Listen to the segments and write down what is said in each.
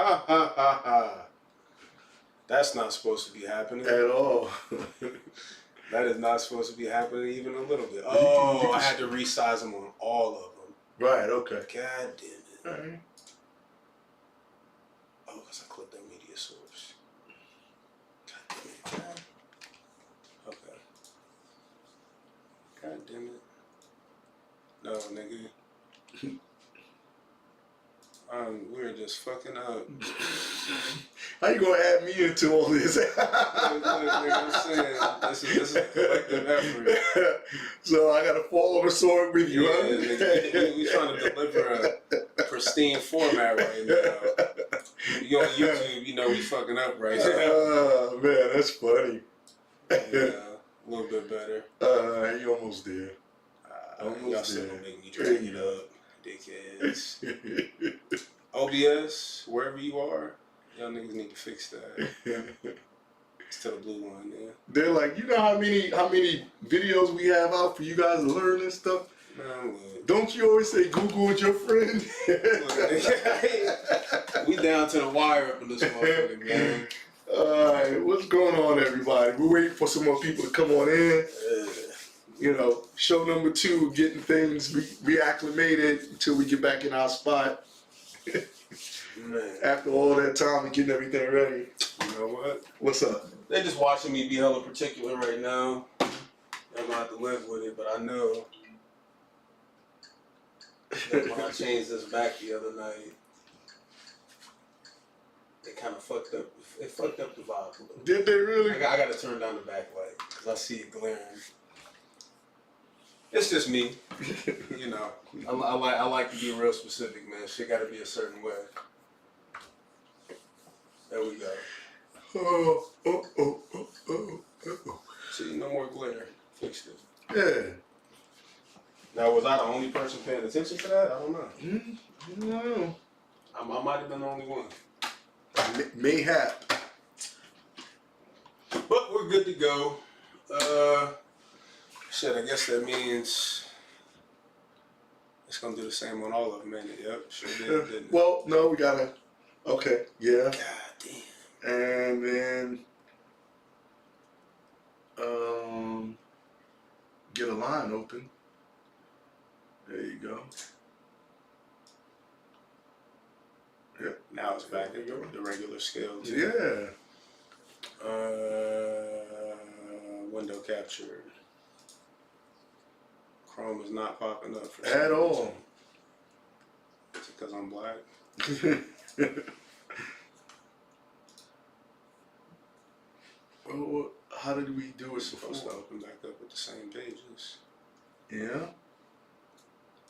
Ha ha ha ha. That's not supposed to be happening. At all. That is not supposed to be happening even a little bit. Oh, I had to resize them on all of them. Right, okay. God damn it. All right. Oh, because I clicked that media source. God damn it. Okay. God damn it. No, nigga. We're just fucking up. How you gonna add me into all this? Look, I'm saying this is a collective effort. So I gotta fall on the sword with you, huh? Nigga, we trying to deliver a pristine format right now. You on YouTube, you know we fucking up right now. Oh man, that's funny. Yeah, a little bit better. You almost there. Y'all still gonna make me drag it up, dickheads. OBS, wherever you are, y'all niggas need to fix that. It's to the blue one, yeah. They're like, you know how many videos we have out for you guys to learn and stuff? Man, look. Don't you always say Google with your friend? We down to the wire up in this motherfucker, man. Alright, what's going on, everybody? We're waiting for some more people to come on in. You know, show number 2, getting things reacclimated until we get back in our spot. Man. After all that time and getting everything ready. You know what? What's up? They just watching me be hella particular right now. I'm gonna have to live with it, but I know that when I changed this back the other night, it kind of fucked up. It fucked up the vibe a little bit. Did they really? I gotta turn down the backlight because I see it glaring. It's just me, you know. I like to be real specific, man. Shit got to be a certain way. There we go. See, no more glare. Fixed it. Yeah. Now, was I the only person paying attention to that? I don't know. No. I might have been the only one. Mayhap. But we're good to go. Shit, I guess that means it's gonna do the same on all of them, man. Yep, sure did, didn't it? Well, no, we gotta. Okay, yeah. God damn. And then, get a line open. There you go. Yep. Now it's back at the regular scale too. Yeah. Window capture. Chrome is not popping up for at all. Is it because I'm black? Well, how did we do it It's supposed to before? open back up with the same pages. Yeah.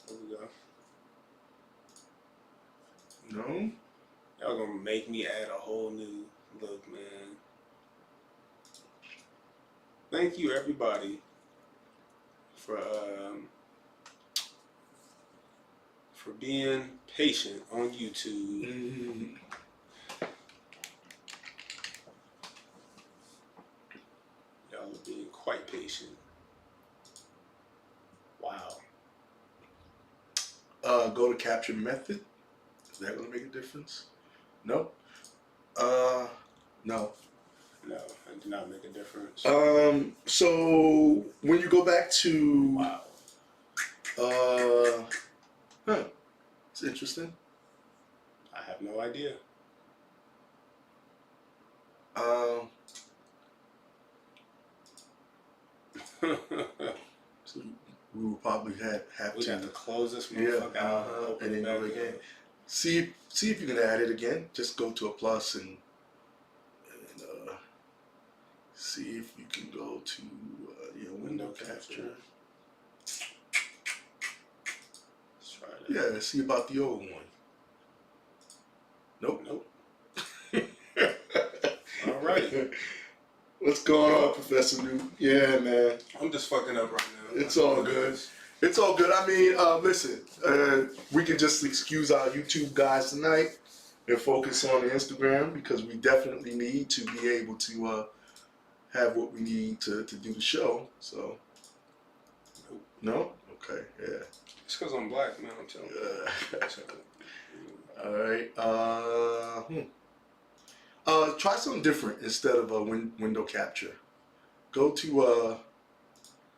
There we go. No. Y'all gonna make me add a whole new look, man. Thank you, everybody, for being patient on YouTube. Mm-hmm. Y'all are being quite patient. Wow. Go to capture method. Is that gonna make a difference? No. No. No, it did not make a difference. So when you go back to Wow. It's interesting. I have no idea. So we will probably have We to have to close this motherfucker out and open and it then back go again. up. See if you can add it again. Just go to a plus and see if you can go to window capture. Let's try that. Yeah, see about the old one. Nope. Nope. All right. What's going on, Professor New? Yeah, man. I'm just fucking up right now. It's all good. It's all good. I mean, listen, we can just excuse our YouTube guys tonight and focus on the Instagram because we definitely need to be able to have what we need to do the show. So, Nope. no? Okay, yeah. It's because I'm black, man. I'm telling you. All right. Try something different instead of window capture. Go to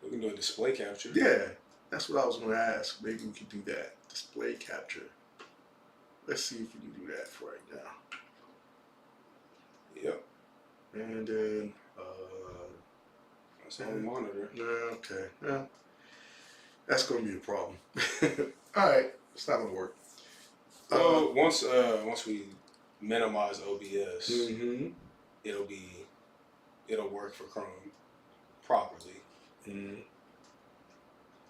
We can do a display capture. yeah. That's what I was going to ask. Maybe we can do that. Display capture. Let's see if we can do that for right now. Yep. And then that's on the monitor. okay. Yeah. That's going to be a problem. All right. It's not going to work. Well, once we minimize OBS, Mm-hmm. it'll work for Chrome properly. Mm-hmm.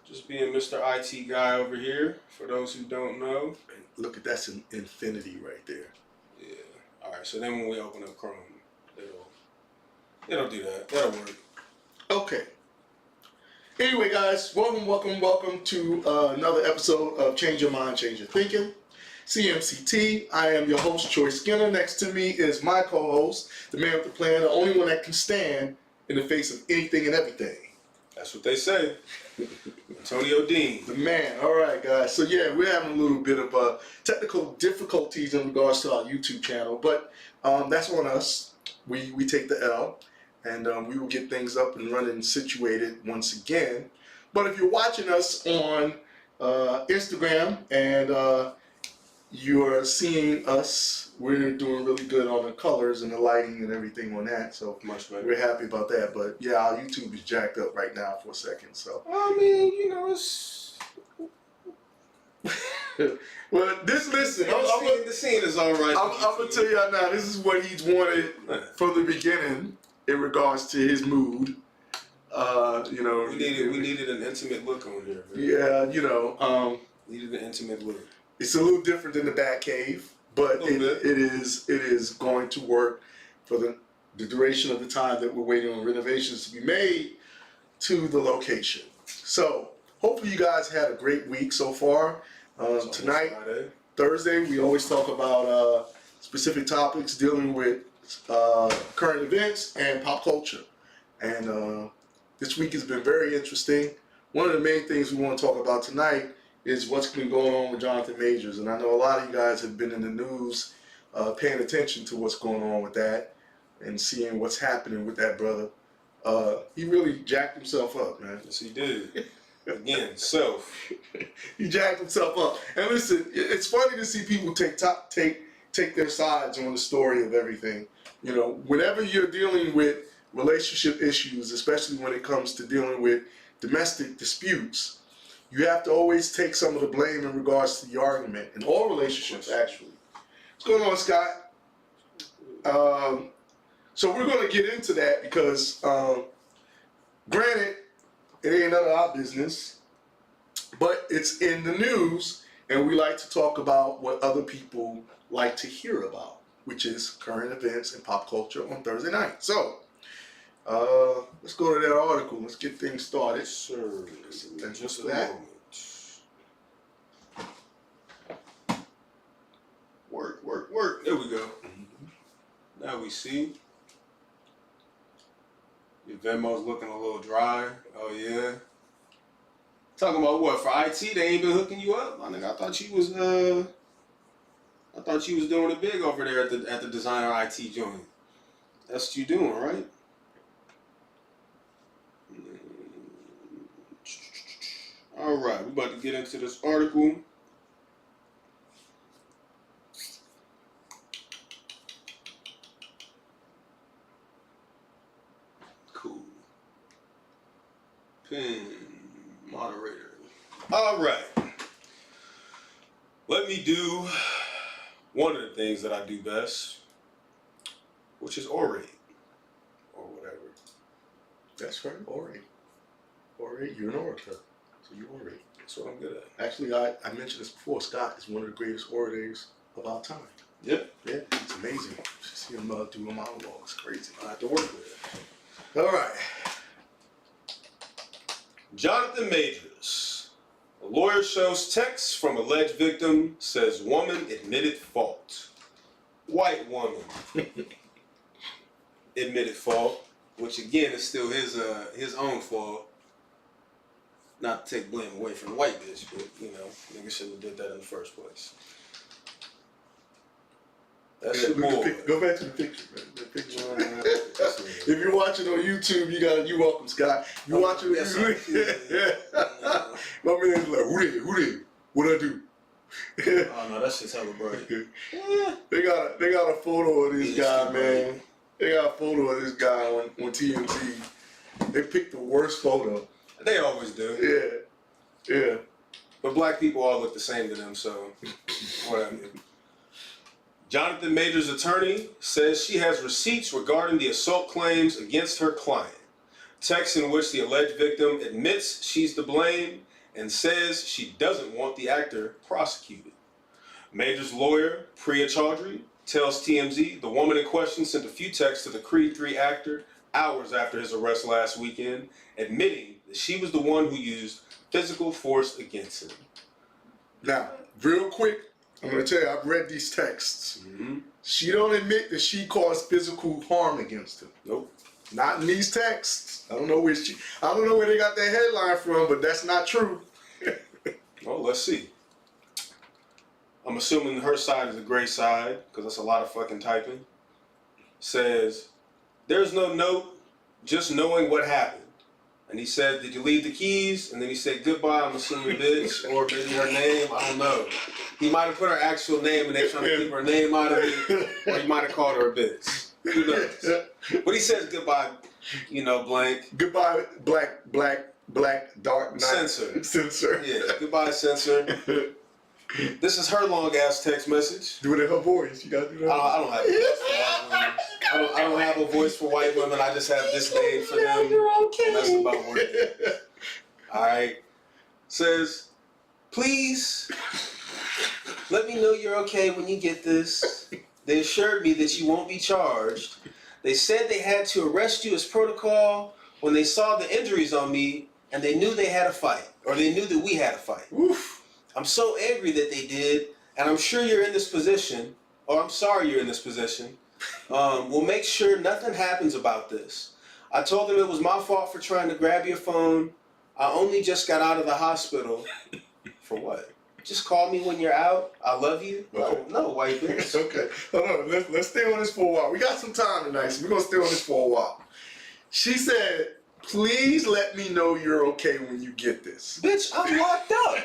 Just being Mr. IT guy over here, for those who don't know. Look at that's an infinity right there. Yeah. All right. So then when we open up Chrome, it'll do that. That'll work. Okay. Anyway, guys, welcome to another episode of Change Your Mind, Change Your Thinking. CMCT. I am your host, Troy Skinner. Next to me is my co-host, the man with the plan, the only one that can stand in the face of anything and everything. That's what they say. Antonio Dean. The man. All right, guys. So yeah, we're having a little bit of technical difficulties in regards to our YouTube channel, but that's on us. We take the L, and we will get things up and running, situated once again. But if you're watching us on Instagram and you're seeing us, we're doing really good on the colors and the lighting and everything on that, so Much better. we're happy about that. But yeah, our YouTube is jacked up right now for a second, so I mean, you know, it's well, listen, the scene is all right. I'm gonna tell y'all now, this is what he's wanted from the beginning in regards to his mood. You know, we needed an intimate look on here, man. Yeah, you know, Needed an intimate look. it's a little different than the Batcave, but it is going to work for the duration of the time that we're waiting on renovations to be made to the location. So hopefully you guys had a great week so far. Tonight, Thursday, we always talk about specific topics dealing with current events and pop culture. And this week has been very interesting. One of the main things we want to talk about tonight is what's been going on with Jonathan Majors. And I know a lot of you guys have been in the news paying attention to what's going on with that and seeing what's happening with that brother. He really jacked himself up, man. Yes, he did. Again, self. He jacked himself up. And listen, it's funny to see people take their sides on the story of everything. You know, whenever you're dealing with relationship issues, especially when it comes to dealing with domestic disputes, you have to always take some of the blame in regards to the argument in all relationships, actually. What's going on, Scott? So we're going to get into that because, granted, it ain't none of our business, but it's in the news, and we like to talk about what other people like to hear about, which is current events and pop culture on Thursday night. So, let's go to that article. Let's get things started. Sir, just that. Work. There we go. Now we see. Your Venmo's looking a little dry. Oh yeah. Talking about what? For IT, they ain't been hooking you up? I think I thought you was doing it big over there at the designer IT joint. That's what you doing, right? All right, we're about to get into this article. Cool. Pin moderator. All right. Let me do one of the things that I do best, which is orate or whatever. That's right, orate. Orate, you're an orator. So you orate. That's what I'm good at. Actually, I mentioned this before. Scott is one of the greatest orators of our time. Yep. Yeah, it's amazing. Just see him do a monologue. It's crazy. I have to work with it. All right. Jonathan Majors. A lawyer shows text from alleged victim, says woman admitted fault. White woman admitted fault, which again is still his own fault. Not to take blame away from the white bitch, but you know, nigga shouldn't have did that in the first place. That's your boy. Go back to the picture, man. The picture. If you're watching on YouTube, you're welcome, Scott. You watching on YouTube? My man's like, who they? What'd I do? Oh no, that shit's hella bright. They got a photo of this guy, man. They got a photo of this guy on TMZ. They picked the worst photo. They always do. Yeah. But black people all look the same to them, so whatever. Jonathan Major's attorney says she has receipts regarding the assault claims against her client. Text in which the alleged victim admits she's to blame and says she doesn't want the actor prosecuted. Major's lawyer, Priya Chaudhry, tells TMZ the woman in question sent a few texts to the Creed 3 actor hours after his arrest last weekend, admitting that she was the one who used physical force against him. Now, real quick, I'm going to tell you, I've read these texts. Mm-hmm. She don't admit that she caused physical harm against him. Nope. Not in these texts. I don't know where they got that headline from, but that's not true. Well, let's see. I'm assuming her side is the gray side, because that's a lot of fucking typing. Says, there's no note, just knowing what happened. And he said, did you leave the keys? And then he said, goodbye, I'm assuming bitch, or maybe her name, I don't know. He might have put her actual name and they're trying to keep her name out of it, or he might have called her a bitch. Who knows? But he says goodbye, blank. Goodbye, black, dark night. Censor. Yeah, goodbye, censor. This is her long ass text message. Do it in her voice. You gotta do that. I don't have a voice for white women. I don't have a voice for white women. I just have this name for them. And that's about working. Alright. Says, please let me know you're okay when you get this. They assured me that you won't be charged. They said they had to arrest you as protocol when they saw the injuries on me and they knew they had a fight. Or they knew that we had a fight. Oof. I'm so angry that they did, and I'm sure you're in this position, or I'm sorry you're in this position. We'll make sure nothing happens about this. I told them it was my fault for trying to grab your phone. I only just got out of the hospital. For what? Just call me when you're out. I love you. Okay. No, white bitch. Okay. Hold on. Let's stay on this for a while. We got some time tonight, so we're going to stay on this for a while. She said, please let me know you're okay when you get this. Bitch, I'm locked up.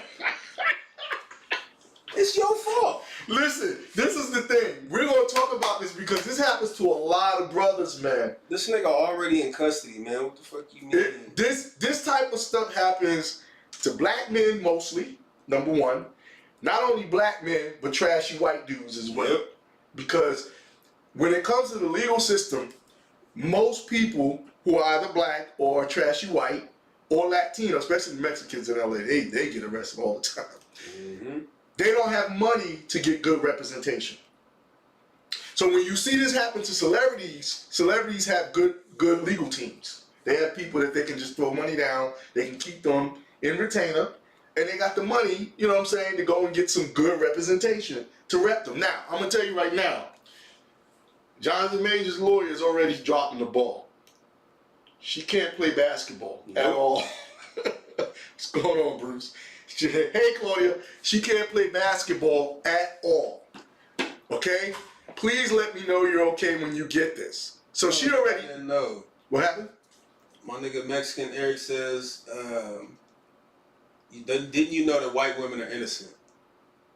It's your fault. Listen, this is the thing. We're going to talk about this because this happens to a lot of brothers, man. This nigga already in custody, man. What the fuck you mean? This type of stuff happens to black men mostly, number one. Not only black men, but trashy white dudes as well. Yep. Because when it comes to the legal system, most people who are either black or trashy white or Latino, especially Mexicans in LA, they get arrested all the time. Mm-hmm. They don't have money to get good representation. So when you see this happen to celebrities have good legal teams. They have people that they can just throw money down, they can keep them in retainer, and they got the money, you know what I'm saying, to go and get some good representation to rep them. Now, I'm going to tell you right now, Jonathan Major's lawyer is already dropping the ball. She can't play basketball at all. What's going on, Bruce? Hey, Claudia, she can't play basketball at all. Okay? Please let me know you're okay when you get this. So she already... I didn't know. What happened? My nigga Mexican Eric says, didn't you know that white women are innocent?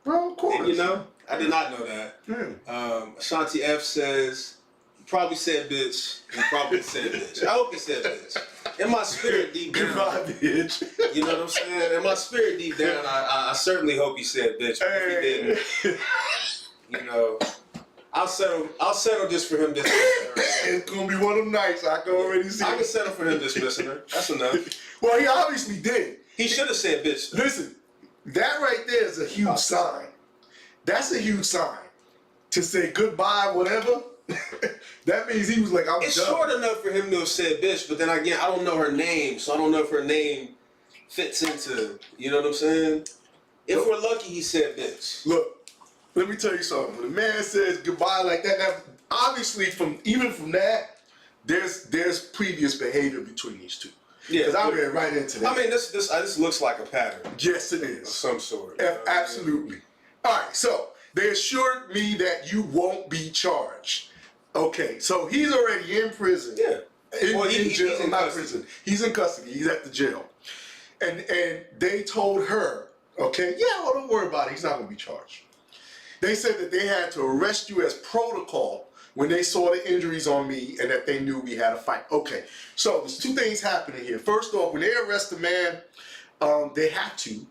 Bro, of course. Didn't you know? I did not know that. Ashanti F says, you probably said bitch. You probably said bitch. I hope you said bitch. In my spirit deep down. Goodbye, bitch. You know what I'm saying? In my spirit deep down, I certainly hope you said bitch. But if you didn't, I'll settle just for him dismissing her. It's gonna be one of them nights. I can already see. I can settle for him dismissing her. That's enough. Well, he obviously did. He should have said bitch. Listen, that right there is a huge sign. That's a huge sign. To say goodbye, whatever. That means he was like, I'm It's done. short enough for him to have said bitch, but then again, I don't know her name, so I don't know if her name fits into, you know what I'm saying? If we're lucky, he said bitch. Look, let me tell you something. When a man says goodbye like that, obviously even from that, there's previous behavior between these two. Yeah, because I read right into that. I mean, this looks like a pattern Yes, it of is. some sort. Absolutely. All right, so They assured me that you won't be charged. Okay, so he's already in prison. Yeah. In jail, he's in not custody. prison. He's in custody. He's at the jail. And they told her, okay, yeah, well, don't worry about it. He's not going to be charged. They said that they had to arrest you as protocol when they saw the injuries on me and that they knew we had a fight. Okay, so there's two things happening here. First off, when they arrest a man, they have to,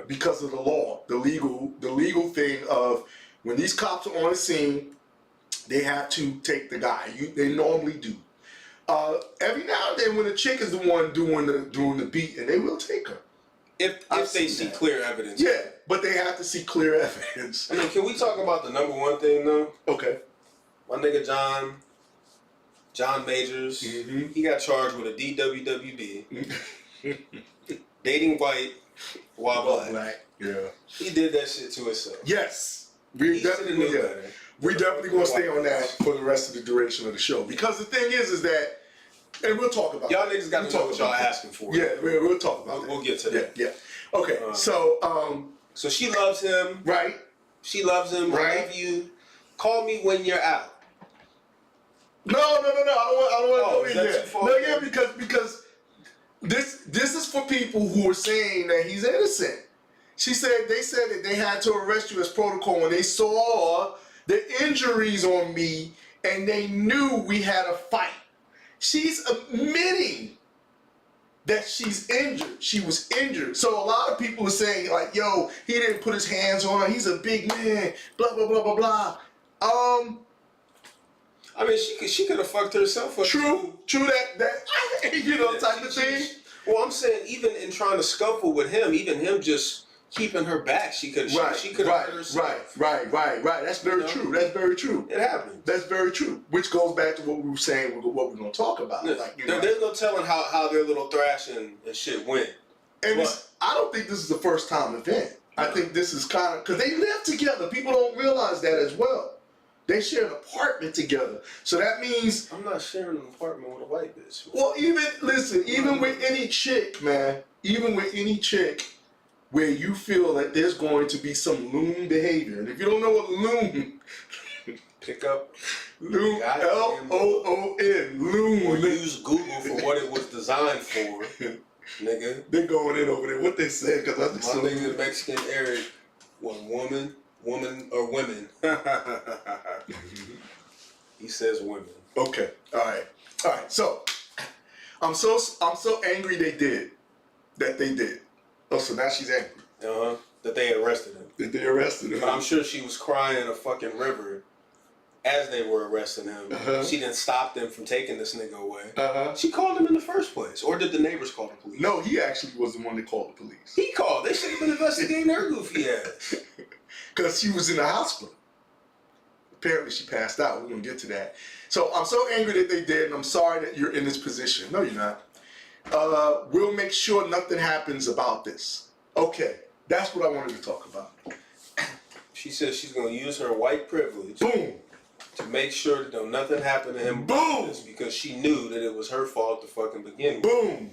because of the law, the legal thing of when these cops are on the scene, they have to take the guy. They normally do. Every now and then, when a chick is the one doing the beat, and they will take her. If they see clear evidence. Yeah, but they have to see clear evidence. I mean, can we talk about the number one thing though? Okay. My nigga John Majors, he got charged with a DWWD, dating white while black. Yeah. He did that shit to himself. Yes. We definitely gonna stay on that for the rest of the duration of the show, because the thing is that, and we'll talk about y'all niggas got to know what y'all asking for. Yeah, we'll talk about that. We'll get to that. Yeah. Okay. So she loves him. Right. She loves him. Right. I love you. Call me when you're out. No. I don't want to go in there. Too far? No, yeah, because this is for people who are saying that he's innocent. They said that they had to arrest you as protocol when they saw the injuries on me and they knew we had a fight. She's admitting that she's injured. She was injured. So a lot of people are saying like, yo, he didn't put his hands on her. He's a big man. Blah blah blah blah blah. I mean, she could have fucked herself up. True that type of thing. Well, I'm saying even in trying to scuffle with him, even him just keeping her back, she could have hurt herself. Right. That's very true. That's very true. It happened. That's very true. Which goes back to what we were saying, what we're going to talk about. Yeah. Like, there's no telling how their little thrashing and shit went. And I don't think this is the first time event. I think this is kind of, because they live together. People don't realize that as well. They share an apartment together. So that means... I'm not sharing an apartment with a white bitch. Well, even with any chick, man, where you feel that there's going to be some loon behavior. And if you don't know what loon... Pick up... Loon, L-O-O-N, loon. Or use Google for what it was designed for, nigga. They going in over there. What they said, because I just... My nigga Mexican Eric, woman or women. He says women. Okay. All right. So I'm so angry they did. Oh, so now she's angry. That they arrested him. But I'm sure she was crying a fucking river as they were arresting him. She didn't stop them from taking this nigga away. She called him in the first place. Or did the neighbors call the police? No, he actually was the one that called the police. He called. They should have been investigating her goofy ass. Because she was in the hospital. Apparently she passed out. We're going to get to that. So I'm so angry that they did, and I'm sorry that you're in this position. No, you're not. We'll make sure nothing happens about this. Okay, that's what I wanted to talk about. She says she's going to use her white privilege. Boom. To make sure that nothing happened to him. Boom. Because she knew that it was her fault to fucking begin with. Boom.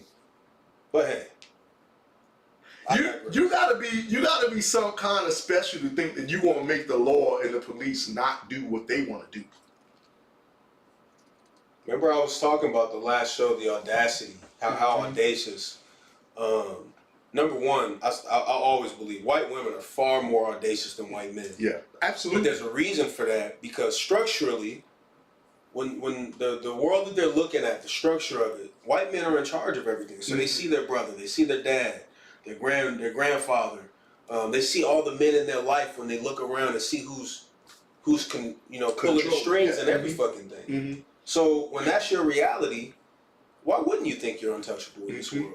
But hey. You gotta be some kind of special to think that you want to make the law and the police not do what they want to do. Remember I was talking about the last show, the audacity, how audacious. Number one, I always believe white women are far more audacious than white men. Yeah, absolutely. But there's a reason for that, because structurally, when the world that they're looking at, the structure of it, white men are in charge of everything. So they see their brother, they see their dad, their grandfather. They see all the men in their life when they look around and see who's pulling the strings and every fucking thing. So when that's your reality, why wouldn't you think you're untouchable in this world?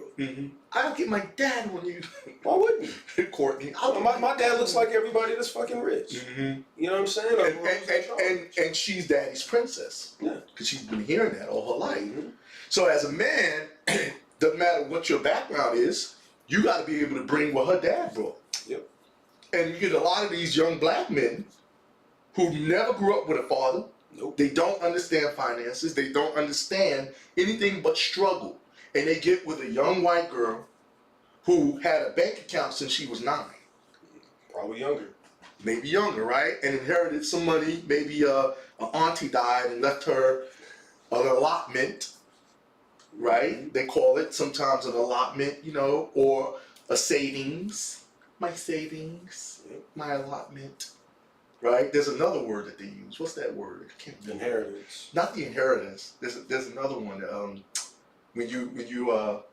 I don't get my dad when you. Why wouldn't you? Courtney. My dad looks like everybody that's fucking rich. You know what I'm saying? And she's daddy's princess. Yeah. Because she's been hearing that all her life. So as a man, doesn't matter what your background is, you got to be able to bring what her dad brought. Yep. And you get a lot of these young black men who never grew up with a father. Nope. They don't understand finances. They don't understand anything but struggle. And they get with a young white girl who had a bank account since she was 9. Probably younger. maybe younger, right? And inherited some money. Maybe an auntie died and left her an allotment, right? They call it sometimes an allotment, you know, or a savings. My savings, my allotment, right? There's another word that they use. What's that word? I can't remember. Inheritance. Not the inheritance. There's another one. When you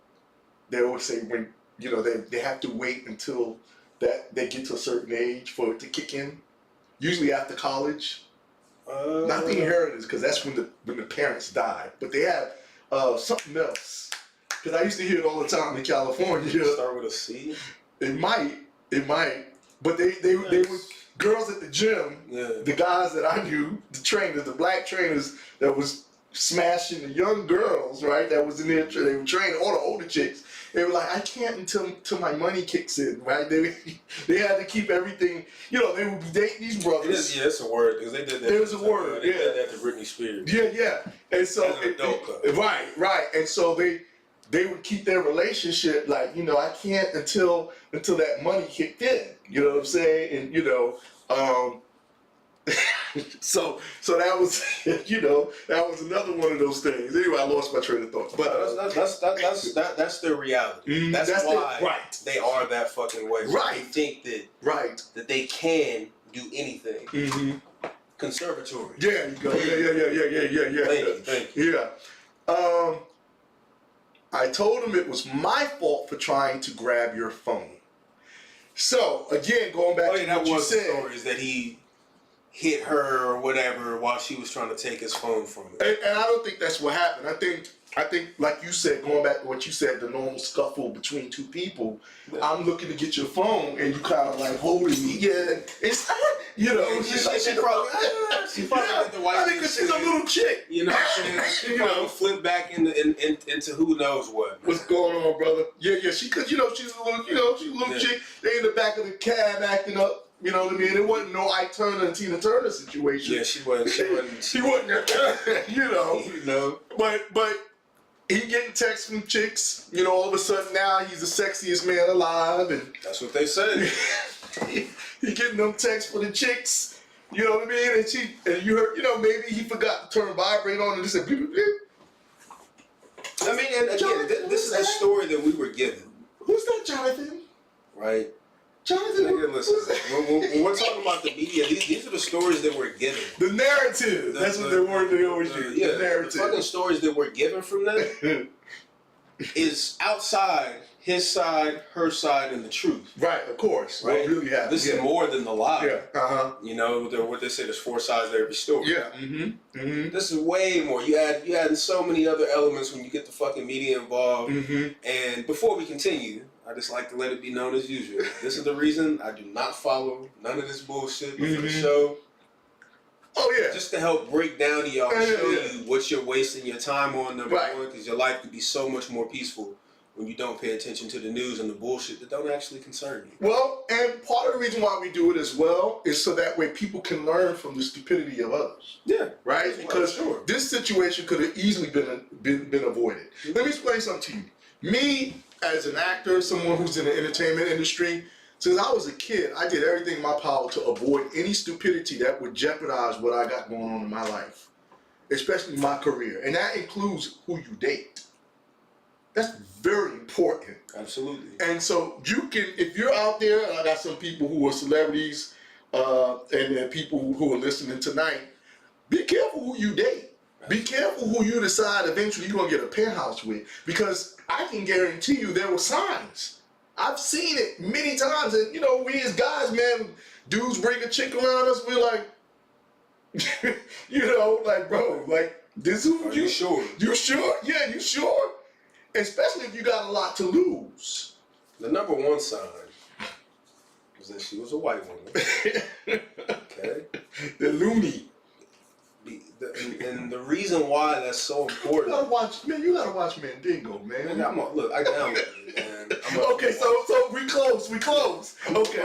they always say when you know they have to wait until that they get to a certain age for it to kick in. Usually after college. Not the inheritance, because that's when the parents die. But they have something else. Because I used to hear it all the time in California. Start with a C. It might. But they would girls at the gym. Yeah. The guys that I knew, the trainers, the black trainers that was smashing the young girls, right? That was in there. They were training all the older chicks. They were like, I can't until my money kicks in, right? They had to keep everything. You know, they would be dating these brothers. It's a word because they did that. There's a word. They did that to Britney Spears. Yeah. And so As an adult, right. And so they would keep their relationship like, you know, I can't until that money kicked in. You know what I'm saying? And you know, so that was that was another one of those things. Anyway, I lost my train of thought. But that's their reality. That's why right. they are that fucking way. So Right. They think that they can do anything. Mm-hmm. Conservatory. Yeah, you go. Yeah. Thank you. Yeah. I told him it was my fault for trying to grab your phone. So again, going back to what you said, stories that he hit her or whatever while she was trying to take his phone from him. And I don't think that's what happened. I think, like you said, going back to what you said, the normal scuffle between two people. Yeah. I'm looking to get your phone, and you kind of like holding me. Yeah, it's you know. She probably like the white. I think because she's a little chick. You know what I'm saying? She probably flip back into who knows what. What's going on, brother? Yeah. She, cause she's a little, she's a little chick. They in the back of the cab acting up. You know what I mean? It wasn't no Ike Turner and Tina Turner situation. Yeah, she wasn't. She wasn't. You know. But he getting texts from chicks. You know, all of a sudden now he's the sexiest man alive, and that's what they say. he getting them texts for the chicks. You know what I mean? And you heard. You know, maybe he forgot to turn vibrate on and just said. Beep, beep, beep. I mean, and again, this is the story that we were given. Who's that, Jonathan? Right. Jonathan, nigga, listen. When we're talking about the media, these are the stories that we're given. The narrative. That's what the word they always use. Yeah, the narrative. The fucking stories that we're given from them is outside his side, her side, and the truth. Right, of course. Right? What really happened. This is more than the lie. Yeah. You know, what they say, there's four sides to every story. Yeah. Mm-hmm. This is way more. You add so many other elements when you get the fucking media involved. Mm-hmm. And before we continue, I just like to let it be known as usual. This is the reason I do not follow none of this bullshit before the show. Oh yeah. Just to help break down to y'all, show you what you're wasting your time on, number one, because your life could be so much more peaceful when you don't pay attention to the news and the bullshit that don't actually concern you. Well, and part of the reason why we do it as well is so that way people can learn from the stupidity of others. Yeah. Right? Because this situation could have easily been avoided. Let me explain something to you. Me, as an actor, someone who's in the entertainment industry, since I was a kid, I did everything in my power to avoid any stupidity that would jeopardize what I got going on in my life, especially my career. And that includes who you date. That's very important. Absolutely. And so you can, if you're out there, and I got some people who are celebrities and people who are listening tonight, be careful who you date. Be careful who you decide eventually you're going to get a penthouse with, because I can guarantee you there were signs. I've seen it many times. And, you know, we as guys, man, dudes bring a chick around us, we're like, you know, like, bro, like, this is who you sure? You sure? Yeah, you sure? Especially if you got a lot to lose. The number one sign was that she was a white woman. Okay? The loony. And the reason why that's so important. You gotta watch Mandingo, man. Look, I downloaded it, man. Okay, so we close. Okay.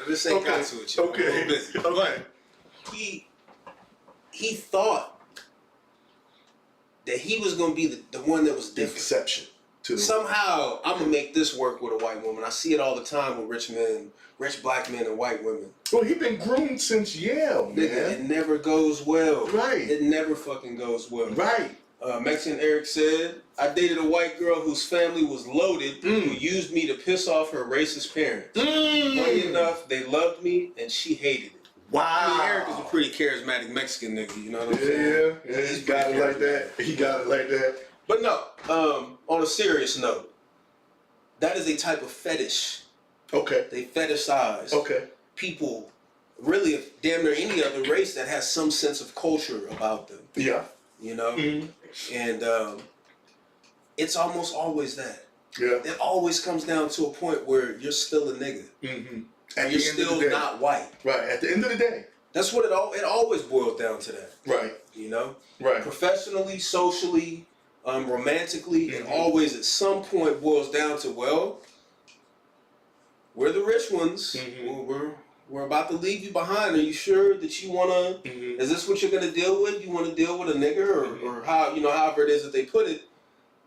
This ain't got to it, yo. Okay. I'm a little busy. Okay. He thought that he was gonna be the one that was different. Exception Somehow, I'm gonna make this work with a white woman. I see it all the time with rich black men and white women. Well, he been groomed since Yale, man. Nigga, it never goes well. Right. It never fucking goes well. Right. Mexican Eric said, I dated a white girl whose family was loaded, who used me to piss off her racist parents. Funny enough, they loved me and she hated it. Wow. I mean, Eric is a pretty charismatic Mexican nigga, you know what I'm saying? Yeah, he got it like that. He got it like that. But no, on a serious note, that is a type of fetish. Okay. They fetishize people, really damn near any other race that has some sense of culture about them. Yeah. You know? And it's almost always that. Yeah. It always comes down to a point where you're still a nigga. And you're still not white. Right. At the end of the day. That's what it always boils down to that. Right. You know? Right. Professionally, socially, romantically, it always at some point boils down to, well, we're the rich ones. We're about to leave you behind. Are you sure that you wanna? Is this what you're gonna deal with? You want to deal with a nigger, or how, you know, however it is that they put it?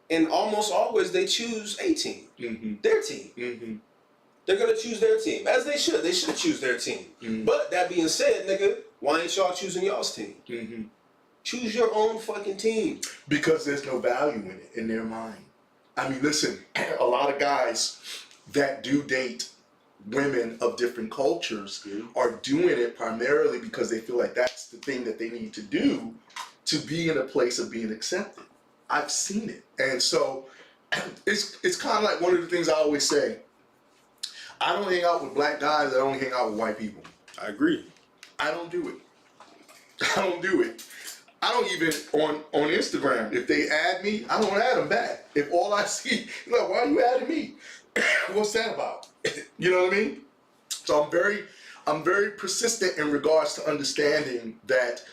And almost always they choose a team, their team. They're gonna choose their team, as they should. They should choose their team. But that being said, nigga, why ain't y'all choosing y'all's team? Choose your own fucking team. Because there's no value in it in their mind. I mean, listen, a lot of guys that do date women of different cultures are doing it primarily because they feel like that's the thing that they need to do to be in a place of being accepted. I've seen it. And so it's kind of like one of the things I always say. I don't hang out with black guys. I only hang out with white people. I agree. I don't do it. I don't do it. I don't even, on Instagram, if they add me, I don't add them back. If all I see, like, why are you adding me? What's that about? You know what I mean? So I'm very persistent in regards to understanding that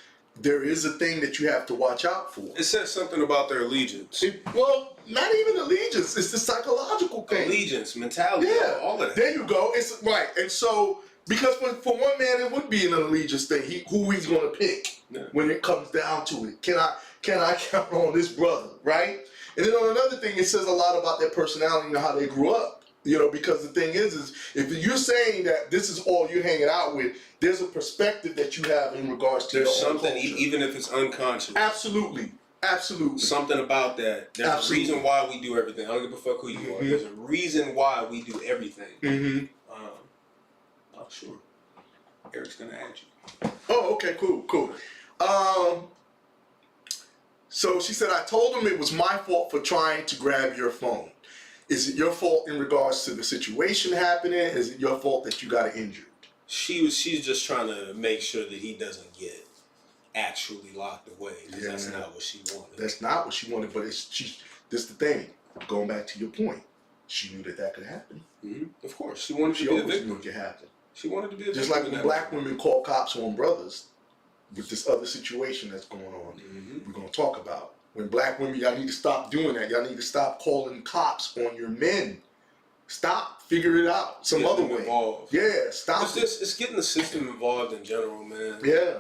there is a thing that you have to watch out for. It says something about their allegiance. Well, not even allegiance. It's the psychological thing. Allegiance, mentality, all of that. There you go. It's right. And so, because for one man, it would be an allegiance thing. Who he's going to pick when it comes down to it. Can I count on this brother, right? And then on another thing, it says a lot about their personality and how they grew up. You know, because the thing is if you're saying that this is all you're hanging out with, there's a perspective that you have in regards to there's your own something, culture. even if it's unconscious. Absolutely. Something about that. There's a reason why we do everything. I don't give a fuck who you are. There's a reason why we do everything. Oh, sure. Eric's gonna add you. Oh, okay, cool. So she said, I told him it was my fault for trying to grab your phone. Is it your fault in regards to the situation happening? Is it your fault that you got injured? She's just trying to make sure that he doesn't get actually locked away. Yeah. That's not what she wanted. That's not what she wanted, but this is the thing. Going back to your point, she knew that could happen. Of course, she wanted to be a victim. Knew it could happen. She wanted to be a victim. Just like when black women call cops on brothers with this other situation that's going on. We're going to talk about. When black women, y'all need to stop doing that. Y'all need to stop calling cops on your men. Stop. Figure it out some other way. Involved. Yeah, stop. It's getting the system involved in general, man. Yeah.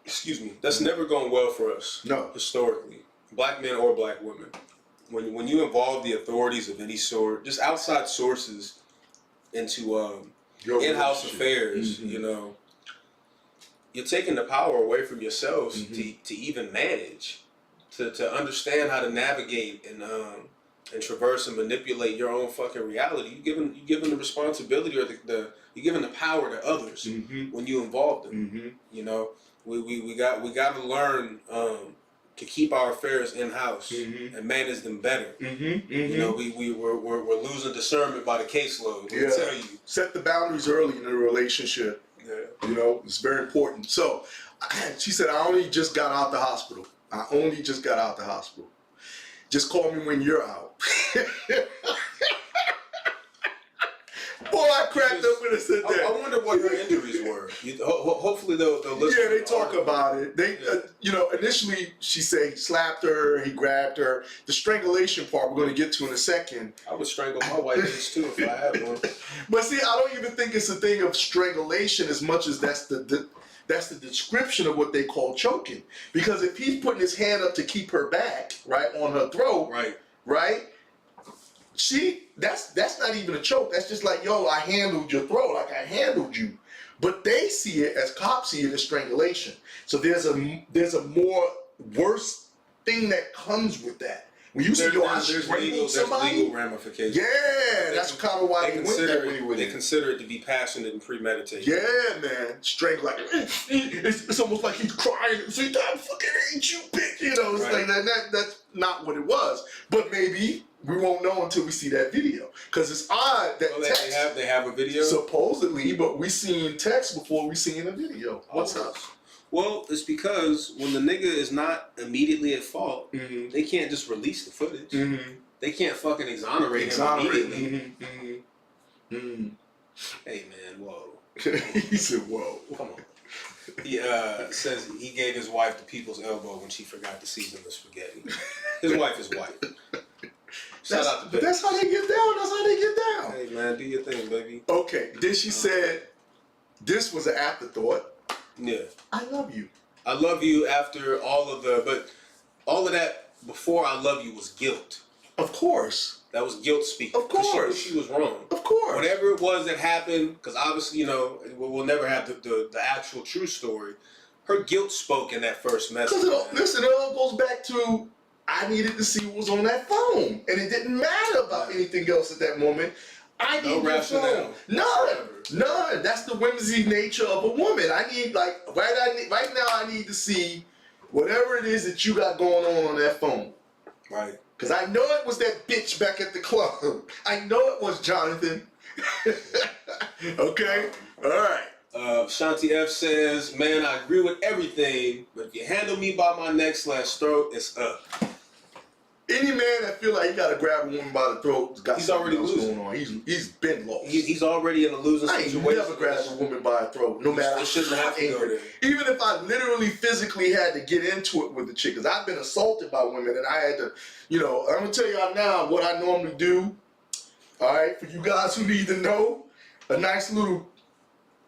Excuse me. That's never gone well for us. No. Historically. Black men or black women. When you involve the authorities of any sort, just outside sources into in-house affairs, you know, you're taking the power away from yourselves to even manage, to understand how to navigate and traverse and manipulate your own fucking reality. You given the responsibility or you're giving the power to others when you involve them. You know, we got to learn to keep our affairs in house and manage them better. You know, we're losing discernment by the caseload. Let me tell you, set the boundaries early in a relationship. You know, it's very important. So she said, I only just got out the hospital. Just call me when you're out. Boy, I cracked up when I said that. I wonder what her injuries were. Hopefully they'll listen. Yeah, they talk about it. They, you know, initially she said he slapped her, he grabbed her. The strangulation part we're going to get to in a second. I would strangle my white bitch too if I had one. But see, I don't even think it's a thing of strangulation as much as that's that's the description of what they call choking. Because if he's putting his hand up to keep her back, right, on her throat, right, that's not even a choke. That's just like, yo, I handled your throat, like I handled you. But they see it, as cops see it, as strangulation. So there's a more worse thing that comes with that. When you say, yo, I strangled somebody, there's legal ramifications. Yeah, that's kind of why they went that way with it. They consider it to be passionate and premeditated. Yeah, man. Strangle, like, it's almost like he's crying. See, I fucking hate you, bitch. You know, it's like that. That's not what it was. But maybe we won't know until we see that video. Because it's odd that text. They have a video? Supposedly, but we seen text before we seen a video. What's up? Well, it's because when the nigga is not immediately at fault, they can't just release the footage. They can't fucking exonerate him immediately. Hey man, whoa. He said, whoa. Come on. He says he gave his wife the people's elbow when she forgot to season the spaghetti. His wife is white. Shout out to But that's how they get down. That's how they get down. Hey man, do your thing, baby. Okay. Then she said, this was an afterthought. Yeah. I love you. I love you after all of that before I love you was guilt. Of course. That was guilt speaking. Of course. She was wrong. Of course. Whatever it was that happened, because obviously, you know, we'll never have the actual true story. Her guilt spoke in that first message. Because it all goes back to, I needed to see what was on that phone. And it didn't matter about anything else at that moment. I need your phone. None. That's the whimsy nature of a woman. I need, like, right now I need to see whatever it is that you got going on that phone. Right. Because I know it was that bitch back at the club. I know it was Jonathan. Okay? All right. Shanti F says, man, I agree with everything, but if you handle me by my neck/throat, it's up. Any man that feel like he gotta grab a woman by the throat, he's already losing. Going on. He's been lost. He's already in a losing situation. I ain't never grabbed a woman by the throat, no matter how angry. Even if I literally physically had to get into it with the chick, because I've been assaulted by women, and I had to, you know, I'm gonna tell y'all now what I normally do. All right, for you guys who need to know, a nice little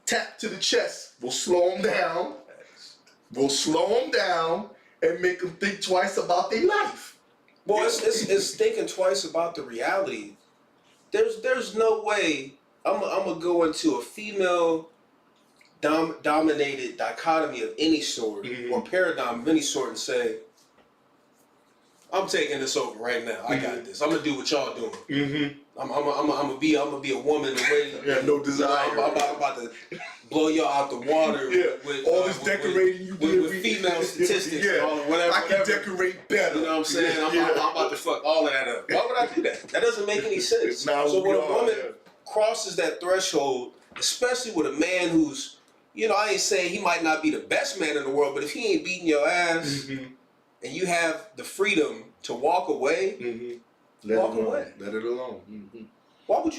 tap to the chest will slow them down. Will slow them down and make them think twice about their life. Well, it's thinking twice about the reality. There's no way I'm gonna go into a female dominated dichotomy of any sort or paradigm of any sort and say, I'm taking this over right now. I got this. I'm gonna do what y'all doing. I'm gonna be a woman the way you have no desire. I'm about to blow y'all out the water with all this decorating you do with female statistics and all whatever. I can decorate better. You know what I'm saying? I'm about to fuck all of that up. Why would I do that? That doesn't make any sense. So when a woman crosses that threshold, especially with a man who's, you know, I ain't saying he might not be the best man in the world, but if he ain't beating your ass and you have the freedom to walk away, walk away. Let it alone. Why would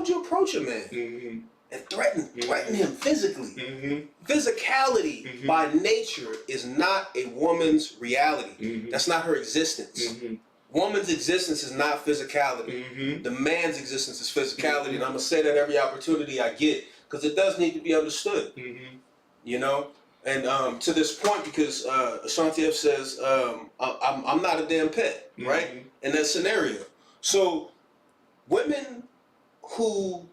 you approach a man and threaten him physically? Physicality by nature is not a woman's reality. That's not her existence. Woman's existence is not physicality. The man's existence is physicality, and I'm gonna say that every opportunity I get because it does need to be understood. You know. And to this point, because Ashanti F says, I'm not a damn pet, right? In that scenario. So women who,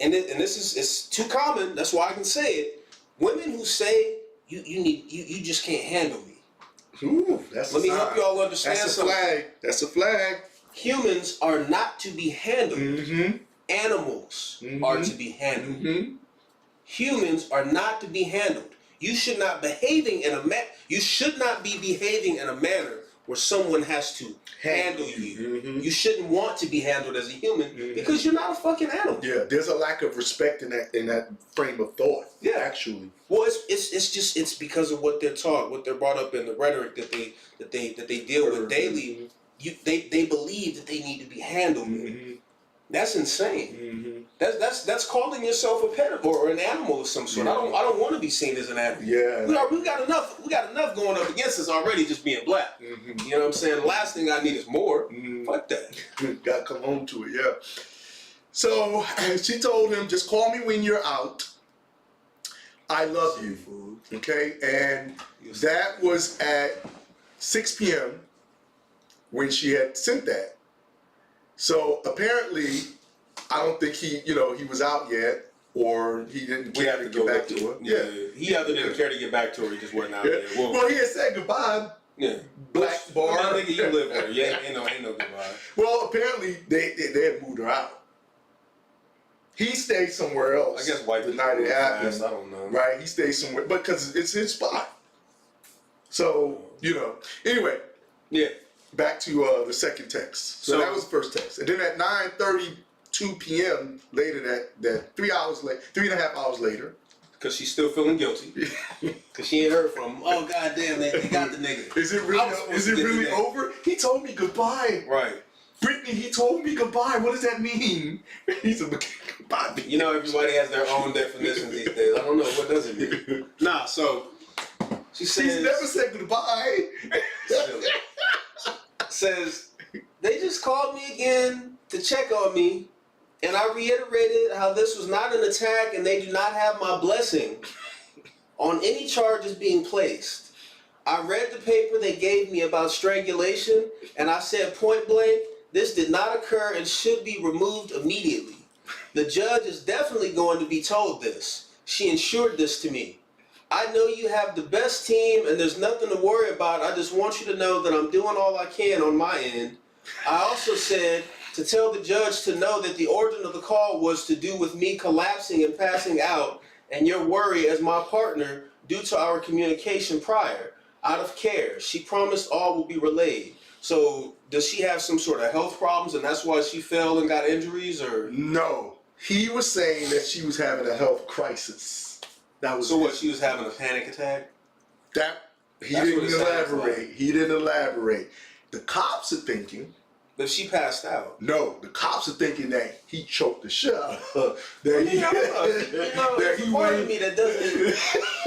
and this is it's too common, that's why I can say it, women who say, you just can't handle me. Ooh, Let me help y'all understand something. That's a flag. Humans are not to be handled. Animals are to be handled. Humans are not to be handled. You should not be behaving in a manner where someone has to handle you. You shouldn't want to be handled as a human because you're not a fucking animal. Yeah, there's a lack of respect in that frame of thought. Yeah, actually. Well, it's because of what they're taught, what they're brought up in, the rhetoric that they deal with daily. They believe that they need to be handled. That's insane. That's calling yourself a pet or an animal of some sort. I don't want to be seen as an animal. Yeah. We got enough going up against us already just being black. You know what I'm saying? The last thing I need is more. Fuck that. Gotta come home to it, yeah. So she told him, just call me when you're out. I love you. Food. Okay, and that was at 6 p.m. when she had sent that. So apparently, I don't think he was out yet, or he didn't We care have to to get go back with to it. her. Yeah. He either didn't care to get back to her, or he just wasn't out Yeah. there. Well, he had said goodbye. Yeah. Black bar. That nigga, you live with her. Yeah, ain't no goodbye. Well, apparently they had moved her out. He stayed somewhere else. I guess white the people night it move happened. fast, I don't know. Right? He stayed somewhere, because it's his spot. So Anyway, Yeah. back to the second text. So that was the first text, and then at 9:32 p.m. later, that 3.5 hours later. Because she's still feeling guilty. Because she ain't heard from him. Oh, goddamn, they got the nigga. Is it really over? He told me goodbye. Right. Brittany, he told me goodbye. What does that mean? He's a goodbye. You know, everybody has their own definitions these days. I don't know. What does it mean? Nah, so she's never said goodbye. Says, they just called me again to check on me, and I reiterated how this was not an attack and they do not have my blessing on any charges being placed. I read the paper they gave me about strangulation, and I said point blank, this did not occur and should be removed immediately. The judge is definitely going to be told this. She ensured this to me. I know you have the best team and there's nothing to worry about. I just want you to know that I'm doing all I can on my end. I also said to tell the judge to know that the origin of the call was to do with me collapsing and passing out and your worry as my partner due to our communication prior. Out of care. She promised all will be relayed. So does she have some sort of health problems and that's why she fell and got injuries, or? No. He was saying that she was having a health crisis. That was So what, she was having a panic attack? He That's what it didn't sounds elaborate. like. He didn't elaborate. The cops are thinking. But she passed out. No, the cops are thinking that he choked the shit out of her. That he, There's a part of me that doesn't.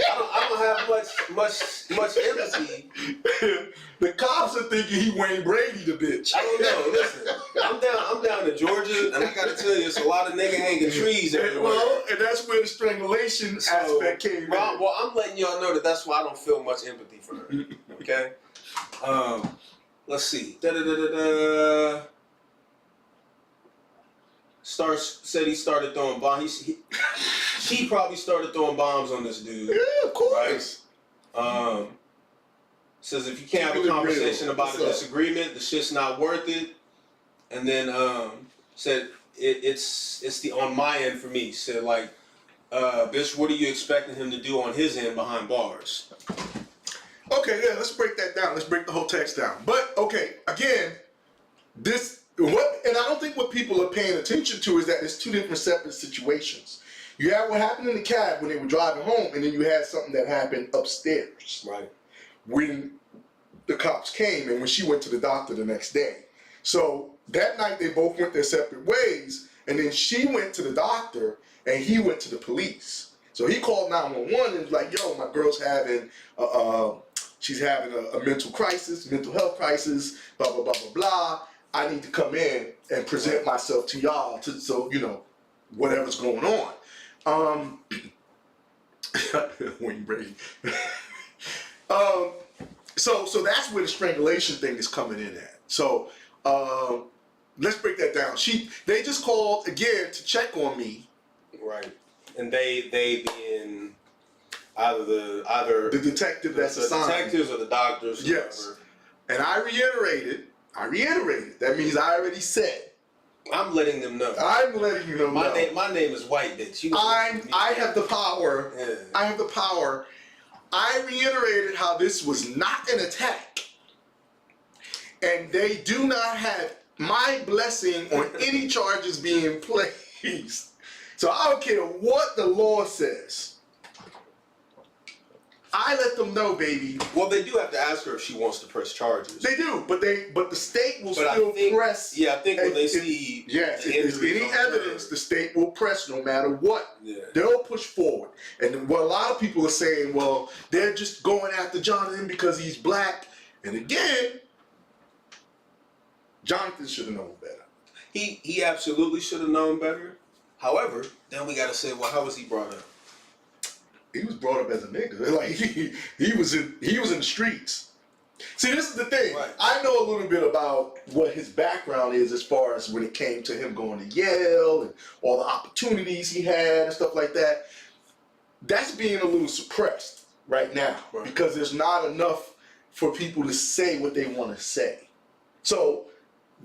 I don't have much empathy. The cops are thinking he Wayne Brady the bitch. I don't know. Listen, I'm down to Georgia, and I gotta tell you, it's a lot of nigga hanging trees everywhere. Well, and that's where the strangulation aspect came in. Well, I'm letting y'all know that's why I don't feel much empathy for her. Okay. Let's see. Said he started throwing bombs. She probably started throwing bombs on this dude. Yeah, of course. Right? Says if you can't have a conversation about a disagreement, the shit's not worth it. And then said it's the on my end for me. Said like, bitch, what are you expecting him to do on his end behind bars? Okay, yeah, let's break that down. Let's break the whole text down. But okay, again, and I don't think what people are paying attention to is that it's two different separate situations. You have what happened in the cab when they were driving home, and then you had something that happened upstairs. Right. When the cops came and when she went to the doctor the next day. So that night they both went their separate ways, and then she went to the doctor and he went to the police. So he called 911 and was like, yo, my girl's having she's having a mental health crisis, blah, blah, blah, blah, blah. I need to come in and present myself to y'all so whatever's going on. Wayne Brady. So that's where the strangulation thing is coming in at. So let's break that down. They just called again to check on me. Right. And they being either the detective that's assigned. The detectives or the doctors. Yes. Whatever. And I reiterated. That means I already said. I'm letting them know. I'm letting you know. My name is White Bitch. I have the power. Yeah. I have the power. I reiterated how this was not an attack. And they do not have my blessing on any charges being placed. So I don't care what the law says. I let them know, baby. Well, they do have to ask her if she wants to press charges. They do, but the state will still press. Yeah, I think when they see if there's any evidence, the state will press no matter what. Yeah. They'll push forward. And what a lot of people are saying, well, they're just going after Jonathan because he's black. And again, Jonathan should have known better. He absolutely should have known better. However, then we got to say, well, how was he brought up? he was brought up as a nigga. Like he was in the streets. See, this is the thing. Right. I know a little bit about what his background is as far as when it came to him going to Yale and all the opportunities he had and stuff like that. That's being a little suppressed right now because there's not enough for people to say what they want to say. So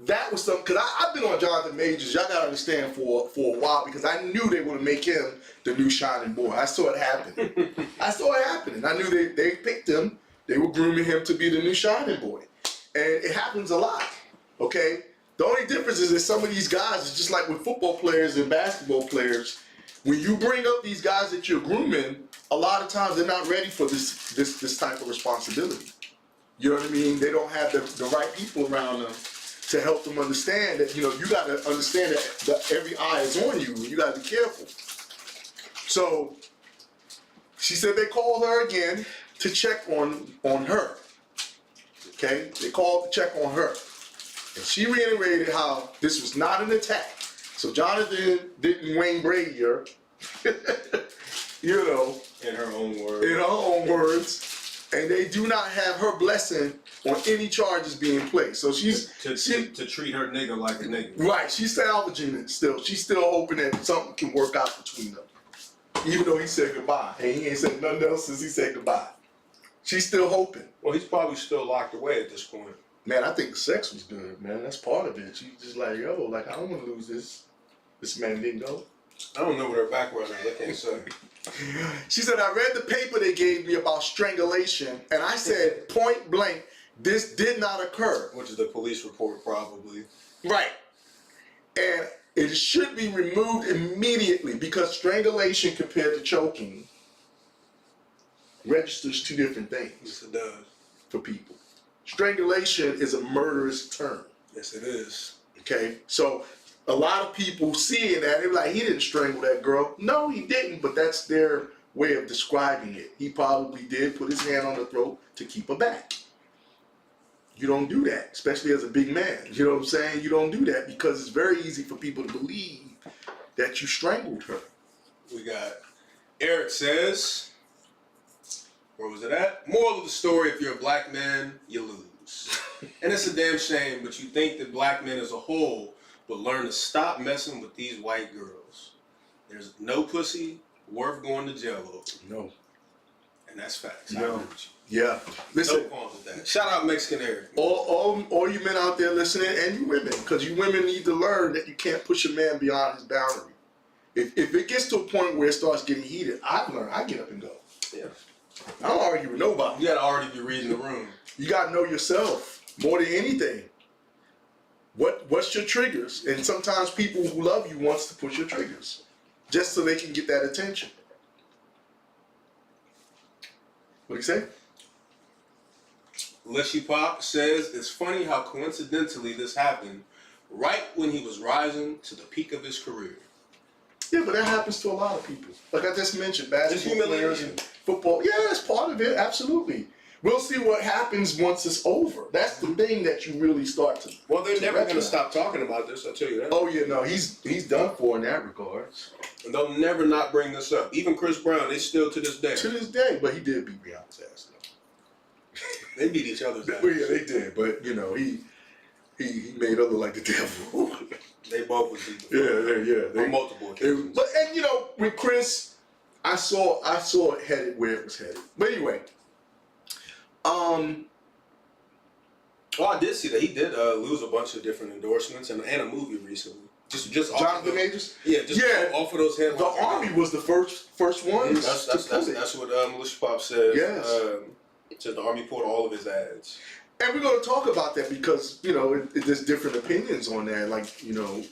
that was something, because I've been on Jonathan Majors, y'all got to understand, for a while, because I knew they would make him the new shining boy. I saw it happen. I saw it happening. I knew they picked him. They were grooming him to be the new shining boy. And it happens a lot, okay? The only difference is that some of these guys, is just like with football players and basketball players, when you bring up these guys that you're grooming, a lot of times they're not ready for this type of responsibility. You know what I mean? They don't have the right people around them to help them understand that, you know, you got to understand that every eye is on you and you got to be careful. So she said they called her again to check on her. Okay? They called to check on her. And she reiterated how this was not an attack. So Jonathan didn't Wayne Brady her, you know. In her own words. In her own words. And they do not have her blessing on any charges being placed. So to treat her nigga like a nigga. Right, she's salvaging it still. She's still hoping that something can work out between them. Even though he said goodbye. And he ain't said nothing else since he said goodbye. She's still hoping. Well, he's probably still locked away at this point. Man, I think the sex was good, man. That's part of it. She's just like, yo, like, I don't want to lose this. This man didn't go. I don't know what her background is. I can't say. She said, I read the paper they gave me about strangulation, and I said, point blank, this did not occur. Which is the police report, probably. Right. And it should be removed immediately because strangulation compared to choking registers two different things. Yes, it does. For people. Strangulation is a murderous term. Yes, it is. Okay? So a lot of people seeing that, they're like, he didn't strangle that girl. No, he didn't, but that's their way of describing it. He probably did put his hand on her throat to keep her back. You don't do that, especially as a big man. You know what I'm saying? You don't do that because it's very easy for people to believe that you strangled her. We got Eric says, where was it at? Moral of the story, if you're a black man, you lose. And it's a damn shame, but you think that black men as a whole will learn to stop messing with these white girls. There's no pussy worth going to jail over. No. And that's facts. No. I agree with you. Yeah. Listen. No qualms with that. Shout out Mexican Eric. All you men out there listening, and you women, because you women need to learn that you can't push a man beyond his boundary. If it gets to a point where it starts getting heated, I've learned, I get up and go. Yeah. I don't argue with nobody. You gotta already be reading the room. You gotta know yourself more than anything. What's your triggers? And sometimes people who love you wants to push your triggers just so they can get that attention. What do you say? Leshy Pop says, it's funny how coincidentally this happened right when he was rising to the peak of his career. Yeah, but that happens to a lot of people. Like I just mentioned, basketball players and football. Yeah, that's part of it, absolutely. We'll see what happens once it's over. That's the thing that you really start to. Well, they're never going to recognize. stop talking about this, I'll tell you that. Oh, yeah, no, he's done for in that regard. And they'll never not bring this up. Even Chris Brown, they still to this day. To this day, but he did beat Rihanna's ass, though. They beat each other's ass. Well, yeah, they did, but, you know, he made her look like the devil. They both was beat. Yeah. On multiple occasions. But, and, you know, with Chris, I saw it headed where it was headed. But anyway, Well, I did see that he did lose a bunch of different endorsements and a movie recently. Just off Jonathan of Majors? Yeah, just off of those headlines. The Army was the first one. That's what Militia Pop says. Yes. It says the Army pulled all of his ads. And we're going to talk about that because, you know, there's different opinions on that. Like, you know,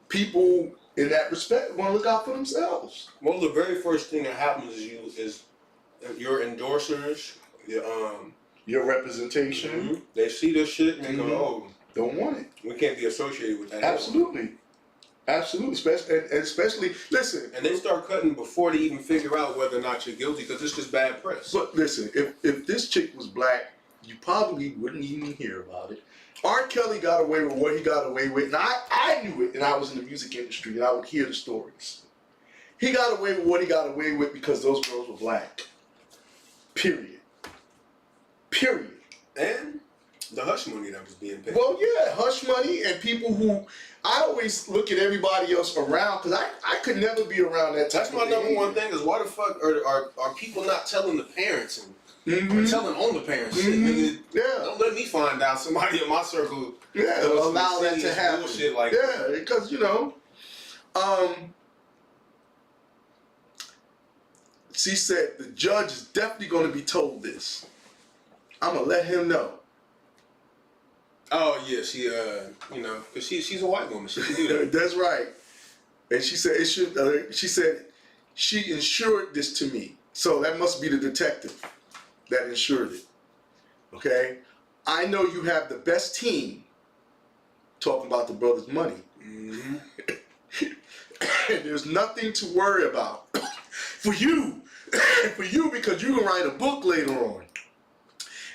people in that respect want to look out for themselves. Well, the very first thing that happens is your endorsers, Your representation. they see this shit and they go, oh, don't want it. we can't be associated with that. Absolutely. Especially, listen. And they start cutting before they even figure out whether or not you're guilty because it's just bad press. But listen, if this chick was black, you probably wouldn't even hear about it. R. Kelly got away with what he got away with, and I knew it, and I was in the music industry, and I would hear the stories. he got away with what he got away with because those girls were black. Period. Period. And the hush money that was being paid. Well, yeah, hush money and people who I always look at everybody else around because I could never be around that type That's of my number one behavior. thing is why the fuck are people not telling the parents and Mhm. or telling on the parents? Shit, Mhm. nigga, Yeah. don't let me find out somebody in my circle. Yeah, does some allow that to serious happen. bullshit like Yeah, because she said the judge is definitely going to be told this. I'm gonna let him know. Oh yeah, she cause she's a white woman. She can do that. That's right. And she said it should. She said she insured this to me, so that must be the detective that insured it. Okay, I know you have the best team. Talking about the brother's money. Mm-hmm. There's nothing to worry about for you, because you can write a book later on,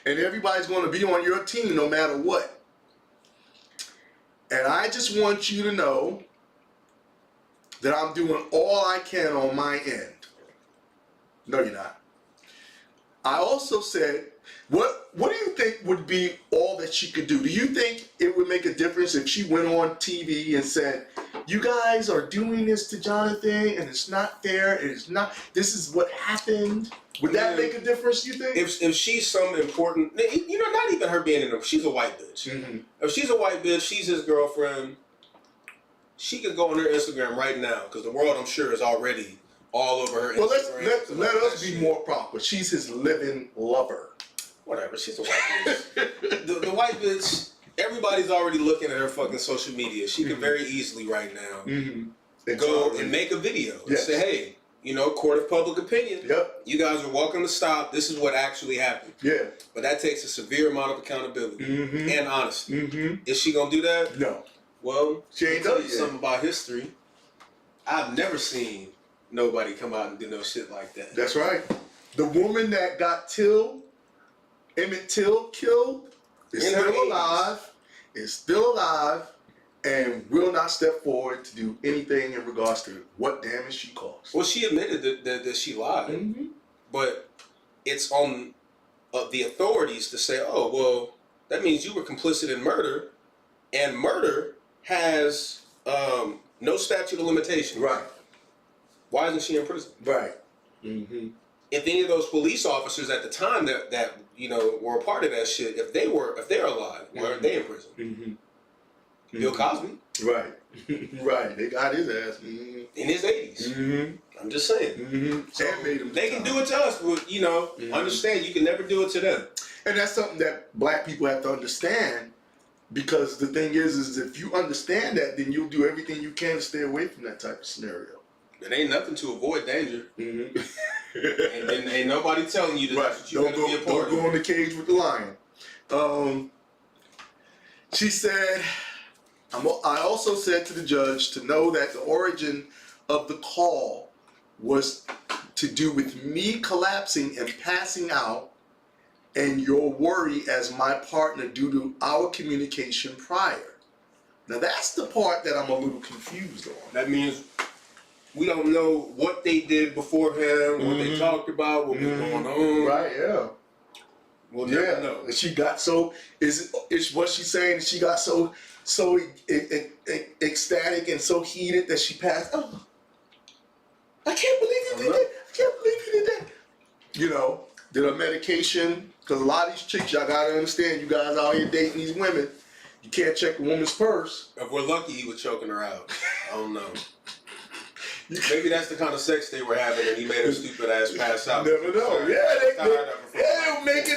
and everybody's going to be on your team no matter what. And I just want you to know that I'm doing all I can on my end. No, you're not. I also said, what do you think would be all that she could do? Do you think it would make a difference if she went on TV and said, you guys are doing this to Jonathan and it's not fair, it's not, this is what happened? Would that make a difference, you think? If she's some important, not even her being in she's a white bitch. Mm-hmm. If she's a white bitch, she's his girlfriend. She could go on her Instagram right now because the world, I'm sure, is already all over her Well, Instagram. let us be more proper. She's his living lover. Whatever, she's a white bitch. the white bitch, everybody's already looking at her fucking social media. She could very easily right now go and make a video and say, hey, court of public opinion. Yep. You guys are welcome to stop. This is what actually happened. Yeah. But that takes a severe amount of accountability and honesty. Mm-hmm. Is she gonna do that? No. Well, She ain't I'll tell done you it yet. something about history. I've never seen nobody come out and do no shit like that. That's right. The woman that got Emmett Till killed, is In her still 80s. alive. Is still alive, and will not step forward to do anything in regards to what damage she caused. Well, she admitted that she lied, Mm-hmm. but it's on the authorities to say, oh, well, that means you were complicit in murder, and murder has no statute of limitation. Right. Why isn't she in prison? Right. Mm-hmm. If any of those police officers at the time that were a part of that shit, if they're alive, why aren't they in prison? Mm-hmm. Bill Cosby, Right. Right. They got his ass. Mm-hmm. in his 80s. Mm-hmm. I'm just saying. Mm-hmm. So And made him they can do it to us, but understand you can never do it to them. And that's something that black people have to understand, because the thing is if you understand that, then you'll do everything you can to stay away from that type of scenario. It ain't nothing to avoid danger. Mm-hmm. And ain't nobody telling you that Right. that's what you're going to be a part Don't go of. in the cage with the lion. She said, I also said to the judge to know that the origin of the call was to do with me collapsing and passing out, and your worry as my partner due to our communication prior. Now that's the part that I'm a little confused on. That means we don't know what they did beforehand, what they talked about, what was going on. Right, yeah. We'll never know. And she got so, is what she's saying, she got so ecstatic and so heated that she passed. Oh, I can't believe you did that. I can't believe you did that. Did her medication, because a lot of these chicks, y'all gotta understand, you guys out here dating these women, you can't check a woman's purse. If we're lucky, he was choking her out. I don't know. Maybe that's the kind of sex they were having, and he made her stupid ass pass out. Never know. They were making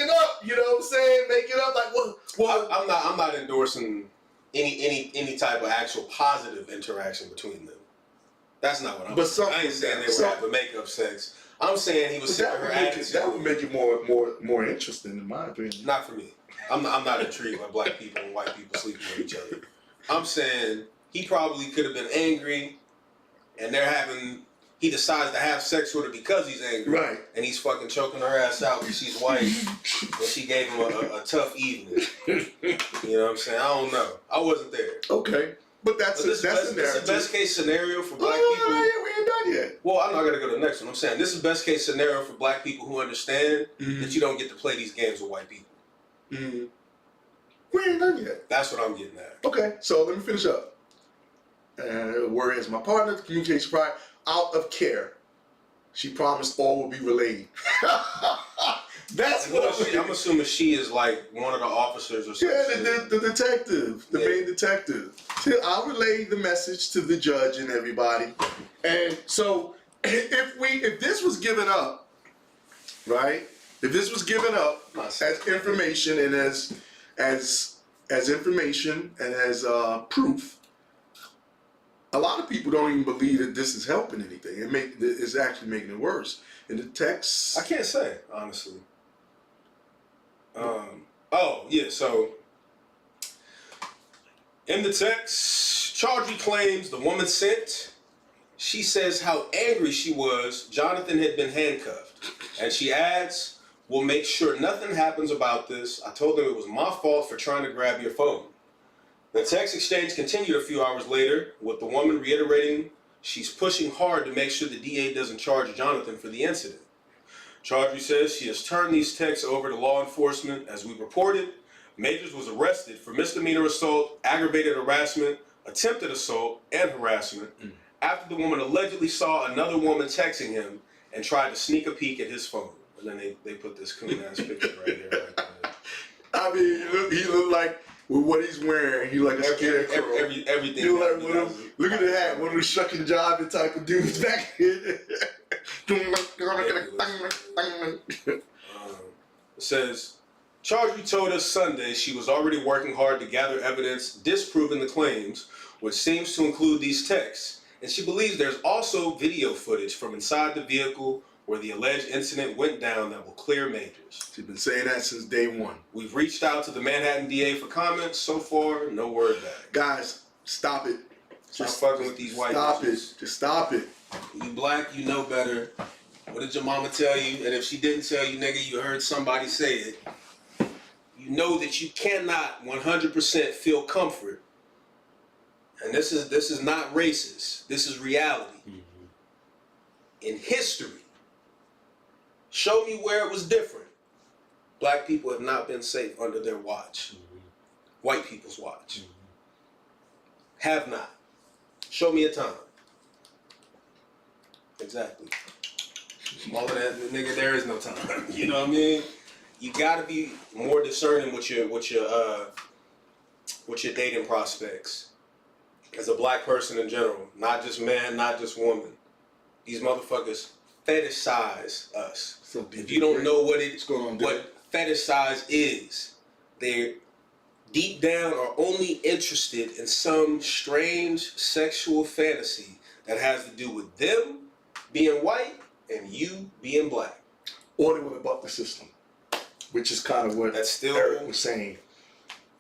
up. You know what I'm saying? Make it up like well. I'm not endorsing any type of actual positive interaction between them. That's not what I'm saying. I ain't saying they were having makeup sex. I'm saying he was sick of her attitude. That would make it more interesting, in my opinion. Not for me. I'm not intrigued by black people and white people sleeping with each other. I'm saying he probably could have been angry, and he decides to have sex with her because he's angry. Right. And he's fucking choking her ass out because she's white, and she gave him a tough evening. You know what I'm saying? I don't know. I wasn't there. Okay. But that's This is the best case scenario for black people. We ain't done yet. Well, I'm not gonna go to the next one. I'm saying this is best case scenario for black people who understand that you don't get to play these games with white people. Mm-hmm. We ain't done yet. That's what I'm getting at. Okay, so let me finish up. Whereas my partner, communication prior, out of care, she promised all will be relayed. That's what I'm assuming she is like one of the officers or something. Yeah, the detective, the main detective. I'll relay the message to the judge and everybody. And so, if this was given up, right? If this was given up as information and as information and as proof, a lot of people don't even believe that this is helping anything. It's actually making it worse. In the text, I can't say honestly. So in the text, Chaudhry claims the woman sent. She says how angry she was Jonathan had been handcuffed. And she adds, "We'll make sure nothing happens about this. I told him it was my fault for trying to grab your phone." The text exchange continued a few hours later, with the woman reiterating she's pushing hard to make sure the DA doesn't charge Jonathan for the incident. Chaudhry says she has turned these texts over to law enforcement. As we reported, Majors was arrested for misdemeanor assault, aggravated harassment, attempted assault, and harassment after the woman allegedly saw another woman texting him and tried to sneak a peek at his phone. And then they put this coon-ass picture right here. Like that. I mean, he looked like, with what he's wearing, he like a scarecrow. Everything. He like look at the hat, one of the shuck and jiving type of dudes back here. It says, Chaudhry told us Sunday she was already working hard to gather evidence disproving the claims, which seems to include these texts, and she believes there's also video footage from inside the vehicle where the alleged incident went down that will clear Majors. She's been saying that since day one. We've reached out to the Manhattan DA for comments. So far, no word back. Guys, stop it. Just fucking with these white Stop bitches. it. Just stop it. You black, you know better. What did your mama tell you? And if she didn't tell you, nigga, you heard somebody say it. You know that you cannot 100% feel comfort. And this is not racist. This is reality. In history, show me where it was different. Black people have not been safe under their watch. White people's watch. Have not. Show me a time. Exactly. All of that, nigga, there is no time. You know what I mean? You gotta be more discerning with your dating prospects. As a black person in general, not just man, not just woman. These motherfuckers fetishize us. So if you don't know what going on, what fetishize is, they're deep down are only interested in some strange sexual fantasy that has to do with them being white and you being black. Or they want to buck the system, which is kind of what That's still Eric was saying.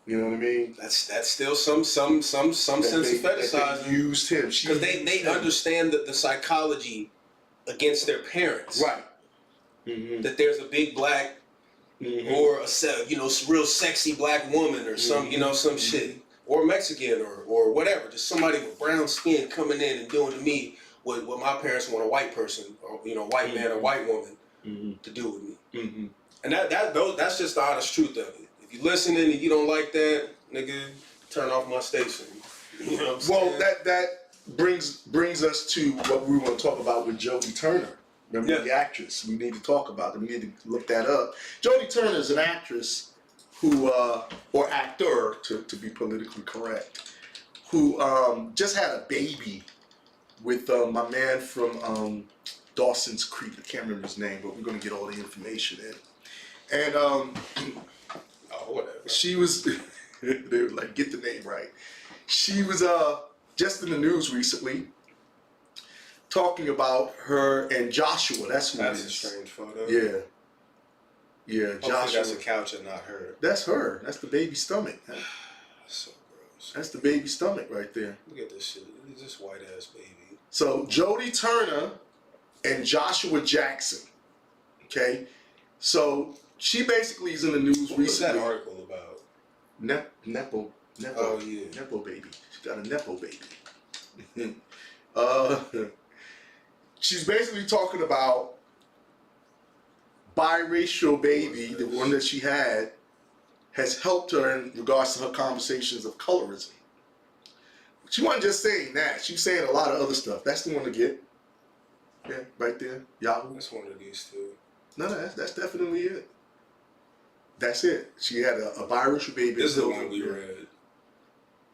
You know what I mean? That's still some sense of fetishizing. They used him Because they understand the psychology against their parents. Right. Mm-hmm. That there's a big black or a real sexy black woman or some some shit, or Mexican or whatever, just somebody with brown skin coming in and doing to me what my parents want a white person or white man or white woman to do with me. And that's just the honest truth of it. If you listening and you don't like that, nigga, turn off my station. You know what I'm saying? Well, that brings us to what we want to talk about with Jodie Turner. Remember the actress? We need to talk about it. We need to look that up. Jodie Turner is an actress who, or actor, to be politically correct, who just had a baby with my man from Dawson's Creek. I can't remember his name, but we're going to get all the information in. And whatever. she was, they were like, get the name right. She was just in the news recently, talking about her and Joshua. That's a strange photo. Yeah. Yeah, Hopefully Joshua. that's a couch and not her. That's her. That's the baby stomach. That's so gross. That's the baby stomach right there. Look at this shit. Look at this white ass baby. So Jodie Turner and Joshua Jackson. Okay? So she basically is in the news What was recently. that article about? Nepo. Oh, yeah. Nepo baby. She got a Nepo baby. she's basically talking about biracial baby, the one that she had, has helped her in regards to her conversations of colorism. She wasn't just saying that. She was saying a lot of other stuff. That's the one to get. Yeah, right there. Yahoo. That's one of these two. No, that's definitely it. That's it. She had a biracial baby. This is the one we read.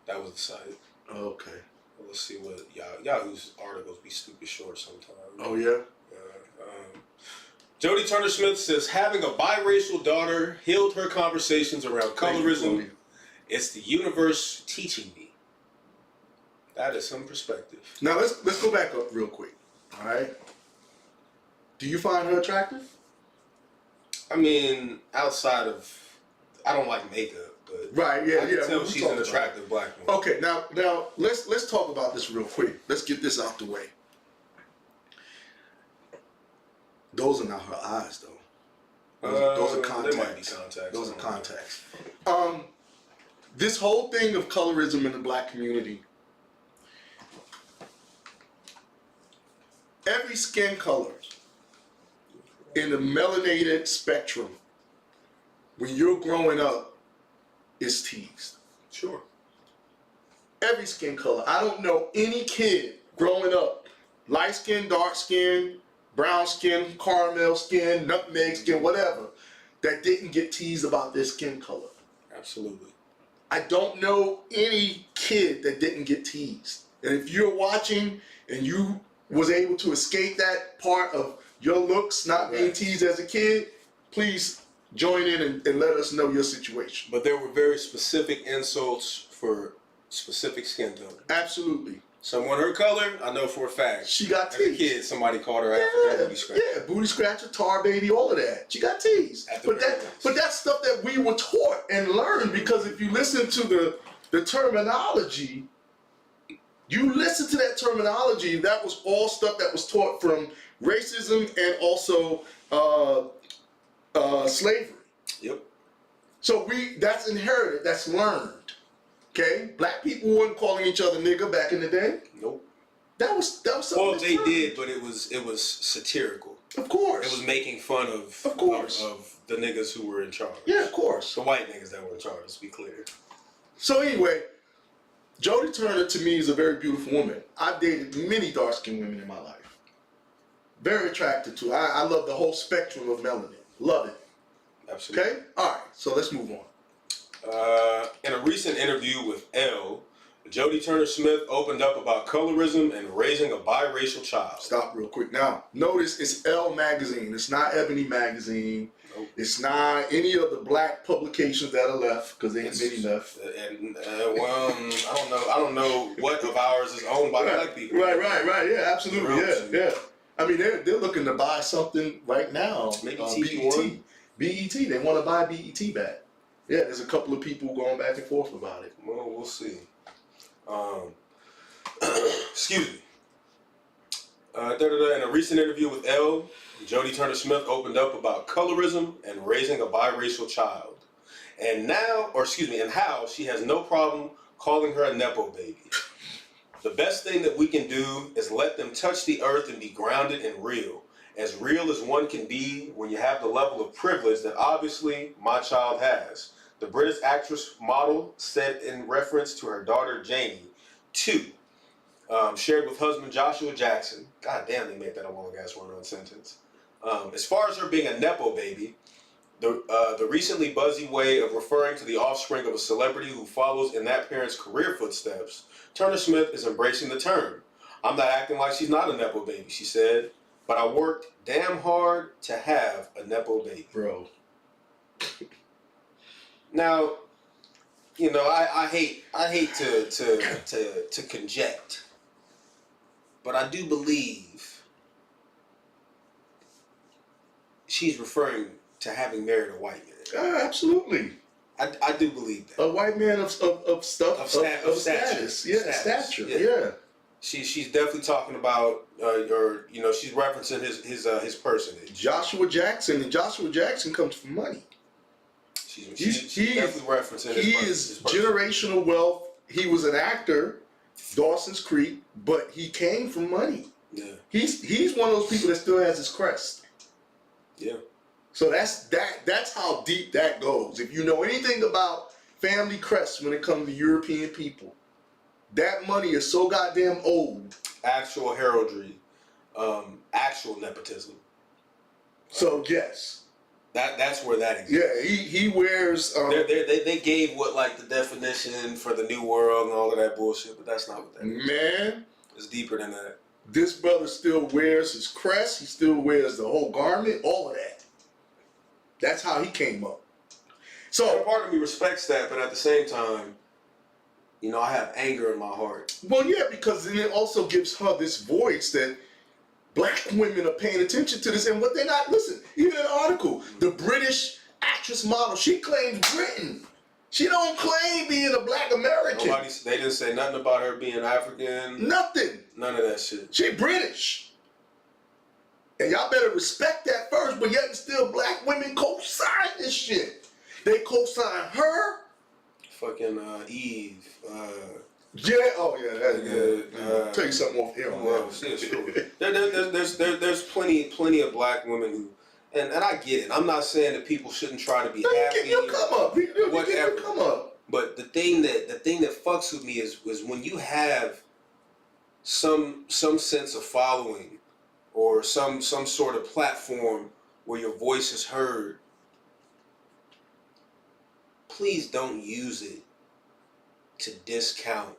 That was the site. Okay. Well, let's see what Yahoo's articles be stupid short sometimes. Oh, yeah? Jody Turner Smith says having a biracial daughter healed her conversations around colorism. It's the universe teaching me. That is some perspective. Now, let's go back up real quick. All right? Do you find her attractive? I mean, outside of, I don't like makeup, but Right, yeah, I can tell she's an attractive black woman. Okay, now let's talk about this real quick. Let's get this out the way. Those are not her eyes, though. Those are contacts. They might be contacts. Those are contacts. This whole thing of colorism in the black community. Every skin color in the melanated spectrum, when you're growing up, is teased. Sure. Every skin color. I don't know any kid growing up, light skin, dark skin, brown skin, caramel skin, nutmeg skin, whatever, that didn't get teased about their skin color. Absolutely. I don't know any kid that didn't get teased. And if you're watching and you was able to escape that part of your looks not being teased as a kid, please join in and let us know your situation. But there were very specific insults for specific skin tone. Absolutely. Someone her color, I know for a fact. She got As a teased. kid, somebody called her African booty scratcher. Yeah, booty scratcher, tar baby, all of that. She got teased. But that's stuff that we were taught and learned, because if you listen to the terminology, you listen to that terminology, that was all stuff that was taught from racism and also slavery. Yep. So that's inherited, that's learned. Okay? Black people weren't calling each other nigga back in the day. Nope. That was something. Well, that's they learned. did, but it was satirical. Of course. It was making fun of course. of the niggas who were in charge. Yeah, of course. The white niggas that were in charge, let's be clear. So anyway, Jody Turner to me is a very beautiful woman. I've dated many dark-skinned women in my life. Very attracted to her. I love the whole spectrum of melanin. Love it. Absolutely. Okay? All right, so let's move on. In a recent interview with Elle, Jody Turner Smith opened up about colorism and raising a biracial child. Stop real quick. Now, notice it's Elle magazine. It's not Ebony magazine. Nope. It's not any of the black publications that are left, because there ain't many left. And well, I don't know what of ours is owned by black people. Right. Yeah, absolutely. Yeah. I mean, they're looking to buy something right now. Maybe BET. BET. They want to buy BET back. Yeah, there's a couple of people going back and forth about it. Well, we'll see. Excuse me. In a recent interview with Elle, Jody Turner Smith opened up about colorism and raising a biracial child, and how she has no problem calling her a nepo baby. The best thing that we can do is let them touch the earth and be grounded and real as one can be when you have the level of privilege that obviously my child has. The British actress model said in reference to her daughter Janie, shared with husband Joshua Jackson. God damn, they make that a long ass run-on sentence. As far as her being a nepo baby, the recently buzzy way of referring to the offspring of a celebrity who follows in that parent's career footsteps, Turner Smith is embracing the term. I'm not acting like she's not a nepo baby, she said, but I worked damn hard to have a nepo baby. Bro. Now, you know, I hate to conject, but I do believe she's referring to having married a white man. Absolutely. I do believe that. A white man of stuff, of status. Yeah, stature. Yeah. She's definitely talking about, she's referencing his personage. Joshua Jackson, and Joshua Jackson comes from money. She's definitely referencing his He is generational wealth. He was an actor, Dawson's Creek, but he came from money. Yeah. He's one of those people that still has his crest. Yeah. So that's how deep that goes. If you know anything about family crests when it comes to European people, that money is so goddamn old. Actual heraldry, actual nepotism. So yes, that's where that exists. yeah, he wears. They gave what like the definition for the new world and all of that bullshit, but that's not what that is. Man, It's deeper than that. this brother still wears his crest. He still wears the whole garment. All of that. That's how he came up. So So, part of me respects that, but at the same time, you know, I have anger in my heart. well, yeah, because then it also gives her this voice that black women are paying attention to this, and what they're not. Listen, even in the article, the British actress model, she claims Britain. She don't claim being a black American. They didn't say nothing about her being African. Nothing. None of that shit. She British. And y'all better respect that first, but yet and still black women co-sign this shit. They co-sign her. Fucking Eve. Yeah, oh yeah, that, tell you something off here on Well, that. yeah, sure. There's plenty of black women who, and I get it. I'm not saying that people shouldn't try to be No, happy. you come up. You whatever. come up. But the thing that fucks with me is when you have some sense of following or some sort of platform where your voice is heard, please don't use it to discount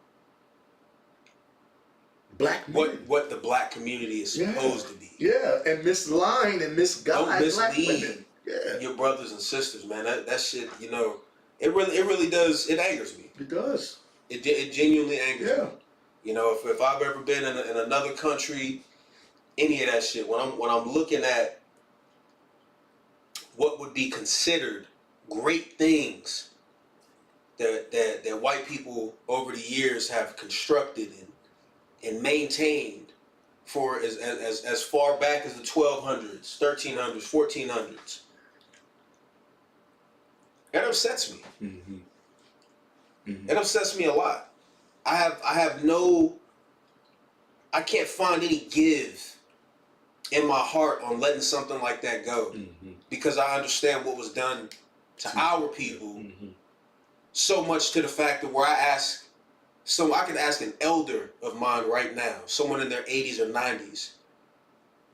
Black men. what the black community is supposed to be. Yeah, and misline and misguide black women. Yeah, your brothers and sisters, man. That shit, you know, it really does. It angers me. it does. It genuinely angers Yeah. me. You know, if I've ever been in another country, any of that shit, when I'm looking at what would be considered great things that white people over the years have constructed and maintained for as far back as the 1200s, 1300s, 1400s. That upsets me. Mm-hmm. Mm-hmm. It upsets me a lot. I can't find any give in my heart on letting something like that go, because I understand what was done to our people, so much to the fact that where I can ask an elder of mine right now, someone in their 80s or 90s,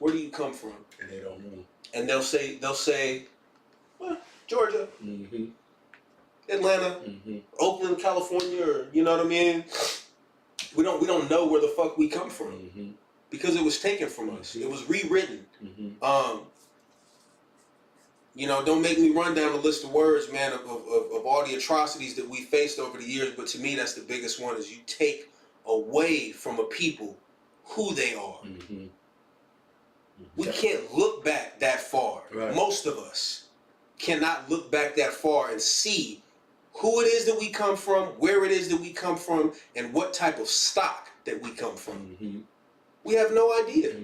where do you come from? And they don't know. And they'll say, well, Georgia, Atlanta, Oakland, California, or you know what I mean? We don't know where the fuck we come from because it was taken from us. It was rewritten. You know, don't make me run down a list of words, man, of all the atrocities that we faced over the years. But to me, that's the biggest one: is you take away from a people who they are. We can't look back that far. Right. Most of us cannot look back that far and see who it is that we come from, where it is that we come from, and what type of stock that we come from. We have no idea.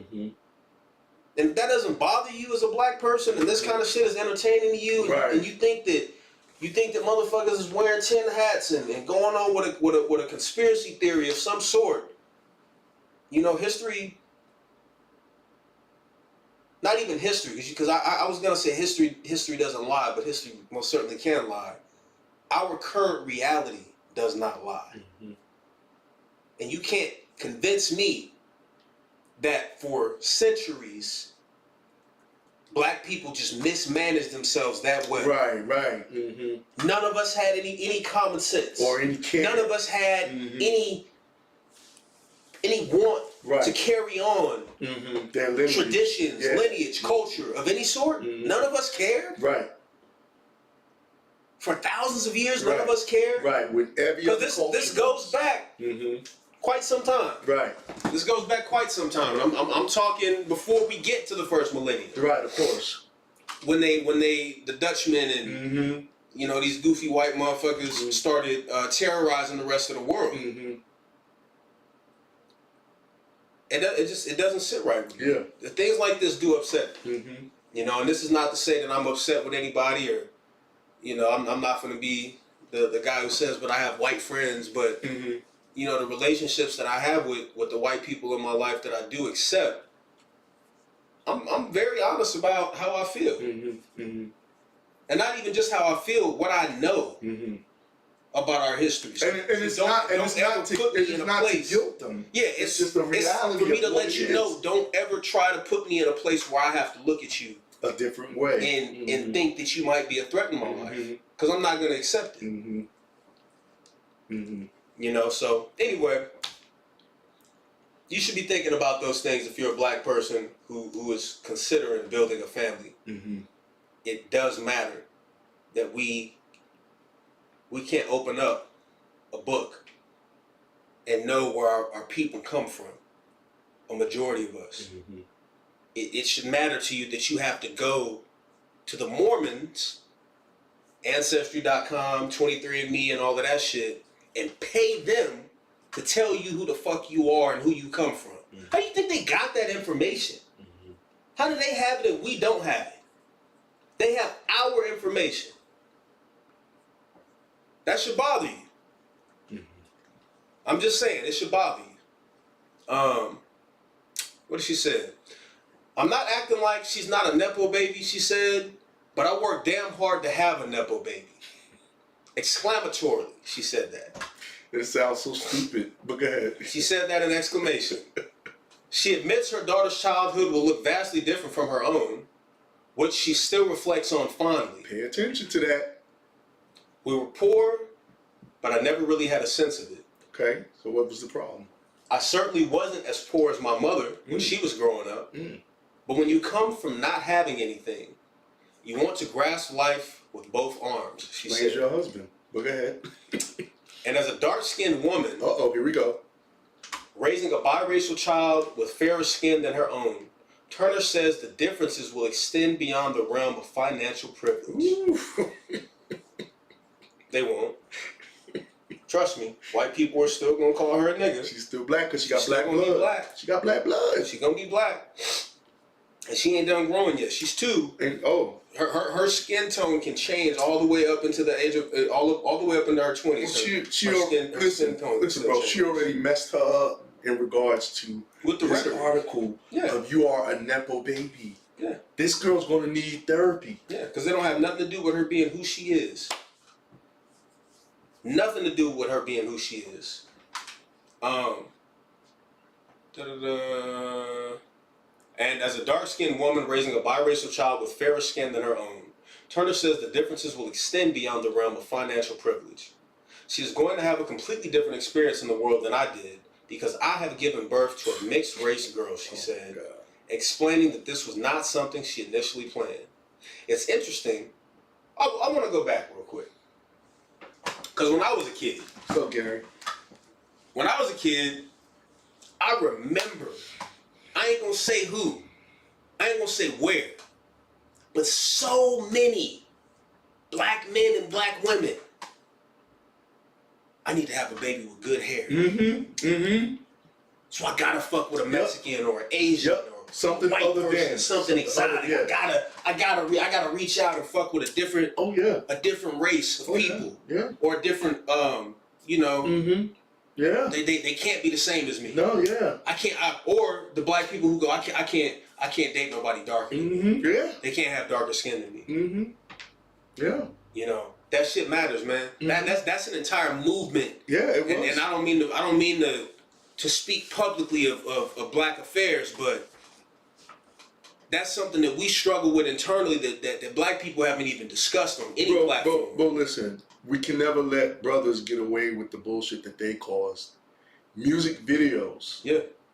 And if that doesn't bother you as a black person, and this kind of shit is entertaining to you, Right. and you think that motherfuckers is wearing tin hats and going on with a conspiracy theory of some sort, you know, history. Not even history, because I was gonna say history doesn't lie, but history most certainly can lie. Our current reality does not lie. And you can't convince me that for centuries, black people just mismanaged themselves that way. Right. None of us had any common sense. Or any care. None of us had any want to carry on Their lineage. traditions, lineage, culture of any sort. None of us cared. Right. For thousands of years, none of us cared. Right. With every other Because culture. this goes back quite some time. Right. This goes back quite some time. I'm talking before we get to the first millennium. Right. Of course. When the Dutchmen and you know these goofy white motherfuckers started terrorizing the rest of the world. It doesn't sit right with me. Yeah. Things like this do upset me. You know, and this is not to say that I'm upset with anybody, or you know, I'm not going to be the guy who says, but I have white friends. But you know, the relationships that I have with the white people in my life that I do accept, I'm very honest about how I feel. And not even just how I feel, what I know about our history. So And it's not to guilt them. Yeah, it's just the reality for me to of what let it you is. know, don't ever try to put me in a place where I have to look at you a different way and think that you might be a threat in my life. Because I'm not going to accept it. You know, so anyway, you should be thinking about those things if you're a black person who is considering building a family. It does matter that we can't open up a book and know where our people come from, a majority of us. It should matter to you that you have to go to the Mormons, Ancestry.com, 23andMe, and all of that shit, and pay them to tell you who the fuck you are and who you come from. How do you think they got that information? How do they have it and we don't have it? They have our information. That should bother you. I'm just saying, it should bother you. What did she say? I'm not acting like she's not a Nepo baby, she said, but I work damn hard to have a Nepo baby. Exclamatorily, she said that. It sounds so stupid, but go ahead. She said that in exclamation. She admits her daughter's childhood will look vastly different from her own, which she still reflects on fondly. Pay attention to that. We were poor, but I never really had a sense of it. Okay, so what was the problem? I certainly wasn't as poor as my mother when she was growing up. But when you come from not having anything, you want to grasp life with both arms, she said. Explains your husband. But go ahead. And as a dark-skinned woman, here we go. raising a biracial child with fairer skin than her own, Turner says the differences will extend beyond the realm of financial privilege. They won't. Trust me, white people are still gonna call her a nigga. She's still black because she got She's black still gonna blood. be black. She got black blood. She's gonna be black. And she ain't done growing yet. She's 2. And her skin tone can change all the way up into the age of all the way up into her 20s. listen, bro. She already messed her up in regards to with the this record article of you are a Nepo baby. Yeah. This girl's gonna need therapy. Yeah, because they don't have nothing to do with her being who she is. Nothing to do with her being who she is. And as a dark-skinned woman raising a biracial child with fairer skin than her own, Turner says the differences will extend beyond the realm of financial privilege. She is going to have a completely different experience in the world than I did because I have given birth to a mixed-race girl, she said, explaining that this was not something she initially planned. It's interesting. I want to go back real quick. Because when I was a kid, So Gary, when I was a kid, I remember, I ain't gonna say who, I ain't gonna say where, but so many black men and black women, I need to have a baby with good hair. So I gotta fuck with a Mexican or an Asian or something white other person, than something exotic. I gotta reach out and fuck with a different race of people. Or a different they can't be the same as me. Or the black people who go, I can't date nobody darker than me. They can't have darker skin than me. You know, that shit matters, man. That's an entire movement. It was. And I don't mean to speak publicly of black affairs, but that's something that we struggle with internally that black people haven't even discussed on any platform. But listen, we can never let brothers get away with the bullshit that they caused. Music videos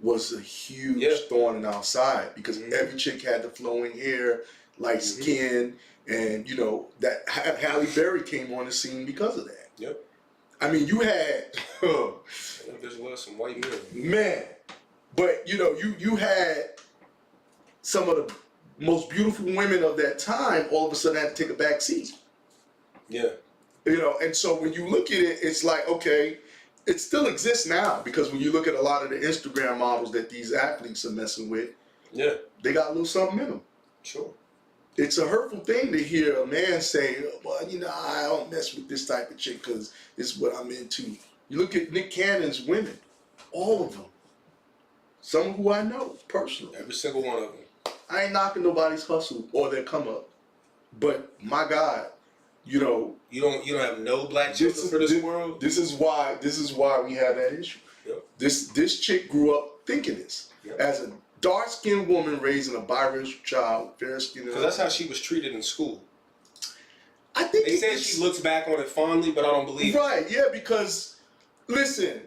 was a huge thorn in our side because every chick had the flowing hair, light skin, and that Halle Berry came on the scene because of that. I mean, you had there's some white men. Man, but you had some of the most beautiful women of that time all of a sudden had to take a back seat. And so when you look at it, it's like, okay, it still exists now because when you look at a lot of the Instagram models that these athletes are messing with, they got a little something in them. Sure. It's a hurtful thing to hear a man say, well, I don't mess with this type of chick because it's what I'm into. You look at Nick Cannon's women, all of them. Some who I know personally. Every single one of them. I ain't knocking nobody's hustle or their come up, but my God, you know, You don't have no black children for this world. This is why we have that issue. Yep. This chick grew up thinking this as a dark-skinned woman raising a biracial child, fair skin. Because that's how she was treated in school. I think They said she looks back on it fondly, but I don't believe it. right. Yeah, because listen,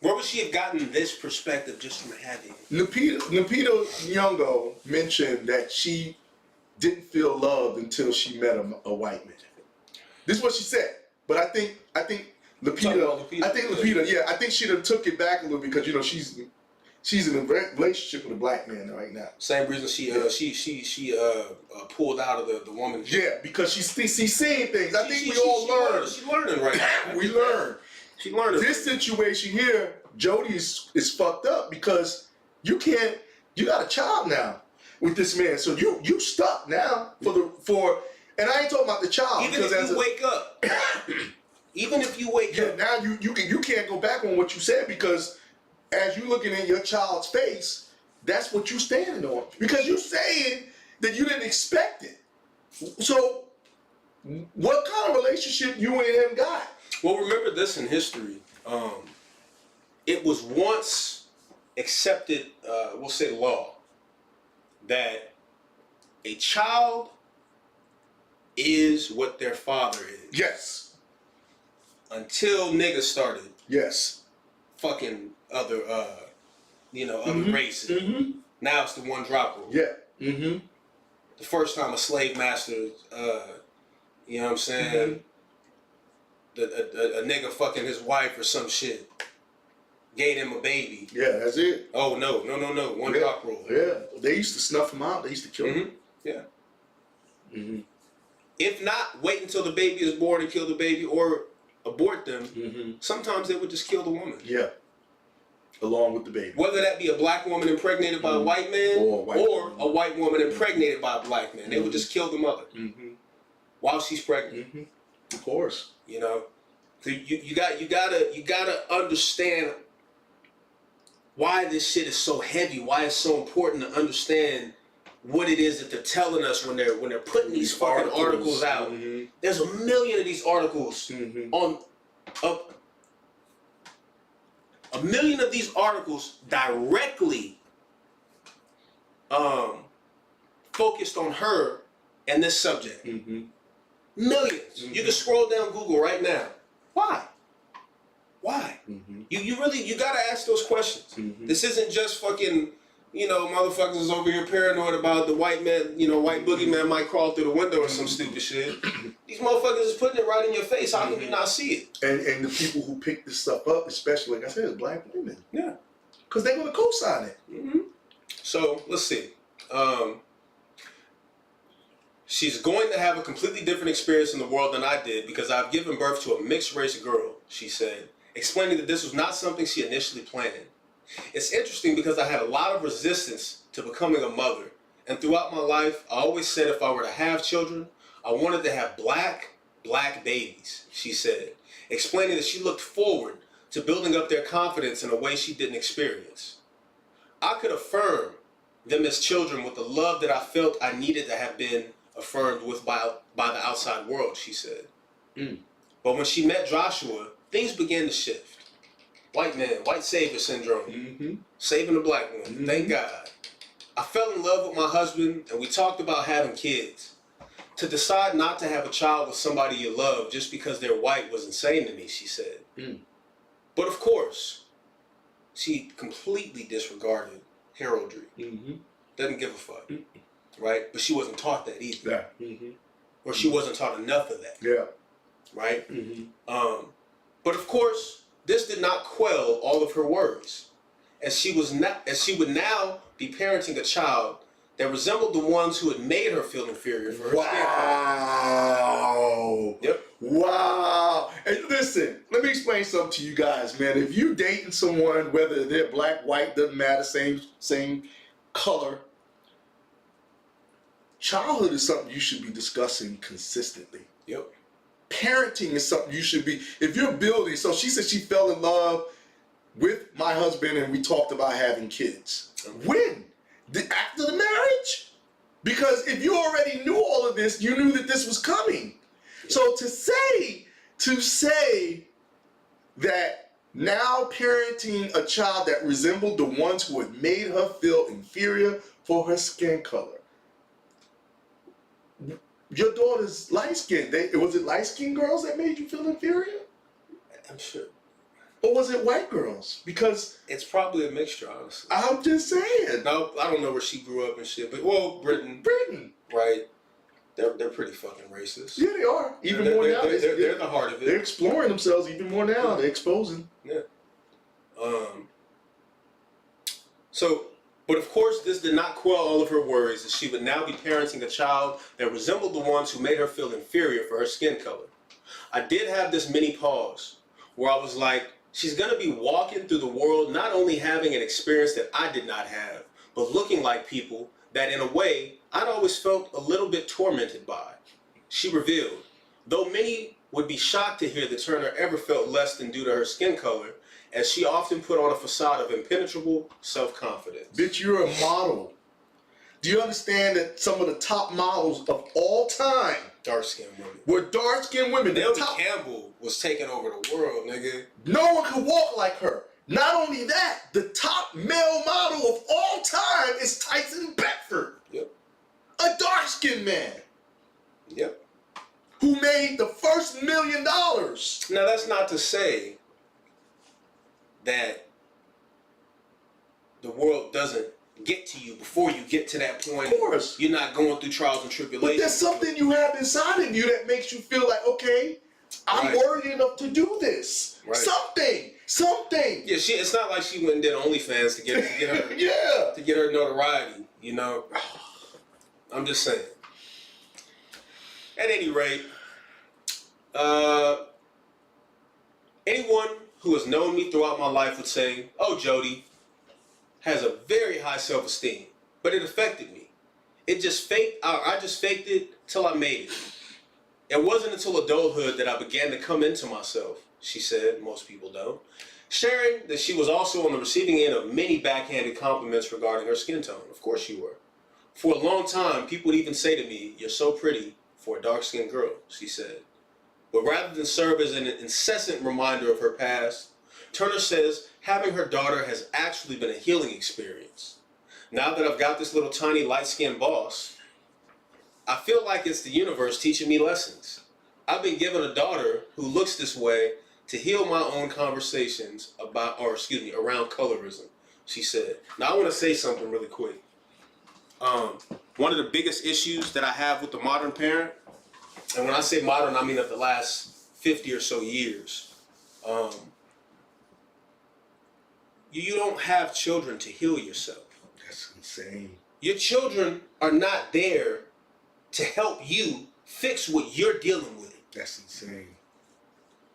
Where would she have gotten this perspective just from having it? Lupita Nyong'o mentioned that she didn't feel loved until she met a white man. This is what she said. But I think Lupita, I think she done took it back a little because she's in a relationship with a black man right now. Same reason she pulled out of the woman. Yeah, because she's seeing things. I think we all learn. She's learning right now. We learn. She learning. This situation here, Jody is fucked up because you got a child now with this man, so you stuck now for. And I ain't talking about the child. Even if you wake up. Even if you wake up. Now you can't go back on what you said because as you looking in your child's face, that's what you standing on. Because you saying that you didn't expect it. So what kind of relationship you and him got? Well, remember this in history. It was once accepted, we'll say law, that a child is what their father is. Yes. Until niggas started Yes. fucking other, other races. Mm-hmm. Now it's the one drop rule. Yeah. Mm-hmm. The first time a slave master, you know what I'm saying? A nigga fucking his wife or some shit gave him a baby. Yeah, that's it. Oh no, one drop rule. Yeah. They used to snuff him out. They used to kill him. Yeah. Mm-hmm. If not, wait until the baby is born and kill the baby or abort them. Mm-hmm. Sometimes they would just kill the woman. Yeah. Along with the baby. Whether that be a black woman impregnated by a white man or a white woman impregnated by a black man. They would just kill the mother while she's pregnant. Mm-hmm. Of course. You know? So you gotta understand why this shit is so heavy, why it's so important to understand what it is that they're telling us when they're putting these fucking articles out. Mm-hmm. There's a million of these articles on a million of these articles directly focused on her and this subject. Millions. You can scroll down Google right now. Why? You gotta ask those questions. This isn't just fucking, motherfuckers is over here paranoid about the white man, white boogeyman might crawl through the window or some stupid shit. These motherfuckers is putting it right in your face. How can you not see it? And the people who pick this stuff up, especially, like I said, is black women. Yeah. Because they're going to co-sign it. So, let's see. She's going to have a completely different experience in the world than I did because I've given birth to a mixed race girl, she said, explaining that this was not something she initially planned. It's interesting because I had a lot of resistance to becoming a mother, and throughout my life, I always said if I were to have children, I wanted to have black babies, she said, explaining that she looked forward to building up their confidence in a way she didn't experience. I could affirm them as children with the love that I felt I needed to have been affirmed with by the outside world, she said. But when she met Joshua, things began to shift. White man, white savior syndrome. Saving the black woman. Thank God. I fell in love with my husband and we talked about having kids. To decide not to have a child with somebody you love just because they're white was insane to me, she said. But of course, she completely disregarded heraldry. Doesn't give a fuck. Right? But she wasn't taught that either. Yeah. Or she wasn't taught enough of that. Yeah. Right? But of course, this did not quell all of her worries, as she would now be parenting a child that resembled the ones who had made her feel inferior for her skin color. Yep. Wow. And listen, let me explain something to you guys, man. If you dating someone, whether they're black, white, doesn't matter, same color, childhood is something you should be discussing consistently. Yep. parenting is something you should be, if you're building, so she said she fell in love with my husband and we talked about having kids. When? After the marriage? Because if you already knew all of this, you knew that this was coming. So to say that now parenting a child that resembled the ones who had made her feel inferior for her skin color. Your daughter's light-skinned. Was it light-skinned girls that made you feel inferior? I'm sure. Or was it white girls? Because It's probably a mixture, honestly. I'm just saying. No, I don't know where she grew up and shit, but Britain, right? They're pretty fucking racist. Yeah, they are. Even they're, more they're, now. They're, they're the heart of They're it. exploring themselves even more now. They're exposing. Yeah. But of course, this did not quell all of her worries that she would now be parenting a child that resembled the ones who made her feel inferior for her skin color. I did have this mini pause where I was like, she's gonna be walking through the world not only having an experience that I did not have, but looking like people that in a way I'd always felt a little bit tormented by. She revealed, though many would be shocked to hear that Turner ever felt less than due to her skin color, as she often put on a facade of impenetrable self-confidence. Bitch, you're a model. Do you understand that some of the top models of all time Dark-skinned women. were dark-skinned women? The Naomi top, Campbell was taking over the world, nigga. no one could walk like her. Not only that, the top male model of all time is Tyson Beckford. Yep. A dark-skinned man Yep. who made the first $1 million. Now that's not to say that the world doesn't get to you before you get to that point. Of course. You're not going through trials and But tribulations. there's something you have inside of you that makes you feel like, okay, I'm Right. worthy enough to do this. Right. Something. Yeah, it's not like she went and did OnlyFans to get her Yeah. to get her notoriety, you know. I'm just saying. At any rate, anyone who has known me throughout my life would say, "Oh, Jody has a very high self-esteem," but it affected me. I just faked it till I made it. It wasn't until adulthood that I began to come into myself, she said. Most people don't. Sharing that she was also on the receiving end of many backhanded compliments regarding her skin tone. Of course you were. For a long time, people would even say to me, "You're so pretty for a dark-skinned girl," she said. But rather than serve as an incessant reminder of her past, Turner says having her daughter has actually been a healing experience. Now that I've got this little tiny light-skinned boss, I feel like it's the universe teaching me lessons. I've been given a daughter who looks this way to heal my own conversations around colorism, she said. Now I want to say something really quick. One of the biggest issues that I have with the modern parent, and when I say modern, I mean of the last 50 or so years, you don't have children to heal yourself. That's insane. Your children are not there to help you fix what you're dealing with. That's insane.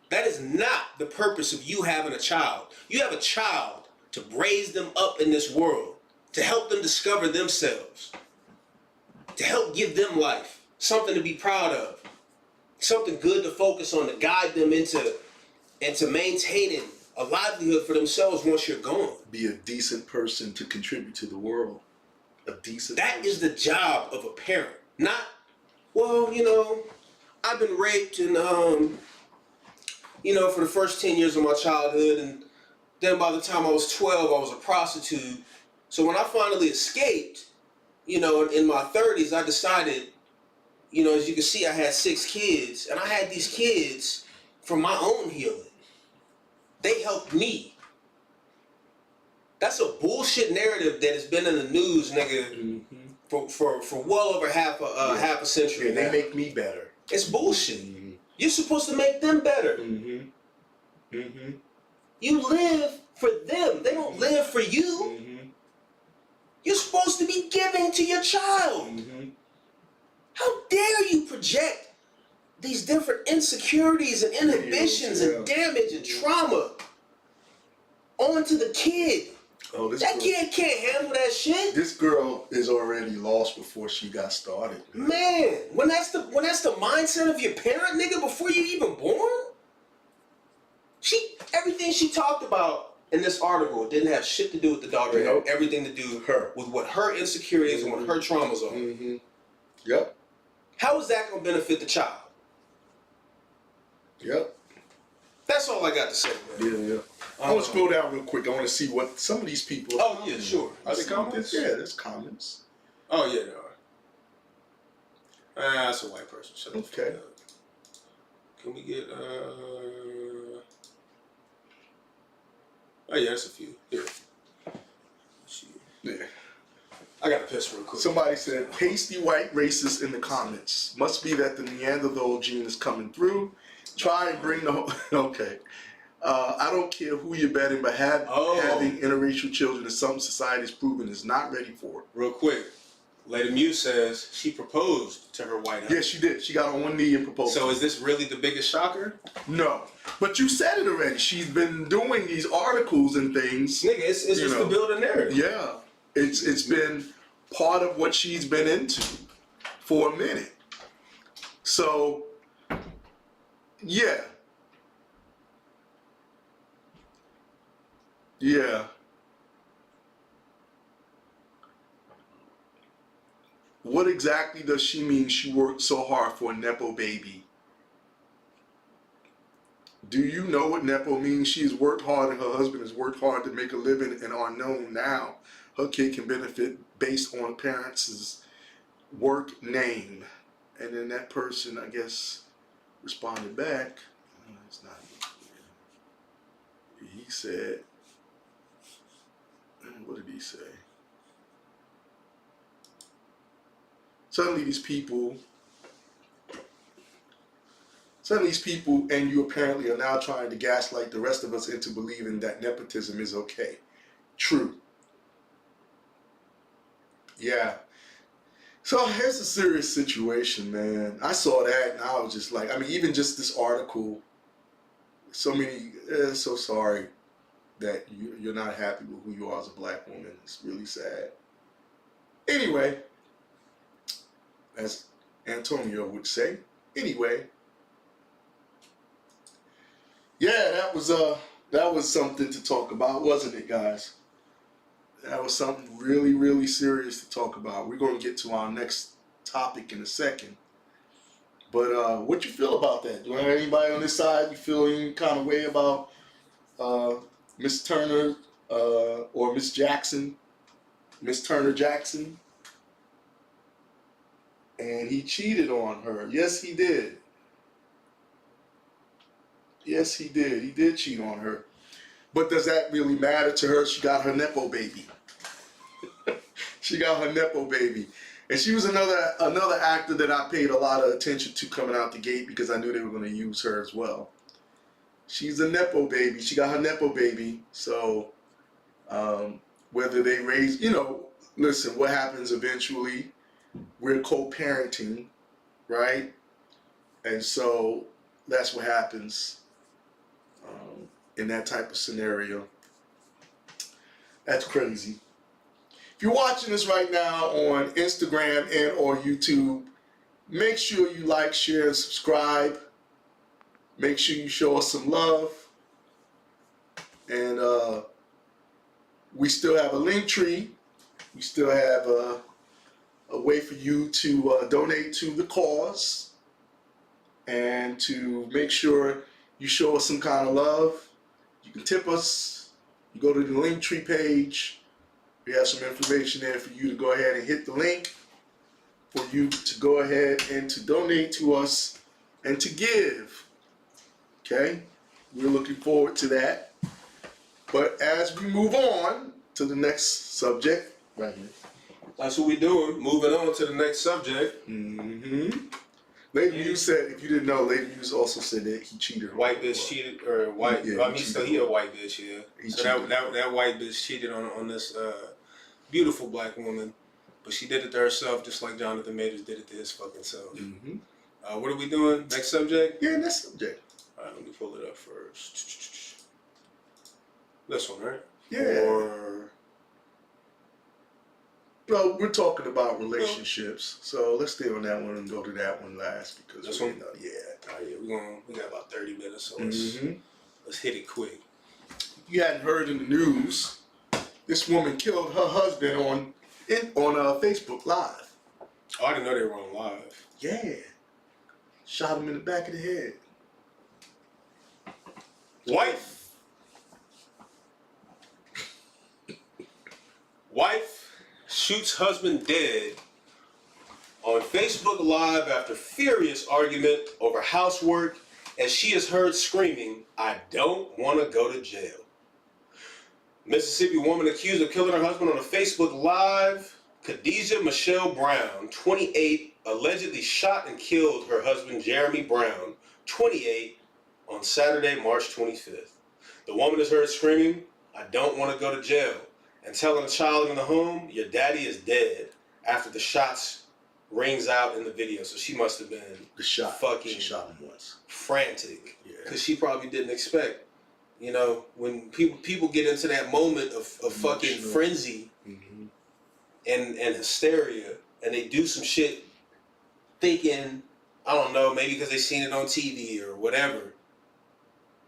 That is not the purpose of you having a child. You have a child to raise them up in this world, to help them discover themselves, to help give them life, something to be proud of, something good to focus on, to guide them into maintaining a livelihood for themselves once you're gone. Be a decent person to contribute to the world. A decent That person. is the job of a parent. Not, well, I've been raped and, for the first 10 years of my childhood, and then by the time I was 12, I was a prostitute. So when I finally escaped, in my 30s, I decided, as you can see, I had 6 kids, and I had these kids from my own healing. They helped me. That's a bullshit narrative that has been in the news, nigga, for well over half a century. Yeah, now. they make me better. It's bullshit. Mm-hmm. You're supposed to make them better. Mm-hmm. Mm-hmm. You live for them. They don't live for you. Mm-hmm. You're supposed to be giving to your child. Mm-hmm. How dare you project these different insecurities and inhibitions and damage and trauma onto the kid? Oh, this That girl, kid can't handle that shit. this girl is already lost before she got started. Man, when that's the mindset of your parent, nigga, before you even born, everything she talked about in this article didn't have shit to do with the daughter. It Nope. had everything to do Her. with what her insecurities and what her traumas are. Mm-hmm. Yep. How is that gonna benefit the child? Yep. That's all I got to say, man. Yeah. I want to scroll down real quick. I want to see what some of these people. Oh yeah, sure. Are there comments? Yeah, there's comments. Oh yeah, there are. That's a white person. Shut the fuck Okay. up. Can we get Oh yeah, that's a few. Here. Shit. Yeah. I gotta piss real quick. Somebody said, pasty white racist in the comments. Must be that the Neanderthal gene is coming through. Try and bring the whole... Okay. I don't care who you're betting, but having interracial children is something society has proven is not ready for. Real quick. Lady Muse says she proposed to her white husband. Yes, she did. She got on one knee and proposed. So is this really the biggest shocker? No. But you said it already. She's been doing these articles and things. Nigga, it's just to build a narrative. Yeah. It's been part of what she's been into for a minute. So, yeah. Yeah. What exactly does she mean she worked so hard for a Nepo baby? Do you know what Nepo means? She has worked hard and her husband has worked hard to make a living and are known now. Her kid can benefit based on parents' work name. And then that person, I guess, responded back. It's not. He said, what did he say? Suddenly these people and you apparently are now trying to gaslight the rest of us into believing that nepotism is okay. True. Yeah. So here's a serious situation, man. I saw that and I was just like, I mean, even just this article, so sorry that you're not happy with who you are as a black woman. It's really sad. Anyway, as Antonio would say. Anyway, yeah, that was something to talk about, wasn't it, guys? That was something really, really serious to talk about. We're going to get to our next topic in a second. But what you feel about that? Do anybody on this side, you feel any kind of way about Miss Turner or Miss Jackson? Miss Turner Jackson? And he cheated on her. Yes, he did. Yes, he did. He did cheat on her. But does that really matter to her? She got her Nepo baby. She got her Nepo baby. And she was another actor that I paid a lot of attention to coming out the gate because I knew they were going to use her as well. She's a Nepo baby. She got her Nepo baby. So whether they raise, listen, what happens eventually, we're co-parenting, right? And so that's what happens in that type of scenario. That's crazy. If you're watching this right now on Instagram and or YouTube, make sure you like, share, and subscribe. Make sure you show us some love. And we still have a link tree. We still have a way for you to donate to the cause and to make sure you show us some kind of love. You can tip us. You go to the link tree page. We have some information there for you to go ahead and hit the link for you to go ahead and to donate to us and to give. Okay? We're looking forward to that. But as we move on to the next subject, right here. That's what we're doing. Moving on to the next subject. Mm-hmm. Lady Muse said, if you didn't know, Lady Muse also said that he cheated. White bitch cheated, or white. Yeah, I mean, he a white bitch, yeah. So that white bitch cheated on this beautiful black woman, but she did it to herself, just like Jonathan Majors did it to his fucking self. Mm-hmm. What are we doing? Next subject? Yeah, next subject. All right, let me pull it up first. This one, right? Yeah. Or Well, we're talking about relationships, so let's stay on that one and go to that one last because This we one? know, we got about 30 minutes, so Mm-hmm. let's hit it quick. You hadn't heard in the news, this woman killed her husband on Facebook Live. Oh, I didn't know they were on live. Yeah, shot him in the back of the head. Wife shoots husband dead on Facebook Live after furious argument over housework as she is heard screaming, "I don't want to go to jail." Mississippi woman accused of killing her husband on a Facebook Live, Khadijah Michelle Brown, 28, allegedly shot and killed her husband Jeremy Brown, 28, on Saturday, March 25th. The woman is heard screaming, "I don't want to go to jail," and telling a child in the home, "Your daddy is dead," after the shots rings out in the video. So she must have been The shot. fucking She shot him once. frantic, Yeah. because she probably didn't expect. You know, when people get into that moment of fucking Emotional. frenzy Mm-hmm. and hysteria, and they do some shit thinking, I don't know, maybe because they seen it on TV or whatever.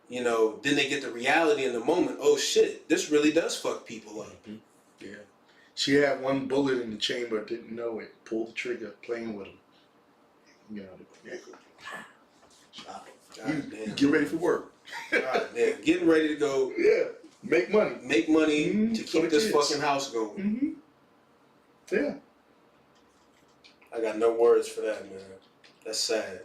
You know, then they get the reality in the moment. Oh shit, this really does fuck people up. Mm-hmm. Yeah. She had one bullet in the chamber, didn't know it. Pulled the trigger, playing with him. You know, shot him. God You damn. get ready for work. God damn. Getting ready to go Yeah. Make money. make money Mhm. to For keep the this kids. fucking house going. Mm-hmm. Yeah. I got no words for that, man. That's sad.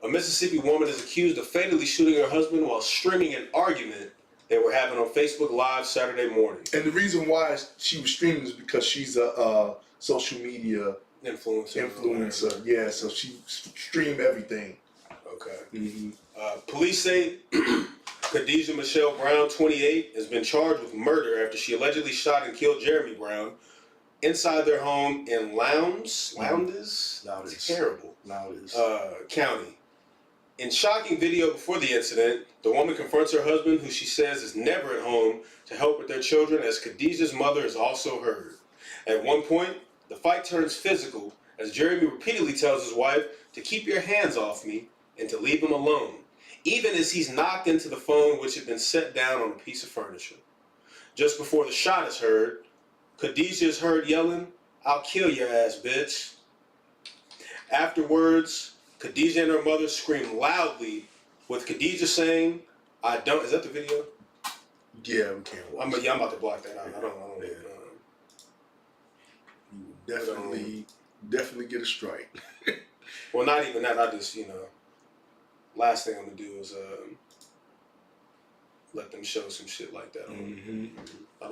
A Mississippi woman is accused of fatally shooting her husband while streaming an argument they were having on Facebook Live Saturday morning. And the reason why she was streaming is because she's a social media influencer. Yeah, so she streamed everything. Okay. Mm-hmm. Police say Khadijah Michelle Brown, 28, has been charged with murder after she allegedly shot and killed Jeremy Brown inside their home in Lowndes, terrible, County. In shocking video before the incident, the woman confronts her husband, who she says is never at home, to help with their children, as Khadijah's mother is also heard. At one point, the fight turns physical as Jeremy repeatedly tells his wife to keep your hands off me and to leave him alone, even as he's knocked into the phone, which had been set down on a piece of furniture. Just before the shot is heard, Khadijah is heard yelling, "I'll kill your ass, bitch." Afterwards, Khadijah and her mother scream loudly, with Khadijah saying, "I don't." Is that the video? Yeah, we can't watch. I'm about to block that out. I don't know. You will definitely get a strike. Well, not even that. I just, last thing I'm gonna do is let them show some shit like that. Mm-hmm. I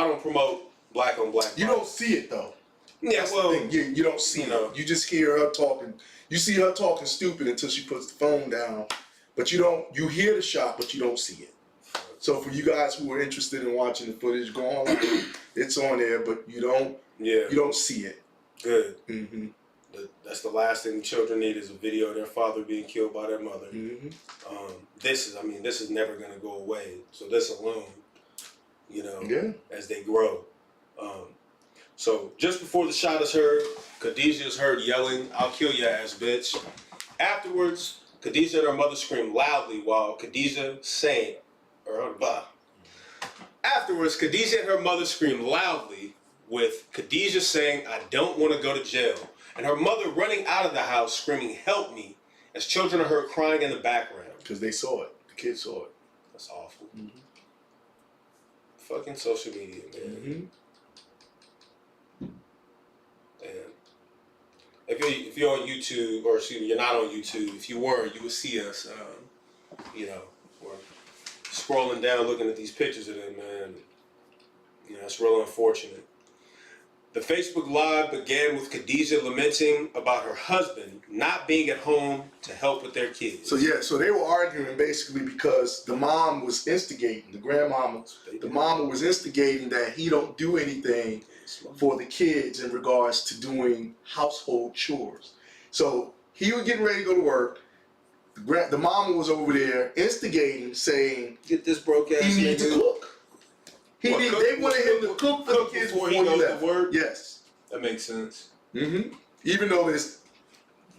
don't promote black on black. You don't see it though. Yeah, That's well, the thing. You don't see it. You just hear her talking. You see her talking stupid until she puts the phone down, but you don't. You hear the shot, but you don't see it. So for you guys who are interested in watching the footage, go online. It's on there, but you don't. Yeah. You don't see it. Good. Mm-hmm. That's the last thing children need, is a video of their father being killed by their mother. Mm-hmm. This is never gonna go away. So this alone, Yeah. as they grow. So just before the shot is heard, Khadijah is heard yelling, "I'll kill your ass, bitch." Afterwards, Khadijah and her mother scream loudly while Khadijah saying, Afterwards, Khadijah and her mother scream loudly, with Khadijah saying, "I don't want to go to jail," and her mother running out of the house screaming, "Help me," as children are heard crying in the background. Because they saw it. The kids saw it. That's awful. Mm-hmm. Fucking social media, man. Mm-hmm. And if you're on YouTube, or excuse me, you're not on YouTube. If you were, you would see us. We're scrolling down, looking at these pictures of them, man. It's real unfortunate. The Facebook Live began with Khadijah lamenting about her husband not being at home to help with their kids. So they were arguing basically because the mom was instigating, the grandmama, the mama was instigating that he don't do anything for the kids in regards to doing household chores. So he was getting ready to go to work. the mama was over there instigating, saying Get this broke ass he needs to nigga. cook. They wanted him to cook for the kids before before he he goes left. to work. Yes. That makes sense. Mm-hmm. Even though there's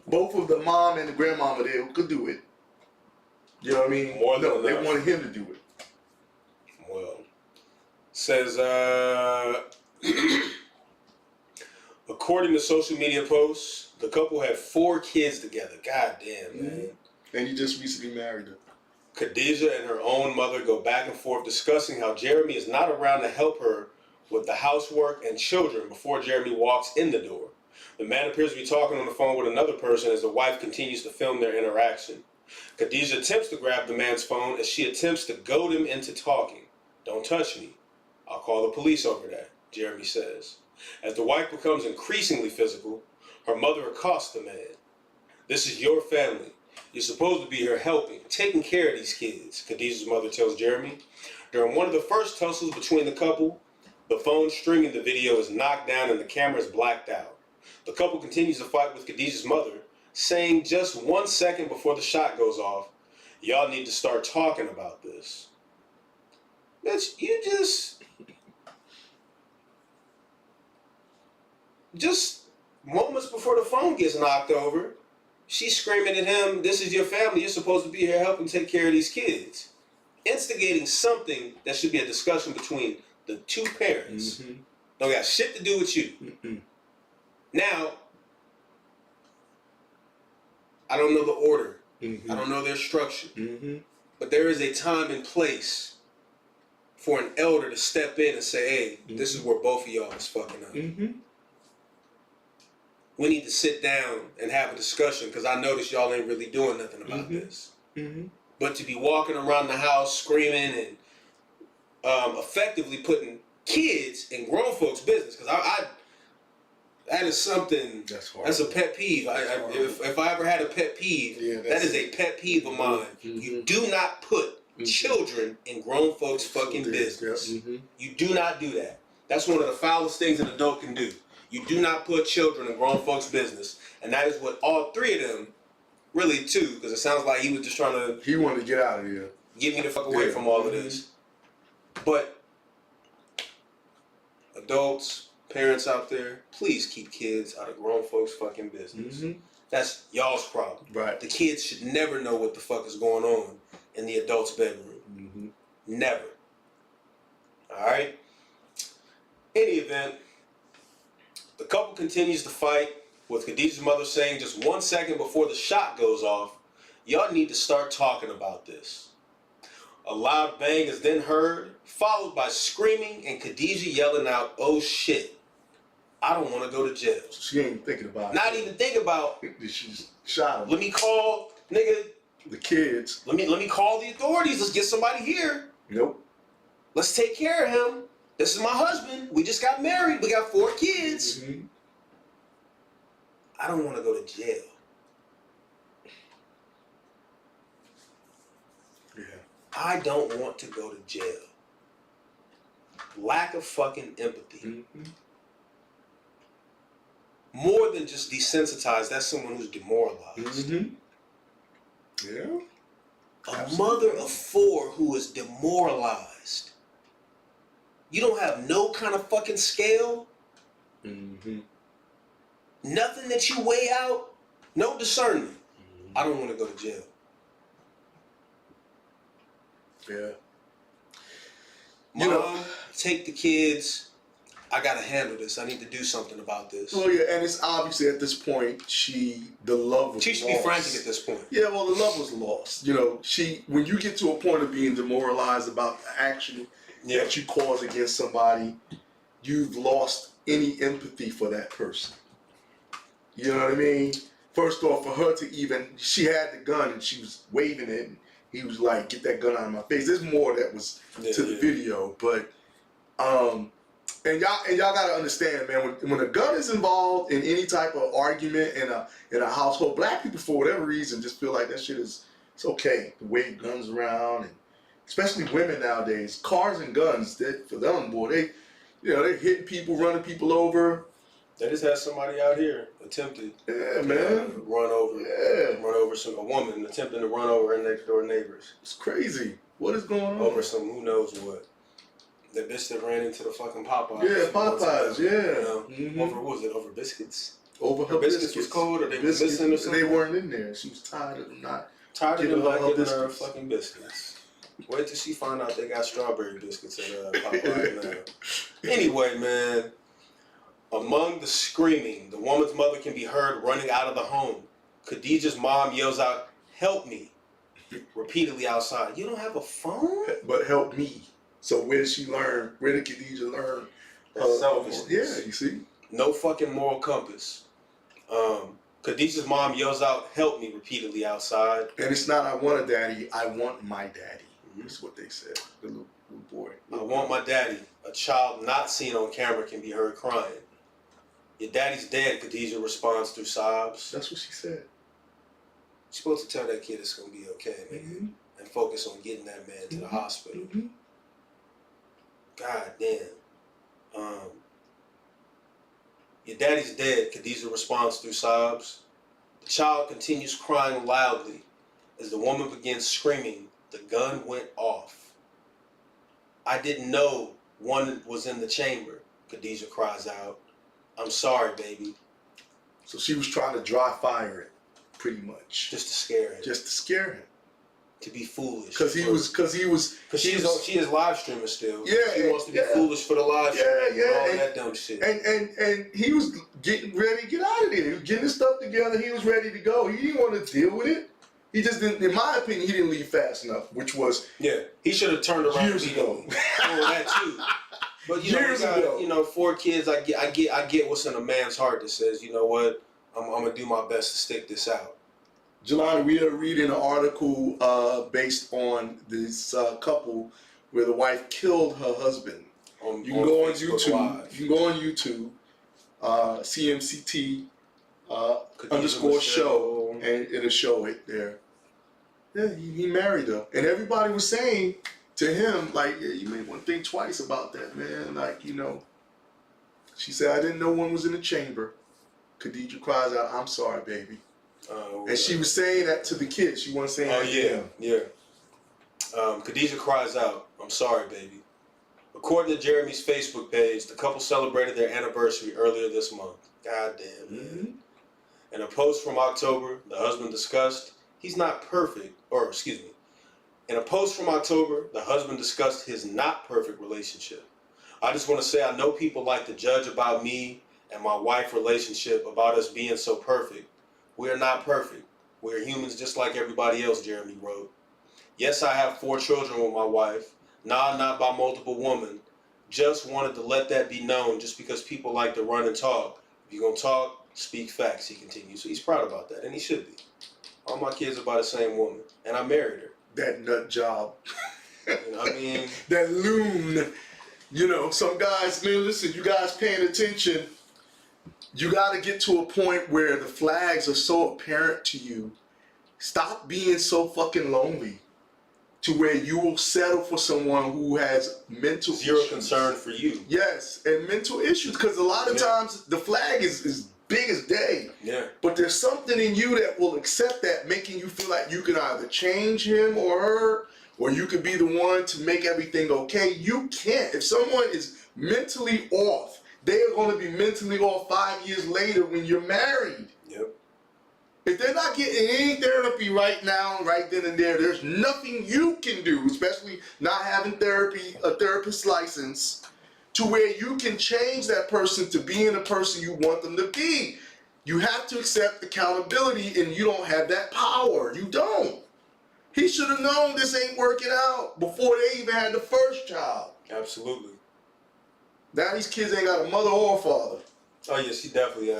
both of the mom and the grandmama there who could do it. You know what I mean? More than they enough. wanted him to do it. Well, says according to social media posts, the couple had 4 kids together. God damn, man. And he just recently married her. Khadijah and her own mother go back and forth discussing how Jeremy is not around to help her with the housework and children before Jeremy walks in the door. The man appears to be talking on the phone with another person as the wife continues to film their interaction. Khadijah attempts to grab the man's phone as she attempts to goad him into talking. Don't touch me. I'll call the police over that, Jeremy says. As the wife becomes increasingly physical, her mother accosts the man. This is your family. You're supposed to be here helping, taking care of these kids, Khadijah's mother tells Jeremy. During one of the first tussles between the couple, the phone streaming the video is knocked down and the camera is blacked out. The couple continues to fight with Khadijah's mother, saying just 1 second before the shot goes off, y'all need to start talking about this. Bitch, you just moments before the phone gets knocked over, she's screaming at him, this is your family, you're supposed to be here helping take care of these kids. Instigating something that should be a discussion between the 2 parents. Mm-hmm. Don't got shit to do with you. Mm-mm. Now, I don't know the order. Mm-hmm. I don't know their structure. Mm-hmm. But there is a time and place for an elder to step in and say, hey, this is where both of y'all is fucking up. Mm-hmm. We need to sit down and have a discussion because I noticed y'all ain't really doing nothing about this. Mm-hmm. But to be walking around the house screaming and effectively putting kids in grown folks' business, because I that is something, that's a pet peeve. If I ever had a pet peeve, that is a pet peeve of mine. Mm-hmm. You do not put children in grown folks' fucking business. Yep. Mm-hmm. You do not do that. That's one of the foulest things an adult can do. You do not put children in grown folks' business. And that is what all 3 of them, really 2, because it sounds like he was just trying to... He wanted to get out of here. Get me the fuck away from all of this. But adults, parents out there, please keep kids out of grown folks' fucking business. Mm-hmm. That's y'all's problem. Right. The kids should never know what the fuck is going on in the adult's bedroom. Mm-hmm. Never. Alright? Any event, the couple continues to fight, with Khadijah's mother saying just 1 second before the shot goes off, y'all need to start talking about this. A loud bang is then heard, followed by screaming and Khadijah yelling out, oh shit, I don't want to go to jail. She ain't thinking about it. Not even think about, She just shot him. let me call, nigga, The kids. let me call the authorities, let's get somebody here. Nope. Let's take care of him. This is my husband. We just got married. We got 4 kids. Mm-hmm. I don't want to go to jail. Yeah. I don't want to go to jail. Lack of fucking empathy. Mm-hmm. More than just desensitized, that's someone who's demoralized. Mm-hmm. Yeah. A mother of 4 who is demoralized. You don't have no kind of fucking scale. Mm-hmm. Nothing that you weigh out. No discernment. Mm-hmm. I don't want to go to jail. Yeah. Mom, take the kids. I gotta handle this. I need to do something about this. Well, yeah, and it's obviously at this point the love was She should lost. be frantic at this point. Yeah, well, the love was lost. You know, when you get to a point of being demoralized about the action that you cause against somebody, you've lost any empathy for that person. You know what I mean? First off, for her to she had the gun and she was waving it, and he was like, "Get that gun out of my face." There's more that was to the video, but and y'all gotta understand, man. When a gun is involved in any type of argument in a household, black people for whatever reason just feel like that shit it's okay to wave guns around, and especially women nowadays. Cars and guns, for them, boy, they're hitting people, running people over. They just had somebody out here attempted Yeah, man. run over a woman attempting to run over her next door neighbors. It's crazy. What is going on? Over some who knows what. The bitch that ran into the fucking Popeyes. Yeah, Popeyes, yeah. You know, Mhm. Over, what was it, over biscuits? Over her biscuits was cold, or they was missing or something? They weren't in there. She was tired of them not. Tired of Giving them not her giving her biscuits. fucking biscuits. Wait till she find out they got strawberry biscuits at Popeyes now. Anyway, man, among the screaming, the woman's mother can be heard running out of the home. Khadijah's mom yells out, "Help me," repeatedly outside. You don't have a phone? But help me. So where did she learn? Where did Khadijah learn? Selfishness. Yeah, you see? No fucking moral compass. Khadijah's mom yells out, "Help me," repeatedly outside. And it's not I want a daddy, I want my daddy. That's what they said. The little boy. I want my daddy. A child not seen on camera can be heard crying. Your daddy's dead, Khadijah responds through sobs. That's what she said. You're supposed to tell that kid it's gonna be okay, nigga, and focus on getting that man to the hospital. God damn. Your daddy's dead, Khadijah responds through sobs. The child continues crying loudly. As the woman begins screaming, the gun went off. I didn't know one was in the chamber, Khadijah cries out. I'm sorry, baby. So she was trying to dry fire it, pretty much. Just to scare him. Just to scare him. To be foolish. Because she is live streaming still. Yeah, she wants to be foolish for the live stream. All and that dumb shit. And he was getting ready to get out of there. He was getting his stuff together. He was ready to go. He didn't want to deal with it. He just didn't. In my opinion, he didn't leave fast enough. Which was he should have turned around years ago. That too. But years ago, 4 kids. I get what's in a man's heart that says, you know what, I'm gonna do my best to stick this out. Jelani, we are reading an article based on this couple where the wife killed her husband. You can go on YouTube. You can go on YouTube, CMCT _ show, and it'll show it there. Yeah, he married her, and everybody was saying to him, like, yeah, you may want to think twice about that, man. Like, she said, I didn't know one was in the chamber. Khadijah cries out, I'm sorry, baby. And she was saying that to the kids. She wasn't saying that to him. Yeah. Khadijah cries out, I'm sorry, baby. According to Jeremy's Facebook page, the couple celebrated their anniversary earlier this month. God damn, man. In a post from October, the husband discussed, he's not perfect, in a post from October, the husband discussed his not perfect relationship. I just want to say I know people like to judge about me and my wife relationship, about us being so perfect. We are not perfect. We are humans just like everybody else, Jeremy wrote. Yes, I have 4 children with my wife. Nah, not by multiple women. Just wanted to let that be known just because people like to run and talk. If you're going to talk, speak facts, he continues. So he's proud about that, and he should be. All my kids are by the same woman, and I married her. That nut job. I mean, that loon. Some guys, man, listen, you guys paying attention, you got to get to a point where the flags are so apparent to you. Stop being so fucking lonely to where you will settle for someone who has mental zero issues. concern for you. Yes, and mental issues, because a lot of times the flag is big as day. Yeah. But there's something in you that will accept that, making you feel like you can either change him or her, or you could be the one to make everything okay. You can't. If someone is mentally off, they are going to be mentally off 5 years later when you're married. Yep. If they're not getting any therapy right now, right then and there, there's nothing you can do, especially not having a therapist license, to where you can change that person to being the person you want them to be. You have to accept accountability, and you don't have that power. You don't. He should have known this ain't working out before they even had the first child. Absolutely. Now these kids ain't got a mother or a father. Oh yeah, she definitely.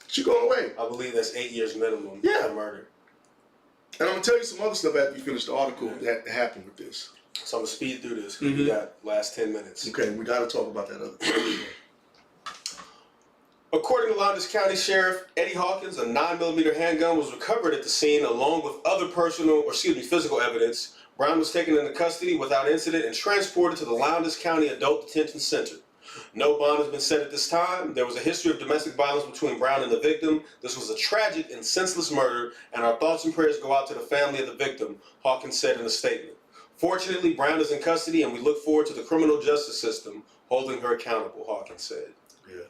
She going away. I believe that's 8 years minimum for murder. And I'm gonna tell you some other stuff after you finish the article that happened with this. So I'm gonna speed through this because we got last 10 minutes. Okay, we got to talk about that other thing. According to Lowndes County Sheriff Eddie Hawkins, a 9mm handgun was recovered at the scene along with other physical evidence. Brown was taken into custody without incident and transported to the Lowndes County Adult Detention Center. No bond has been set at this time. There was a history of domestic violence between Brown and the victim. This was a tragic and senseless murder, and our thoughts and prayers go out to the family of the victim, Hawkins said in a statement. Fortunately, Brown is in custody, and we look forward to the criminal justice system holding her accountable, Hawkins said. Yeah.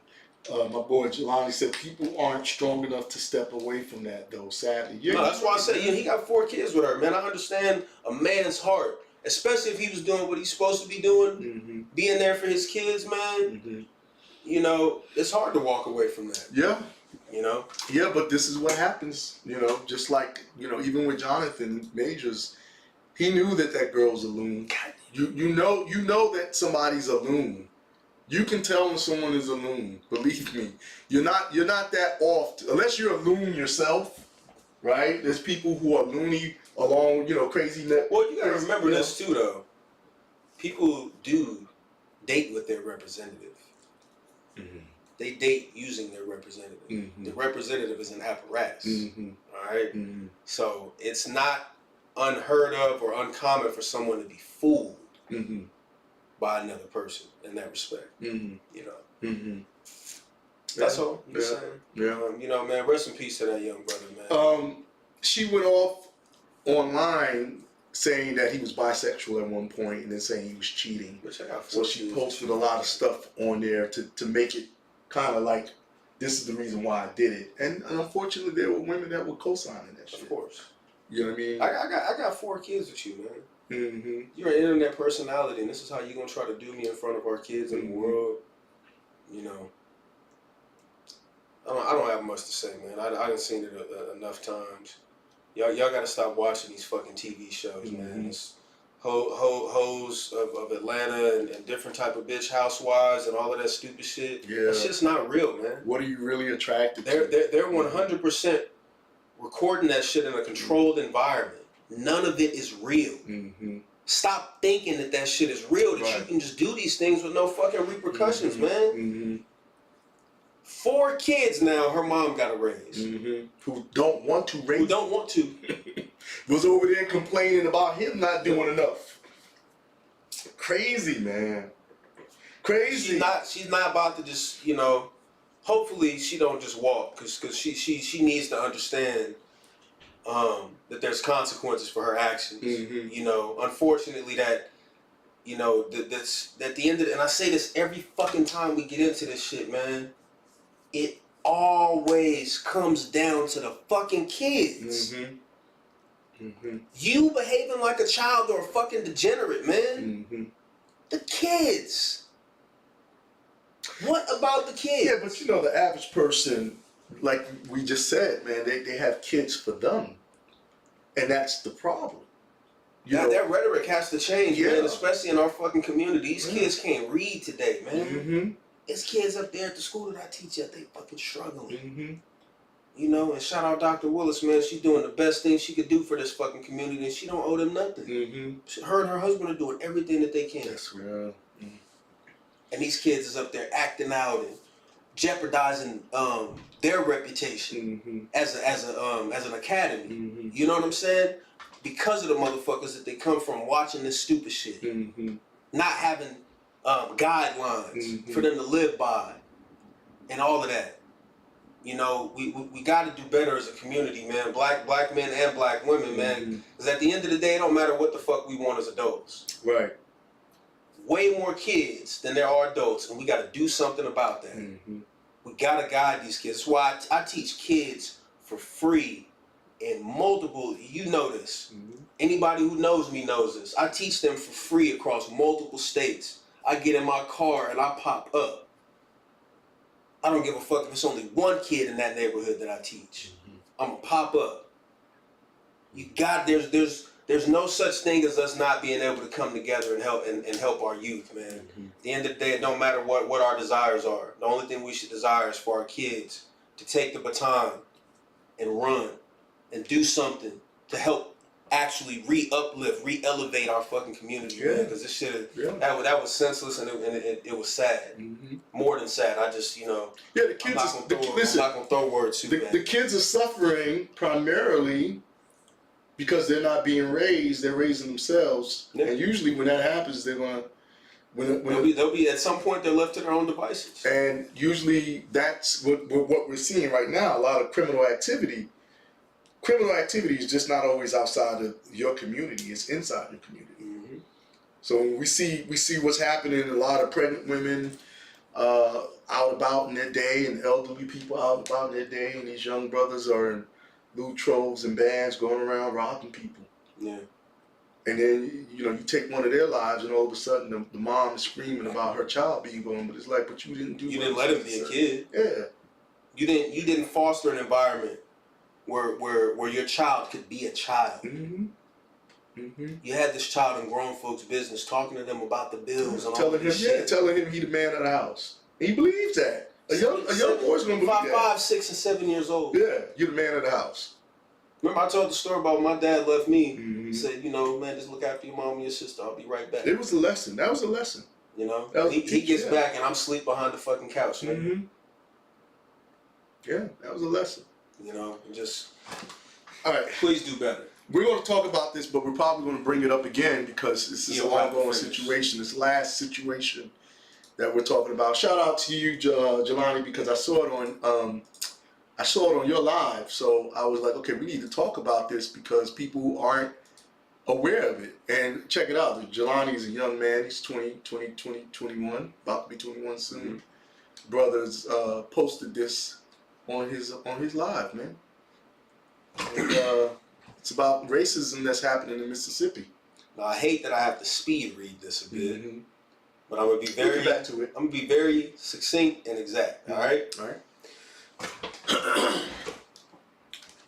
My boy Jelani said people aren't strong enough to step away from that, though, sadly. Yeah, No, that's why I said, he got 4 kids with her, man. I understand a man's heart, especially if he was doing what he's supposed to be doing, being there for his kids, man. You know, it's hard to walk away from that. Yeah. You know? Yeah, but this is what happens, you know, just like, you know, even with Jonathan Majors, he knew that girl's a loon. You know that somebody's a loon. You can tell when someone is a loon. Believe me, you're not that off unless you're a loon yourself, right? There's people who are loony along, you know, crazy. Well, you gotta remember this too, though. People do date with their representative. They date using their representative. The representative is an apparatus. All right. So it's not unheard of or uncommon for someone to be fooled by another person in that respect. You know. That's all I'm saying. You know, man, rest in peace to that young brother, man. She went off online saying that he was bisexual at one point and then saying he was cheating. So she posted a lot of stuff on there to make it kind of like, this is the reason why I did it. And unfortunately, there were women that were co-signing that shit. Of course. You know what I mean? I got 4 kids with you, man. You're an internet personality, and this is how you're gonna try to do me in front of our kids in the world. You know, I don't have much to say, man. I done seen it enough times. Y'all gotta stop watching these fucking TV shows, man. It's hoes of Atlanta and different type of bitch housewives and all of that stupid shit. Yeah. That shit's not real, man. What are you really attracted to? They're 100% recording that shit in a controlled environment. None of it is real. Stop thinking that shit is real, that you can just do these things with no fucking repercussions, man. 4 kids now her mom got to raise. Who don't want to raise. Who don't want to. Was over there complaining about him not doing enough. Crazy, man. Crazy. She's not about to just, you know, hopefully she don't just walk, because she needs to understand that there's consequences for her actions. You know, unfortunately that, you know, that's at the end of it, and I say this every fucking time we get into this shit, man, it always comes down to the fucking kids. You behaving like a child or a fucking degenerate, man. The kids. What about the kids? Yeah, but you know, the average person, like we just said, man, they have kids for them. And that's the problem. That rhetoric has to change, man, especially in our fucking community. These kids can't read today, man. It's kids up there at the school that I teach at, they fucking struggling. You know, and shout out Dr. Willis, man. She's doing the best thing she could do for this fucking community, and she don't owe them nothing. Her and her husband are doing everything that they can. That's real. And these kids is up there acting out and jeopardizing their reputation as an academy. You know what I'm saying? Because of the motherfuckers that they come from watching this stupid shit, not having guidelines for them to live by, and all of that. You know, we got to do better as a community, man. Black men and black women, man. Because at the end of the day, it don't matter what the fuck we want as adults. Right. Way more kids than there are adults, and we got to do something about that. We got to guide these kids. That's why I teach kids for free in multiple, you know this. Anybody who knows me knows this. I teach them for free across multiple states. I get in my car and I pop up. I don't give a fuck if it's only one kid in that neighborhood that I teach. I'm gonna pop up. There's no such thing as us not being able to come together and help our youth, man. At the end of the day, it don't matter what our desires are. The only thing we should desire is for our kids to take the baton and run and do something to help actually re-uplift, re-elevate our fucking community, man. Because this shit, that was senseless and it was sad. More than sad. I just, you know, the kids I'm not gonna throw words too bad. The kids are suffering primarily because they're not being raised, they're raising themselves. And usually when that happens, they're gonna They'll be at some point they're left to their own devices. And usually that's what we're seeing right now. A lot of criminal activity. Criminal activity is just not always outside of your community; it's inside your community. Mm-hmm. So when we see what's happening. A lot of pregnant women out about in their day, and elderly people out about in their day, and these young brothers are in loot troves and bands going around robbing people. Yeah. And then you take one of their lives, and all of a sudden the mom is screaming about her child being born. But it's like, but you didn't do. You didn't let him be a kid. Yeah. You didn't foster an environment where your child could be a child. Mm-hmm. Mm-hmm. You had this child in grown folks' business, talking to them about the bills and all telling him, this shit. telling him he the man of the house. He believes that. A young boy's gonna believe that. 5, 6, and 7 years old. Yeah, you're the man of the house. Remember I told the story about my dad left me. Mm-hmm. He said, man, just look after your mom and your sister. I'll be right back. It was a lesson. That was a lesson. He gets back and I'm asleep behind the fucking couch, man. Mm-hmm. Yeah, that was a lesson. Just all right. Please do better. We're going to talk about this, but we're probably going to bring it up again because this is an ongoing situation. This last situation that we're talking about. Shout out to you, Jelani, because I saw it on your live. So I was like, okay, we need to talk about this because people who aren't aware of it. And check it out. Jelani is a young man. He's 21, about to be 21 soon. Mm-hmm. Brothers posted this on his live, man. And, it's about racism that's happening in Mississippi. Now I hate that I have to speed read this a bit, Mm-hmm. but I'm gonna be very back to it. I'm gonna be very succinct and exact. Mm-hmm. All right. All right.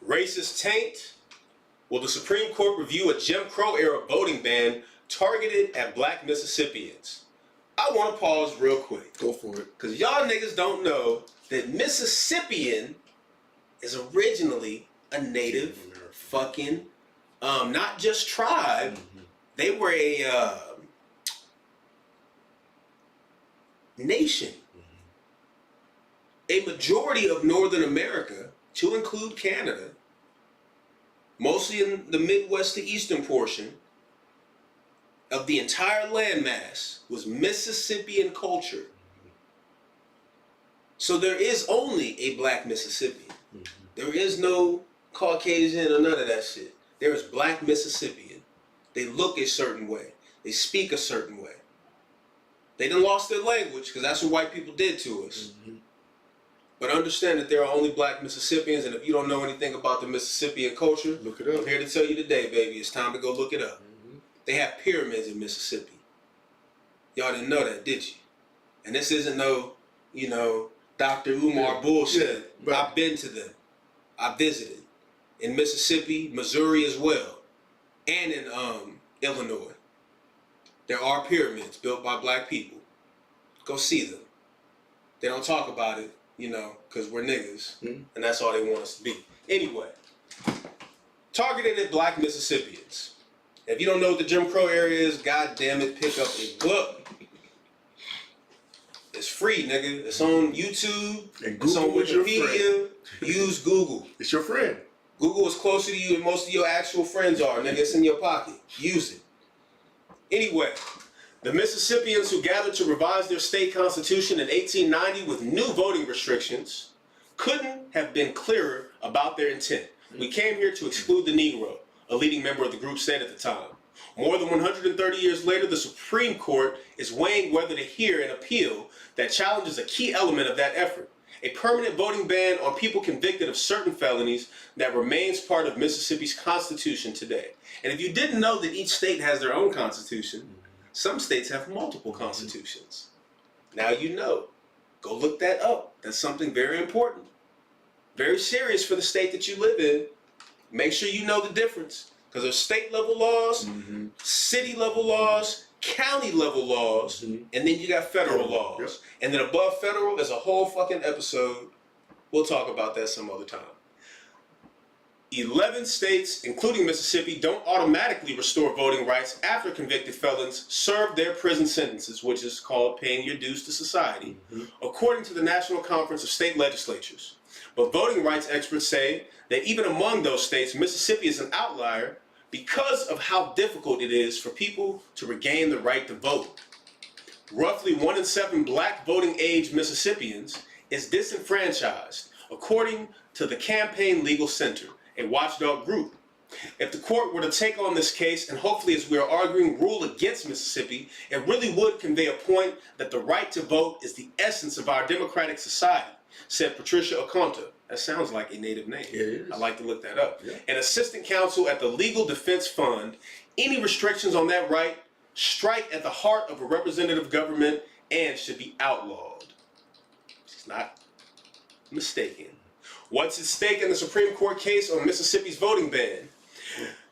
Racist taint? Will the Supreme Court review a Jim Crow era voting ban targeted at black Mississippians? I want to pause real quick. Go for it. Because y'all niggas don't know that Mississippian is originally a native fucking, not just tribe. Mm-hmm. They were a nation. Mm-hmm. A majority of Northern America, to include Canada, mostly in the Midwest to Eastern portion of the entire landmass, was Mississippian culture. So there is only a black Mississippian. Mm-hmm. There is no Caucasian or none of that shit. There is black Mississippian. They look a certain way. They speak a certain way. They done lost their language because that's what white people did to us. Mm-hmm. But understand that there are only black Mississippians, and if you don't know anything about the Mississippian culture, look it up. I'm here to tell you today, baby. It's time to go look it up. Mm-hmm. They have pyramids in Mississippi. Y'all didn't know that, did you? And this isn't no, Dr. Umar bullshit. Yeah, I've been to them. I visited. In Mississippi, Missouri as well, and in Illinois. There are pyramids built by black people. Go see them. They don't talk about it, because we're niggas, and that's all they want us to be. Anyway, targeted at black Mississippians. If you don't know what the Jim Crow area is, god damn it, pick up a book. It's free, nigga. It's on YouTube. And Google, it's on Wikipedia. Use Google. It's your friend. Google is closer to you than most of your actual friends are, nigga. It's in your pocket. Use it. Anyway, the Mississippians who gathered to revise their state constitution in 1890 with new voting restrictions couldn't have been clearer about their intent. We came here to exclude the Negro, a leading member of the group said at the time. More than 130 years later, the Supreme Court is weighing whether to hear an appeal that challenges a key element of that effort. A permanent voting ban on people convicted of certain felonies that remains part of Mississippi's constitution today. And if you didn't know that each state has their own constitution, some states have multiple constitutions. Now you know. Go look that up. That's something very important. Very serious for the state that you live in. Make sure you know the difference. Because there's state level laws, city level laws, county level laws, and then you got federal laws. Yep. And then above federal is a whole fucking episode. We'll talk about that some other time. 11 states, including Mississippi, don't automatically restore voting rights after convicted felons serve their prison sentences, which is called paying your dues to society, according to the National Conference of State Legislatures. But voting rights experts say that even among those states, Mississippi is an outlier because of how difficult it is for people to regain the right to vote. roughly 1 in 7 black voting age Mississippians is disenfranchised, according to the Campaign Legal Center, a watchdog group. If the court were to take on this case and hopefully, as we are arguing, rule against Mississippi, it really would convey a point that the right to vote is the essence of our democratic society, said Patricia Oconta. That sounds like a native name. It is. I'd like to look that up. Yeah. An assistant counsel at the Legal Defense Fund. Any restrictions on that right strike at the heart of a representative government and should be outlawed. She's not mistaken. What's at stake in the Supreme Court case on Mississippi's voting ban?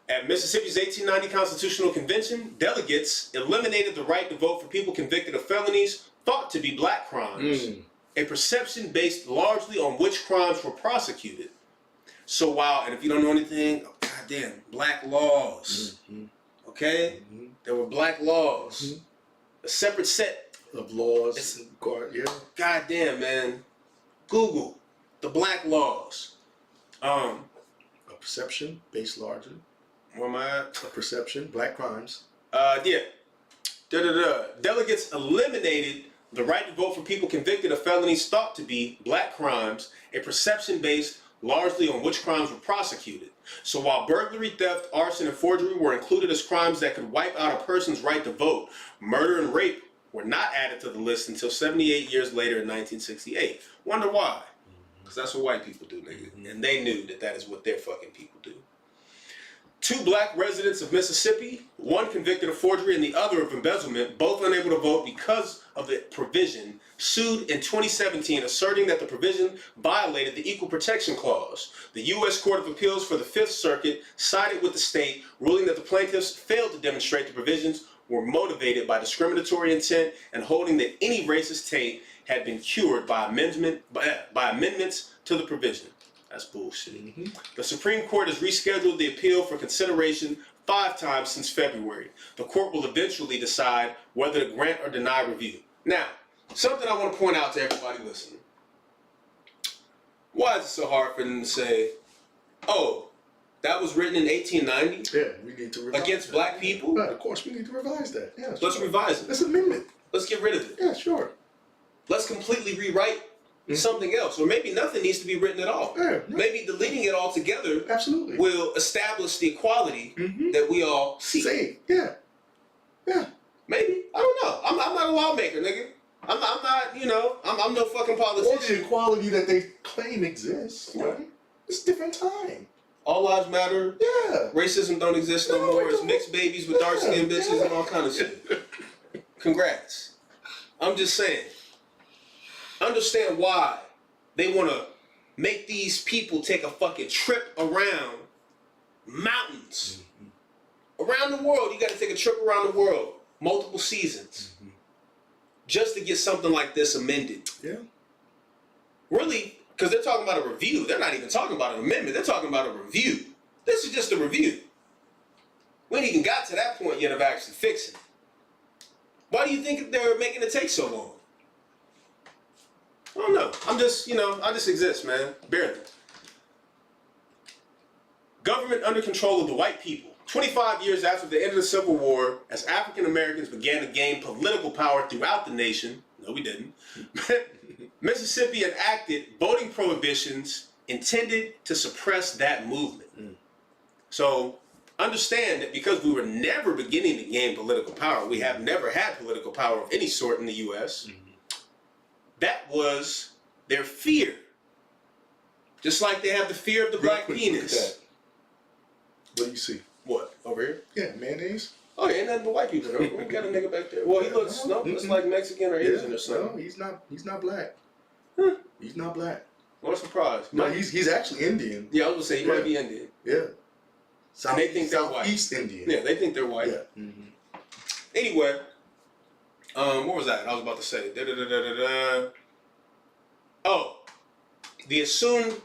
At Mississippi's 1890 Constitutional Convention, delegates eliminated the right to vote for people convicted of felonies thought to be black crimes, a perception based largely on which crimes were prosecuted. So while, and if you don't know anything, goddamn, black laws, okay? There were black laws, a separate set of laws. Yeah. Goddamn, man. Google the black laws. A perception based largely. Where am I at? A perception, black crimes. Yeah. Delegates eliminated the right to vote for people convicted of felonies thought to be black crimes, a perception based largely on which crimes were prosecuted. So while burglary, theft, arson, and forgery were included as crimes that could wipe out a person's right to vote, murder and rape were not added to the list until 78 years later in 1968. Wonder why? Because that's what white people do, nigga. And they knew that that is what their fucking people do. 2 black residents of Mississippi, one convicted of forgery and the other of embezzlement, both unable to vote because of the provision, sued in 2017 asserting that the provision violated the Equal Protection Clause. The U.S. Court of Appeals for the Fifth Circuit sided with the state, ruling that the plaintiffs failed to demonstrate the provisions were motivated by discriminatory intent and holding that any racist taint had been cured by amendments to the provision. That's bullshit. The Supreme Court has rescheduled the appeal for consideration 5 times since February. The court will eventually decide whether to grant or deny review. Now, something I want to point out to everybody listening. Why is it so hard for them to say, oh, that was written in 1890? Yeah, we need to revise against that. black people? Right, of course we need to revise that. Yeah, Let's sure. revise it. Let's amend it. Let's get rid of it. Yeah, sure. Let's completely rewrite something else. Or maybe nothing needs to be written at all. Yeah, Maybe deleting it altogether absolutely will establish the equality that we all seek. Say, yeah. Maybe. I don't know. I'm not a lawmaker, nigga. I'm not, you know, I'm no fucking Or politician. the equality that they claim exists, right? It's a different time. All lives matter. Yeah. Racism don't exist no No, more. it It's don't. mixed babies with dark-skinned bitches and all kind of shit. Congrats. I'm just saying. Understand why they want to make these people take a fucking trip around mountains. Around the world. You got to take a trip around the world. Multiple seasons. Just to get something like this amended. Yeah. Really, because they're talking about a review. They're not even talking about an amendment. They're talking about a review. This is just a review. We ain't even got to that point yet of actually fixing it. Why do you think they're making it take so long? I don't know. I'm just, you know, I just exist, man. Barely. Government under control of the white people. 25 years after the end of the Civil War, as African Americans began to gain political power throughout the nation, no we didn't, Mississippi enacted voting prohibitions intended to suppress that movement. So understand that because we were never beginning to gain political power, we have never had political power of any sort in the U.S., that was their fear. Just like they have the fear of the black quick, penis. look at that. What do you see? What, over here? Yeah, mayonnaise. Oh, ain't nothing but white people there. We got a nigga back there. Well, he looks, looks like Mexican or Asian or something. No, he's not black. He's not black. What a surprise. No, he's actually Indian. Yeah, I was gonna say he might be Indian. Yeah. And they think they're white. Southeast Indian. Yeah, they think they're white. Yeah. Anyway, what was that? I was about to say. Oh, the assumed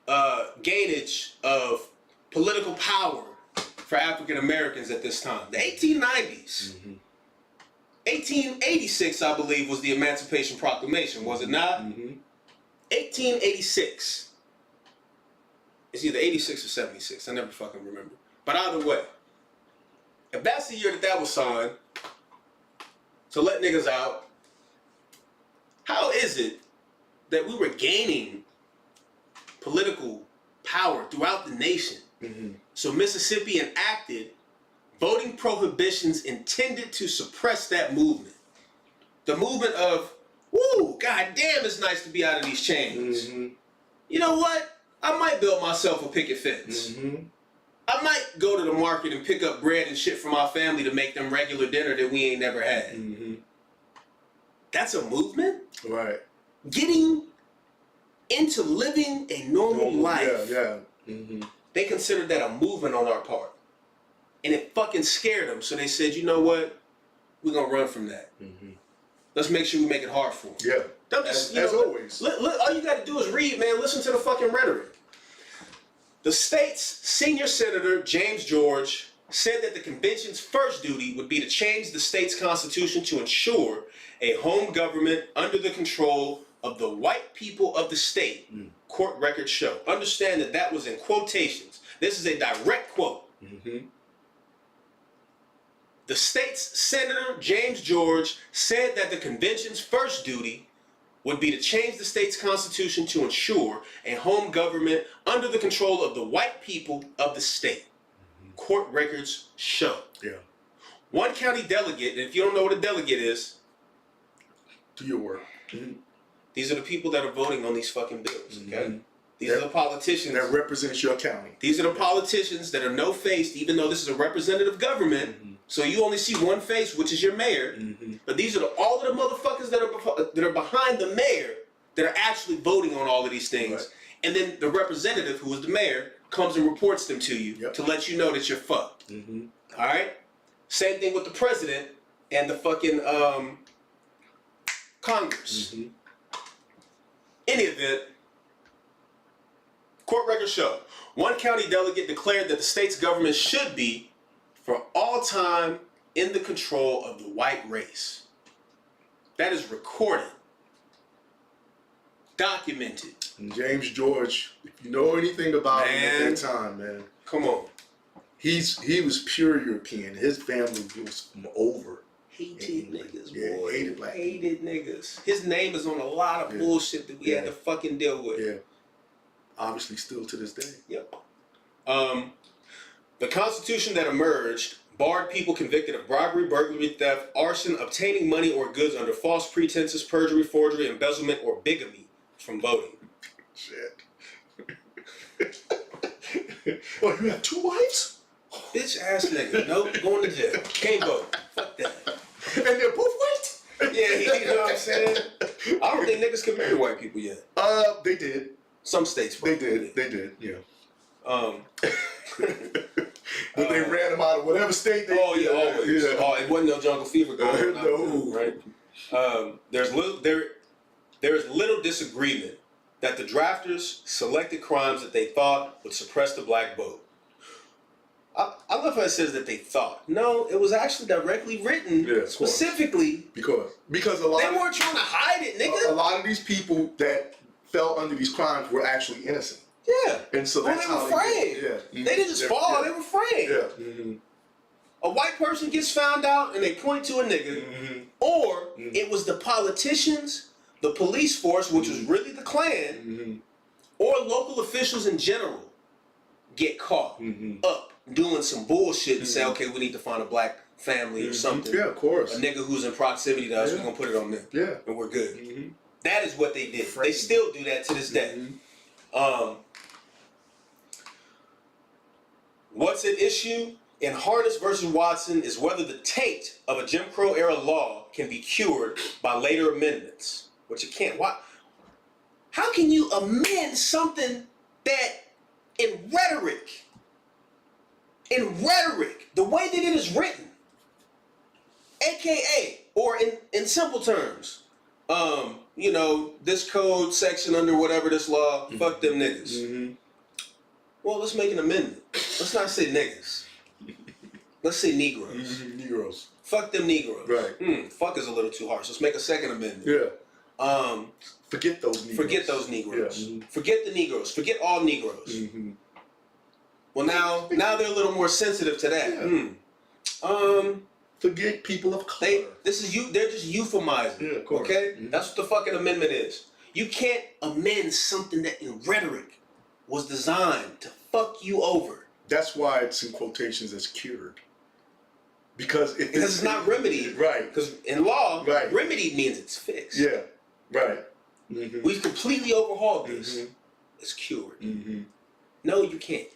gainage of political power for African Americans at this time. The 1890s. 1886, I believe, was the Emancipation Proclamation, was it not? 1886. It's either 86 or 76. I never fucking remember. But either way, if that's the year that was signed, to let niggas out. How is it that we were gaining political power throughout the nation? So Mississippi enacted voting prohibitions intended to suppress that movement. The movement of, woo, goddamn, it's nice to be out of these chains. You know what? I might build myself a picket fence. I might go to the market and pick up bread and shit for my family to make them regular dinner that we ain't never had. That's a movement? Right. Getting into living a normal life. Yeah. They considered that a movement on our part. And it fucking scared them. So they said, you know what? We're going to run from that. Let's make sure we make it hard for them. Yeah. Just, as always. All you got to do is read, man. Listen to the fucking rhetoric. The state's senior senator, James George, said that the convention's first duty would be to change the state's constitution to ensure a home government under the control of the white people of the state, court records show. Understand that that was in quotations. This is a direct quote. The state's senator, James George, said that the convention's first duty would be to change the state's constitution to ensure a home government under the control of the white people of the state. Court records show. Yeah. One county delegate, and if you don't know what a delegate is, Do your work. these are the people that are voting on these fucking bills, okay? These are the politicians. That represents your county. These are the politicians that are no-faced, even though this is a representative government. So you only see one face, which is your mayor. But these are all of the motherfuckers that are behind the mayor that are actually voting on all of these things. Right. And then the representative, who is the mayor, comes and reports them to you to let you know that you're fucked. All right? Same thing with the president and the fucking Congress. Any event, court records show, one county delegate declared that the state's government should be, for all time, in the control of the white race. That is recorded, documented. And James George, if you know anything about him at that time, man, Come on. he was pure European. His family was from over. Hated niggas, Yeah, boy. hated black Hated niggas. His name is on a lot of bullshit that we had to fucking deal with. Yeah. Obviously still to this day. Yep. The Constitution that emerged barred people convicted of bribery, burglary, theft, arson, obtaining money or goods under false pretenses, perjury, forgery, embezzlement, or bigamy from voting. Shit. Well, you have two wives? Bitch ass nigga. Nope, going to jail. Can't vote. Fuck that. And they're both white? Yeah, you know what I'm saying? I don't think niggas can marry white people yet. They did. Some states They probably. did, yeah. But they ran them out of whatever state they always. Yeah. Oh, it wasn't no jungle fever going on. No. Right? There is little disagreement that the drafters selected crimes that they thought would suppress the black vote. I love how it says that they thought. No, it was actually directly written specifically because a lot they weren't trying to hide it, nigga. a lot of these people that fell under these crimes were actually innocent. Yeah. And so that's they were how framed. They didn't just fall, they were framed. Yeah. A white person gets found out and they point to a nigga, or it was the politicians, the police force, which was really the Klan, or local officials in general get caught up doing some bullshit and say, okay, we need to find a black family or something. Yeah, of course. A nigga who's in proximity to us, we're gonna put it on them. Yeah. And we're good. That is what they did. They still do that to this day. What's at issue in Harness versus Watson is whether the taint of a Jim Crow era law can be cured by later amendments, which it can't. Why? How can you amend something that in rhetoric, the way that it is written, AKA, or in simple terms, you know, this code section under whatever this law, fuck them niggas. Well, let's make an amendment. Let's not say niggas. Let's say Negroes. Negroes. Fuck them Negroes. Right. Fuck is a little too harsh. Let's make a second amendment. Yeah. Forget those Negroes. Forget those Negroes. Yeah. Forget the Negroes. Forget all Negroes. Well, now they're a little more sensitive to that. forget people of color. They're just euphemizing. Yeah, of course. Okay? Mhm. That's what the fucking amendment is. You can't amend something that in rhetoric was designed to fuck you over. That's why it's in quotations as cured. Because it's not remedied. Right. Because in law, Right. remedied means it's fixed. Yeah. Right. Mm-hmm. We've completely overhauled this. Mm-hmm. It's cured. Mm-hmm. No, you can't.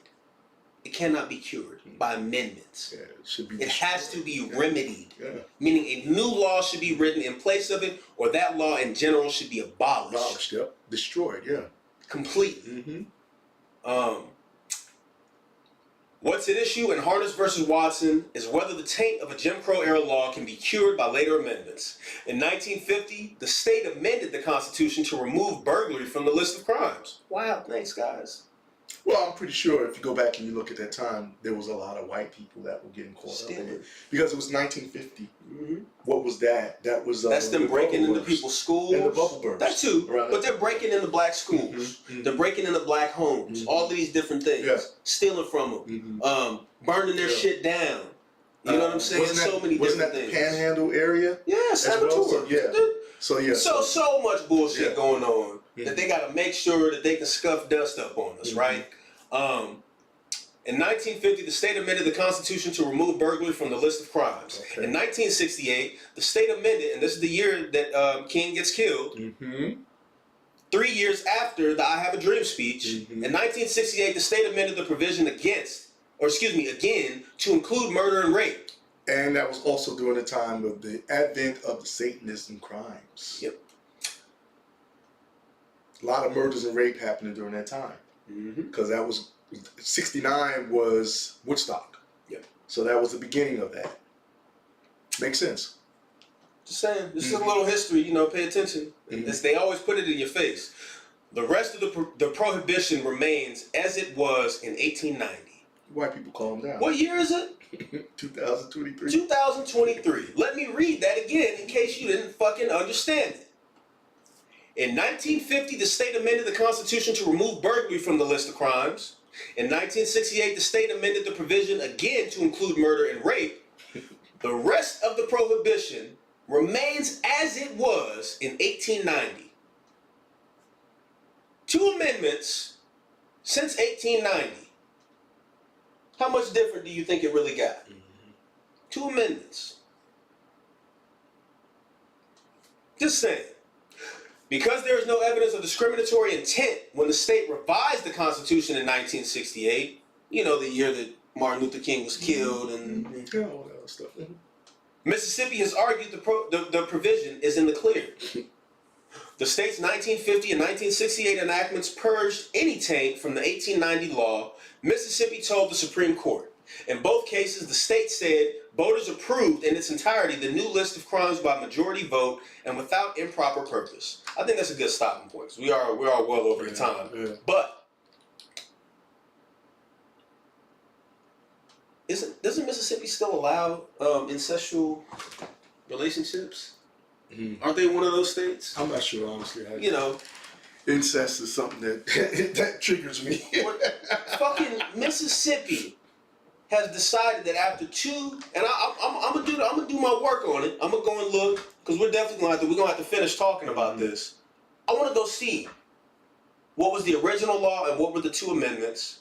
It cannot be cured by amendments. Yeah, it should be. It has to be remedied. Yeah. Meaning a new law should be written in place of it, or that law in general should be abolished. Abolished. Yep. Destroyed. Yeah. Completely. Mm-hmm. What's at issue in Harness versus Watson is whether the taint of a Jim Crow era law can be cured by later amendments. In 1950, the state amended the Constitution to remove burglary from the list of crimes. Wow, thanks guys. Well, I'm pretty sure if you go back and you look at that time, there was a lot of white people that were getting caught up in it because it was 1950. Mm-hmm. What was that? That was that's them the breaking into burst. people's schools. And the bubble burst. That too, Right. but they're breaking into black schools. Mm-hmm. They're breaking into black homes. Mm-hmm. All of these different things. Yeah. Stealing from them. Mm-hmm. Burning their shit down. You know what I'm saying? So many wasn't different that things. the Panhandle area? Yeah, saboteur. So, yeah. So yeah. So much bullshit Yeah. going on Mhm. that they got to make sure that they can scuff dust up on us, Mhm. right? In 1950, the state amended the Constitution to remove burglary from the list of crimes. Okay. In 1968, the state amended, and this is the year that King gets killed. Mm-hmm. 3 years after the "I Have a Dream" speech, Mhm. in 1968, the state amended the provision again, to include murder and rape. And that was also during the time of the advent of the Satanism crimes. Yep. A lot of murders and rape happening during that time. Because that was 69 was Woodstock. Yep. So that was the beginning of that. Makes sense. Just saying, this is a little history, pay attention. Mhm. They always put it in your face. The rest of the prohibition remains as it was in 1890. White people calm down. What year is it? 2023. 2023. Let me read that again in case you didn't fucking understand it. In 1950, the state amended the Constitution to remove burglary from the list of crimes. In 1968, the state amended the provision again to include murder and rape. The rest of the prohibition remains as it was in 1890. 2 amendments since 1890. How much different do you think it really got? 2 amendments. Just saying. Because there is no evidence of discriminatory intent when the state revised the Constitution in 1968, the year that Martin Luther King was killed, and Yeah, all that other stuff. Mississippi has argued the provision is in the clear. The state's 1950 and 1968 enactments purged any taint from the 1890 law. Mississippi told the Supreme Court. In both cases, the state said voters approved in its entirety the new list of crimes by majority vote and without improper purpose. I think that's a good stopping point. We are well over the time. Yeah. But doesn't Mississippi still allow incestual relationships? Mm-hmm. Aren't they one of those states? I'm not sure, honestly. Incest is something that that triggers me. Fucking Mississippi has decided that after 2, and I'm gonna do my work on it. I'm gonna go and look because we're gonna have to finish talking about this. I want to go see what was the original law and what were the 2 amendments,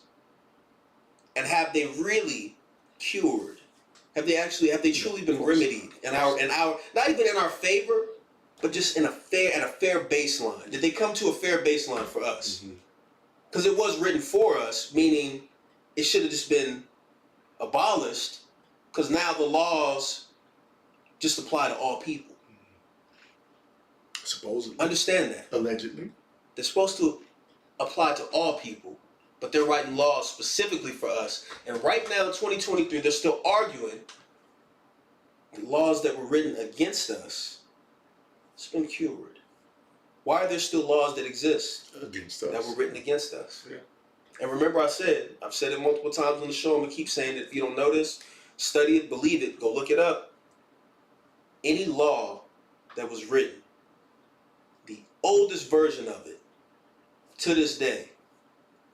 and have they really cured? Have they truly been remedied in our not even in our favor, but just at a fair baseline? Did they come to a fair baseline for us? Because it was written for us, meaning it should have just been abolished, because now the laws just apply to all people. Supposedly. Understand that. Allegedly. They're supposed to apply to all people, but they're writing laws specifically for us. And right now in 2023, they're still arguing the laws that were written against us, it's been cured. Why are there still laws that exist Against us. that were written against us? Yeah. And remember I've said it multiple times on the show, I'm going to keep saying it. If you don't know this, study it, believe it, go look it up. Any law that was written, the oldest version of it, to this day,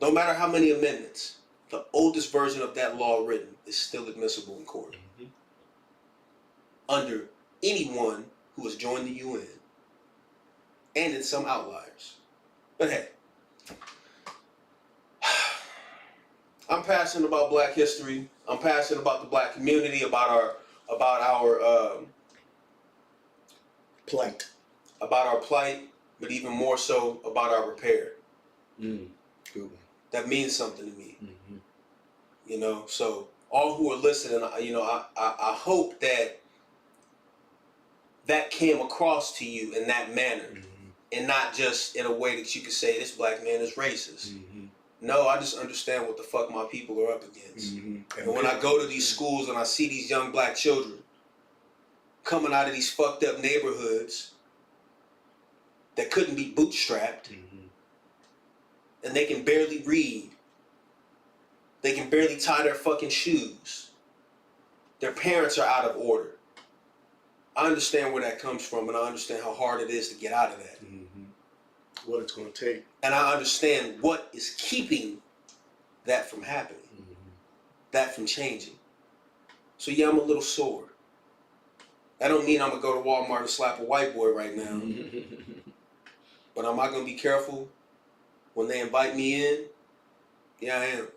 no matter how many amendments, the oldest version of that law written is still admissible in court. under anyone who has joined the UN, and in some outliers. But hey, I'm passionate about Black history. I'm passionate about the Black community, about our Plight. but even more so about our repair. Good one. That means something to me. Mm-hmm. You know, so all who are listening, you know, I hope that came across to you in that manner, and not just in a way that you could say this Black man is racist. No, I just understand what the fuck my people are up against. And when I go to these schools and I see these young Black children coming out of these fucked up neighborhoods that couldn't be bootstrapped, and they can barely read, they can barely tie their fucking shoes, their parents are out of order. I understand where that comes from, and I understand how hard it is to get out of that. What it's going to take. And I understand what is keeping that from happening, that from changing. So yeah, I'm a little sore. That don't mean I'm going to go to Walmart and slap a white boy right now. But am I going to be careful when they invite me in? Yeah, I am.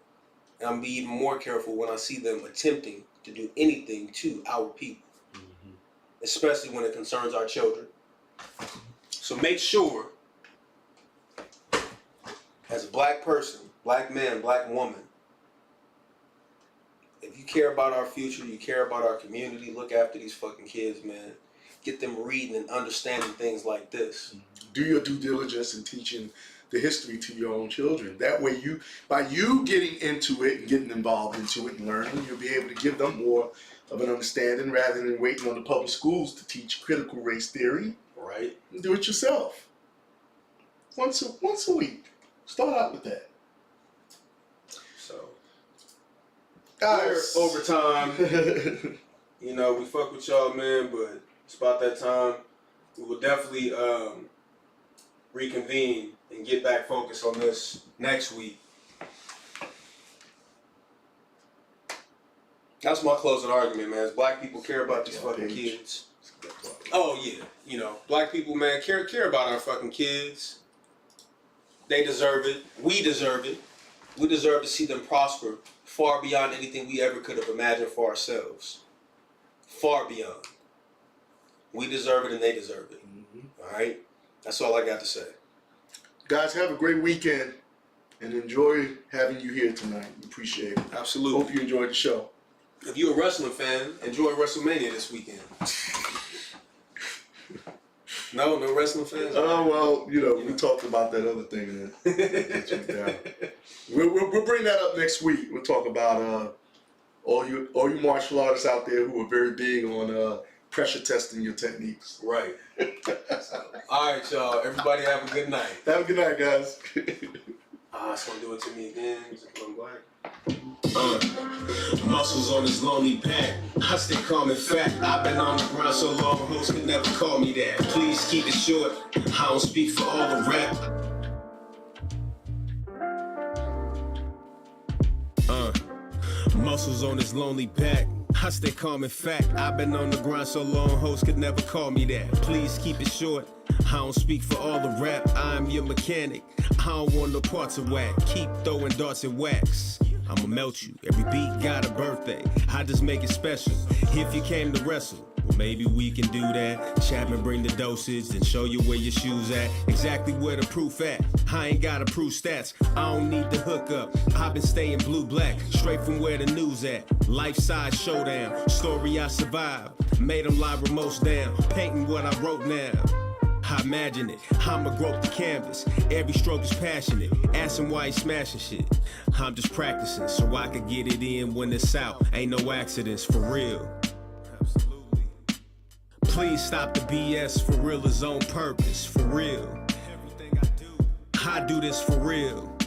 And I'm going to be even more careful when I see them attempting to do anything to our people. Especially when it concerns our children. So make sure, as a Black person, Black man, Black woman, if you care about our future, you care about our community, look after these fucking kids, man. Get them reading and understanding things like this. Do your due diligence in teaching the history to your own children. That way, by you getting into it and getting involved into it and learning, you'll be able to give them more of an understanding rather than waiting on the public schools to teach critical race theory. Right. Do it yourself. Once a week. Start out with that. So, Guys, we're overtime. You know, we fuck with y'all, man, but it's about that time. We will definitely reconvene and get back focused on this next week. That's my closing argument, man. Is Black people care about these fucking kids. Oh yeah, you know, Black people, man, care about our fucking kids. They deserve it. We deserve it. We deserve to see them prosper far beyond anything we ever could have imagined for ourselves. Far beyond. We deserve it and they deserve it. All right? That's all I got to say. Guys, have a great weekend and enjoy having you here tonight. We appreciate it. Absolutely. Hope you enjoyed the show. If you're a wrestling fan, enjoy WrestleMania this weekend. No wrestling fans? Oh, well, you know, we talked about that other thing then. We'll bring that up next week. We'll talk about all you martial artists out there who are very big on pressure testing your techniques. Right. All right, y'all. Everybody have a good night. Have a good night, guys. It's going to do it to me again. I'm Black. Muscles on his lonely back. I stay calm and fat. I've been on the ground so long, hoes could never call me that. Please keep it short. I don't speak for all the rap. Muscles on his lonely back. I stay calm and fat. I've been on the grind so long, hoes could never call me that. Please keep it short. I don't speak for all the rap. I'm your mechanic. I don't want no parts of whack. Keep throwing darts and wax. I'ma melt you. Every beat got a birthday. I just make it special. If you came to wrestle, well, maybe we can do that. Chapman, bring the dosage and show you where your shoes at. Exactly where the proof at. I ain't gotta prove stats. I don't need the hookup. I've been staying blue-black, straight from where the news at. Life-size showdown. Story I survived. Made them lie remotes down. Painting what I wrote now. I imagine it. I'ma grope the canvas. Every stroke is passionate. Ask him why he smashing shit. I'm just practicing so I can get it in when it's out. Ain't no accidents, for real. Absolutely. Please stop the BS. For real is on purpose. For real. Everything I do this for real.